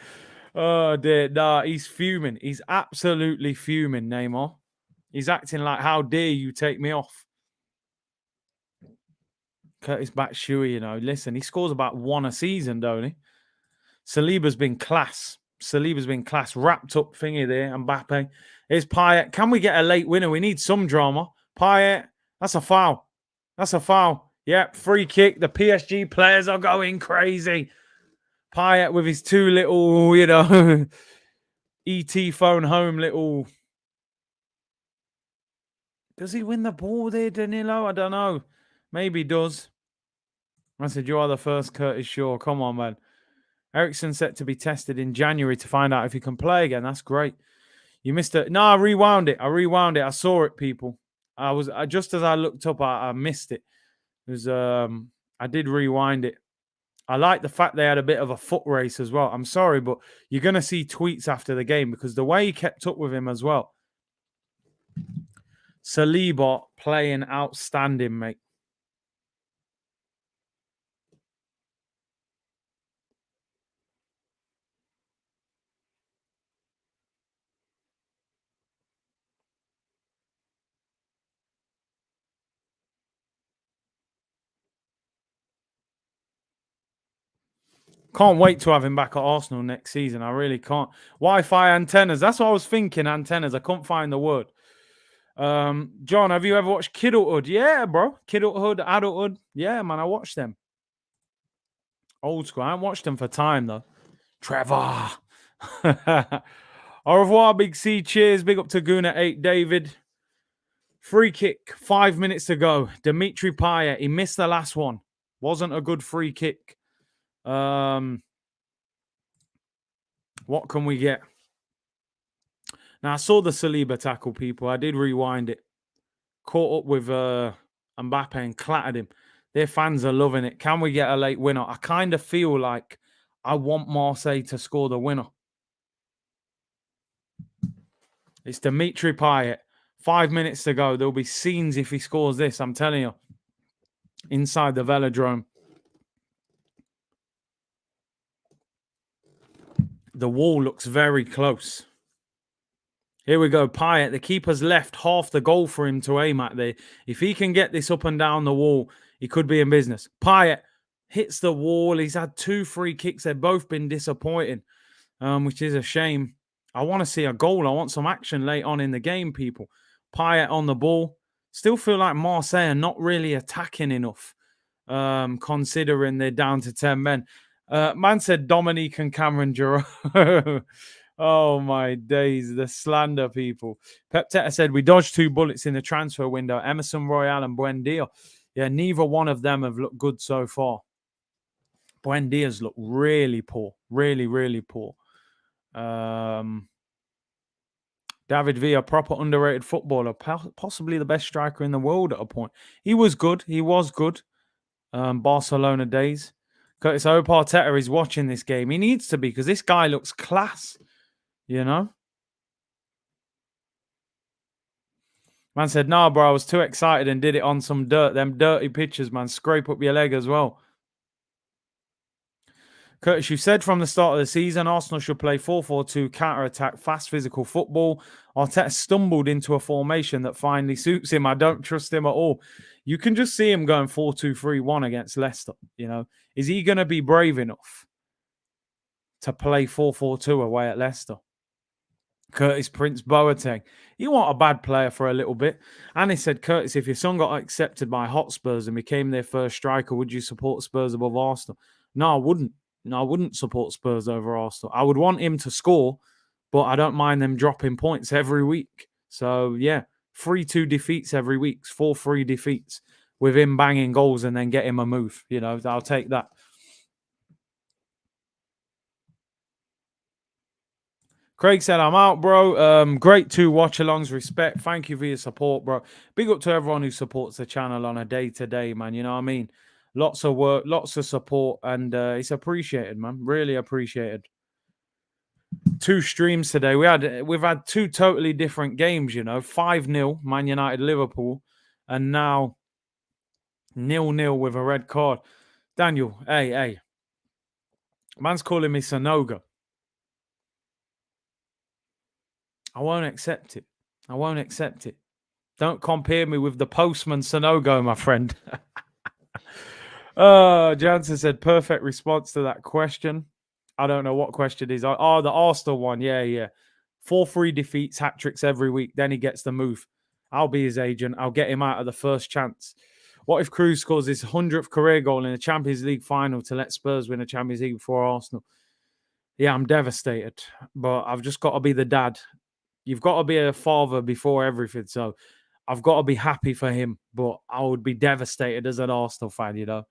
Oh, dear. Nah, he's fuming. He's absolutely fuming, Neymar. He's acting like, how dare you take me off? Curtis Batshuayi, you know, listen, he scores about one a season, don't he? Saliba's been class. Wrapped up thingy there. Mbappe. Here's Payet. Can we get a late winner? We need some drama. Payet. That's a foul. Yep, free kick. The PSG players are going crazy. Payet with his two little, you know, ET phone home little... Does he win the ball there, Danilo? I don't know. Maybe he does. I said, you are the first Curtis Shaw. Come on, man. Eriksen set to be tested in January to find out if he can play again. That's great. You missed it. No, I rewound it. I saw it, people. Just as I looked up, I missed it. It was I did rewind it. I like the fact they had a bit of a foot race as well. I'm sorry, but you're going to see tweets after the game because the way he kept up with him as well. Saliba playing outstanding, mate. Can't wait to have him back at Arsenal next season. I really can't. Wi-Fi antennas. That's what I was thinking. Antennas. I couldn't find the word. John, have you ever watched Kidulthood? Yeah, bro. Kidulthood, Adulthood. Yeah, man. I watched them. Old school. I haven't watched them for time though. Trevor. Au revoir, Big C. Cheers. Big up to Guna8, David. Free kick. 5 minutes to go. Dimitri Payet. He missed the last one. Wasn't a good free kick. What can we get? Now, I saw the Saliba tackle, people. I did rewind it. Caught up with Mbappe and clattered him. Their fans are loving it. Can we get a late winner? I kind of feel like I want Marseille to score the winner. It's Dimitri Payet. 5 minutes to go. There'll be scenes if he scores this, I'm telling you. Inside the velodrome. The wall looks very close. Here we go. Payet, the keeper's left half the goal for him to aim at there. If he can get this up and down the wall, he could be in business. Payet hits the wall. He's had 2 free kicks. They've both been disappointing, which is a shame. I want to see a goal. I want some action late on in the game, people. Payet on the ball. Still feel like Marseille are not really attacking enough, considering they're down to 10 men. Man said Dominique and Cameron Giroud. Oh, my days. The slander, people. Pep Teta said, we dodged 2 bullets in the transfer window. Emerson Royal and Buendia. Yeah, neither one of them have looked good so far. Buendia's looked really poor. Really, really poor. David Villa, proper underrated footballer. Possibly the best striker in the world at a point. He was good. He was good. Barcelona days. Curtis, I hope Arteta is watching this game. He needs to be, because this guy looks class. You know? Man said, nah, bro, I was too excited and did it on some dirt. Them dirty pitches, man. Scrape up your leg as well. Curtis, you said from the start of the season, Arsenal should play 4-4-2, counter-attack, fast physical football. Arteta stumbled into a formation that finally suits him. I don't trust him at all. You can just see him going 4-2-3-1 against Leicester. You know, is he going to be brave enough to play 4-4-2 away at Leicester? Curtis Prince Boateng. You want a bad player for a little bit. And he said, Curtis, if your son got accepted by Hotspurs and became their first striker, would you support Spurs above Arsenal? No, I wouldn't. No, I wouldn't support Spurs over Arsenal. I would want him to score, but I don't mind them dropping points every week. So, yeah, 3-2 defeats every week, 4-3 defeats with him banging goals and then get him a move. You know, I'll take that. Craig said, I'm out, bro. Great 2 watch-alongs. Respect. Thank you for your support, bro. Big up to everyone who supports the channel on a day-to-day, man. You know what I mean? Lots of work, lots of support, and it's appreciated, man. Really appreciated. 2 streams today. We've had 2 totally different games, you know. 5-0, Man United, Liverpool, and now 0-0 with a red card. Daniel, hey. Man's calling me Sanogo. I won't accept it. I won't accept it. Don't compare me with the postman Sanogo, my friend. Jansen said, perfect response to that question. I don't know what question is. Oh, the Arsenal one. Yeah. 4-3 defeats, hat tricks every week. Then he gets the move. I'll be his agent. I'll get him out of the first chance. What if Cruz scores his 100th career goal in the Champions League final to let Spurs win a Champions League before Arsenal? Yeah, I'm devastated. But I've just got to be the dad. You've got to be a father before everything. So I've got to be happy for him. But I would be devastated as an Arsenal fan, you know.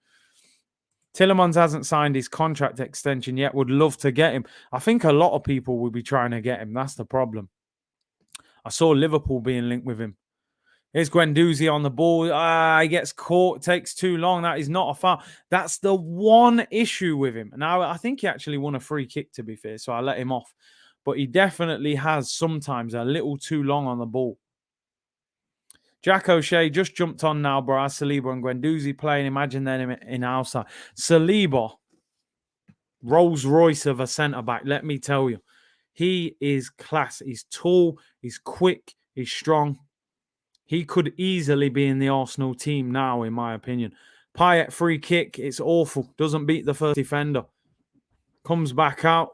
Tielemans hasn't signed his contract extension yet. Would love to get him. I think a lot of people will be trying to get him. That's the problem. I saw Liverpool being linked with him. Here's Guendouzi on the ball. He gets caught. Takes too long. That is not a foul. That's the one issue with him. Now, I think he actually won a free kick, to be fair, so I let him off. But he definitely has sometimes a little too long on the ball. Jack O'Shea just jumped on now, bro. Saliba and Guendouzi playing. Imagine them in outside. Saliba, Rolls Royce of a centre back. Let me tell you, he is class. He's tall. He's quick. He's strong. He could easily be in the Arsenal team now, in my opinion. Payet free kick. It's awful. Doesn't beat the first defender. Comes back out.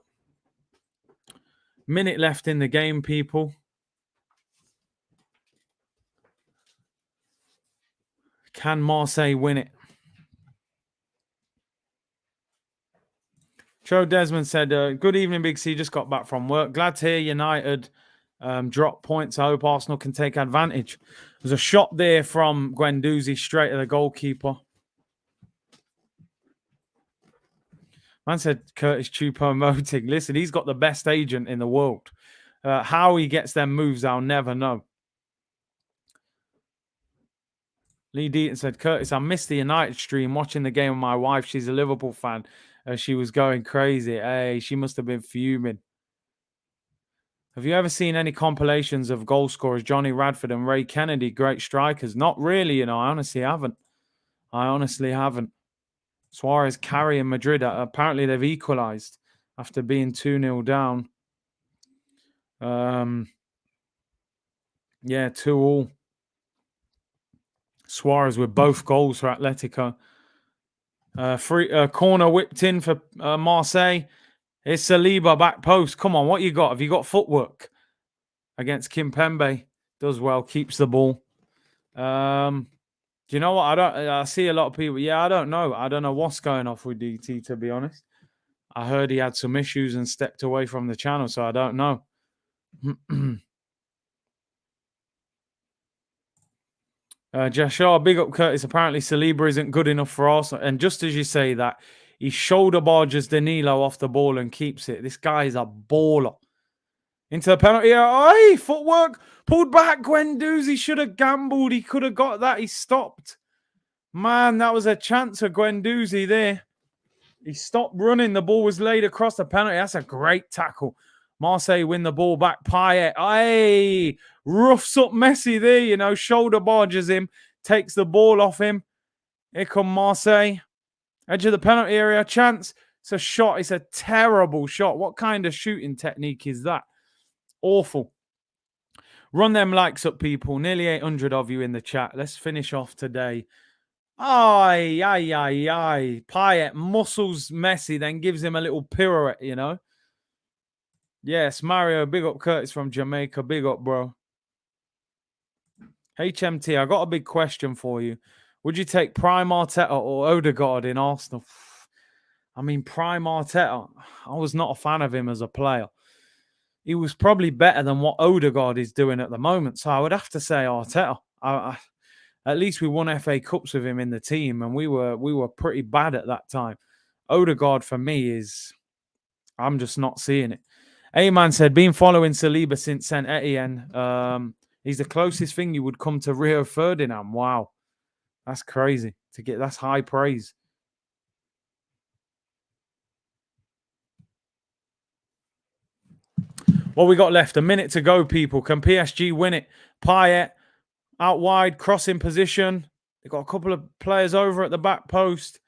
Minute left in the game, people. Can Marseille win it? Joe Desmond said, good evening, Big C. Just got back from work. Glad to hear United drop points. I hope Arsenal can take advantage. There's a shot there from Guendouzi straight to the goalkeeper. Man said Curtis Choupo-Moting. Listen, he's got the best agent in the world. How he gets them moves, I'll never know. Lee Deaton said, Curtis, I missed the United stream watching the game with my wife. She's a Liverpool fan. She was going crazy. Hey, she must have been fuming. Have you ever seen any compilations of goal scorers, Johnny Radford and Ray Kennedy, great strikers? Not really, you know. I honestly haven't. Suarez carrying Madrid. Apparently, they've equalised after being 2-0 down. Yeah, 2-2. Suarez with both goals for Atletico. Corner whipped in for Marseille. It's Saliba back post. Come on, what you got? Have you got footwork? Against Kimpembe. Does well, keeps the ball. Do you know what? I see a lot of people. Yeah, I don't know. I don't know what's going off with DT, to be honest. I heard he had some issues and stepped away from the channel, so I don't know. Jashar, big up Curtis. Apparently Saliba isn't good enough for Arsenal. And just as you say that, he shoulder barges Danilo off the ball and keeps it. This guy is a baller. Into the penalty area. Hey, footwork. Pulled back. Guendouzi should have gambled. He could have got that. He stopped. Man, that was a chance for Guendouzi there. He stopped running. The ball was laid across the penalty. That's a great tackle. Marseille win the ball back. Payet. Hey, roughs up Messi there, you know. Shoulder barges him. Takes the ball off him. Here come Marseille. Edge of the penalty area. Chance. It's a shot. It's a terrible shot. What kind of shooting technique is that? Awful. Run them likes up, people. Nearly 800 of you in the chat. Let's finish off today. Payet muscles Messi, then gives him a little pirouette, you know. Yes, Mario, big up Curtis from Jamaica. Big up, bro. HMT, I got a big question for you. Would you take Prime Arteta or Odegaard in Arsenal? I mean, Prime Arteta, I was not a fan of him as a player. He was probably better than what Odegaard is doing at the moment. So I would have to say Arteta. At least we won FA Cups with him in the team, and we were pretty bad at that time. Odegaard, for me, is... I'm just not seeing it. A-Man said, been following Saliba since Saint Etienne. He's the closest thing you would come to Rio Ferdinand. Wow. That's crazy. That's high praise. What we got left? A minute to go, people. Can PSG win it? Payet out wide, crossing position. They've got a couple of players over at the back post.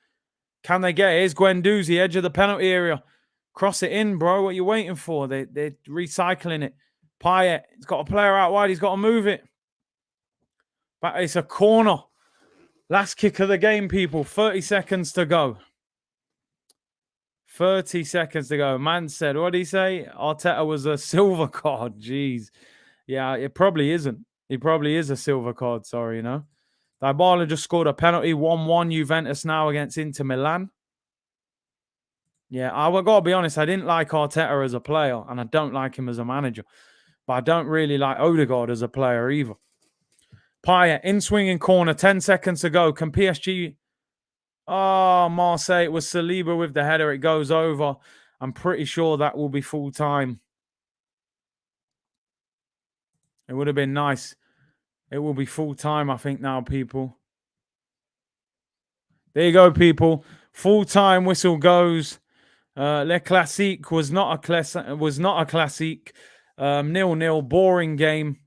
Can they get it? Here's Guendouzi, edge of the penalty area. Cross it in, bro. What are you waiting for? They're recycling it. Payet, he's got a player out wide. He's got to move it. But it's a corner. Last kick of the game, people. 30 seconds to go. 30 seconds to go. Man said, what did he say? Arteta was a silver card. Jeez. Yeah, it probably isn't. He probably is a silver card, sorry, you know. Dybala just scored a penalty. 1-1 Juventus now against Inter Milan. Yeah, I got to be honest. I didn't like Arteta as a player, and I don't like him as a manager. But I don't really like Odegaard as a player either. Payet, in-swinging corner. 10 seconds to go. Can PSG... Oh, Marseille. It was Saliba with the header. It goes over. I'm pretty sure that will be full time. It would have been nice. It will be full time, I think, now, people. There you go, people. Full time whistle goes. Le Classique was not a classique. 0-0, boring game.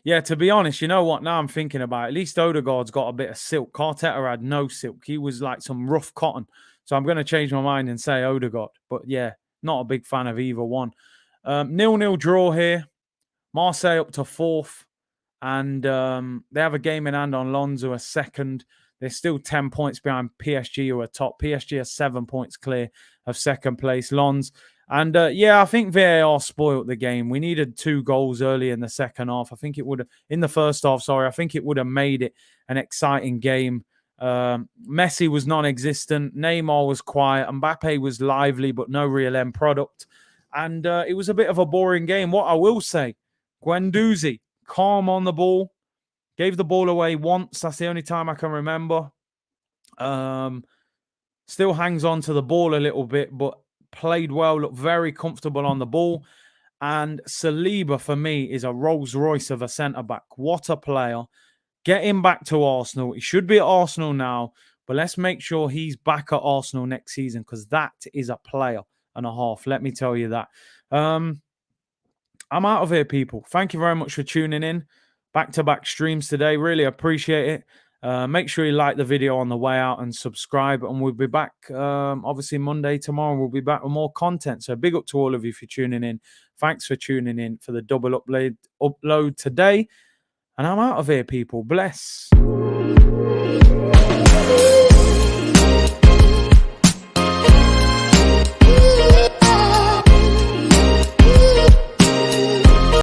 Yeah, to be honest, you know what? Now I'm thinking about it, at least Odegaard's got a bit of silk. Carteta had no silk. He was like some rough cotton. So I'm going to change my mind and say Odegaard. But yeah, not a big fan of either one. 0-0 draw here. Marseille up to fourth. And they have a game in hand on Lens, who are second. They're still 10 points behind PSG, who are top. PSG are 7 points clear of second place. Lens. And yeah, I think VAR spoiled the game. We needed 2 goals early in the second half. I think it would have, in the first half, sorry, I think it would have made it an exciting game. Messi was non-existent. Neymar was quiet. Mbappe was lively, but no real end product. And it was a bit of a boring game. What I will say, Guendouzi, calm on the ball, gave the ball away once. That's the only time I can remember. Still hangs on to the ball a little bit, but played well, looked very comfortable on the ball. And Saliba, for me, is a Rolls Royce of a centre-back. What a player. Get him back to Arsenal. He should be at Arsenal now, but let's make sure he's back at Arsenal next season, because that is a player and a half. Let me tell you that. I'm out of here, people. Thank you very much for tuning in. Back-to-back streams today. Really appreciate it. Make sure you like the video on the way out and subscribe. And we'll be back, obviously, Monday, tomorrow. We'll be back with more content. So big up to all of you for tuning in. Thanks for tuning in for the double upload today. And I'm out of here, people. Bless.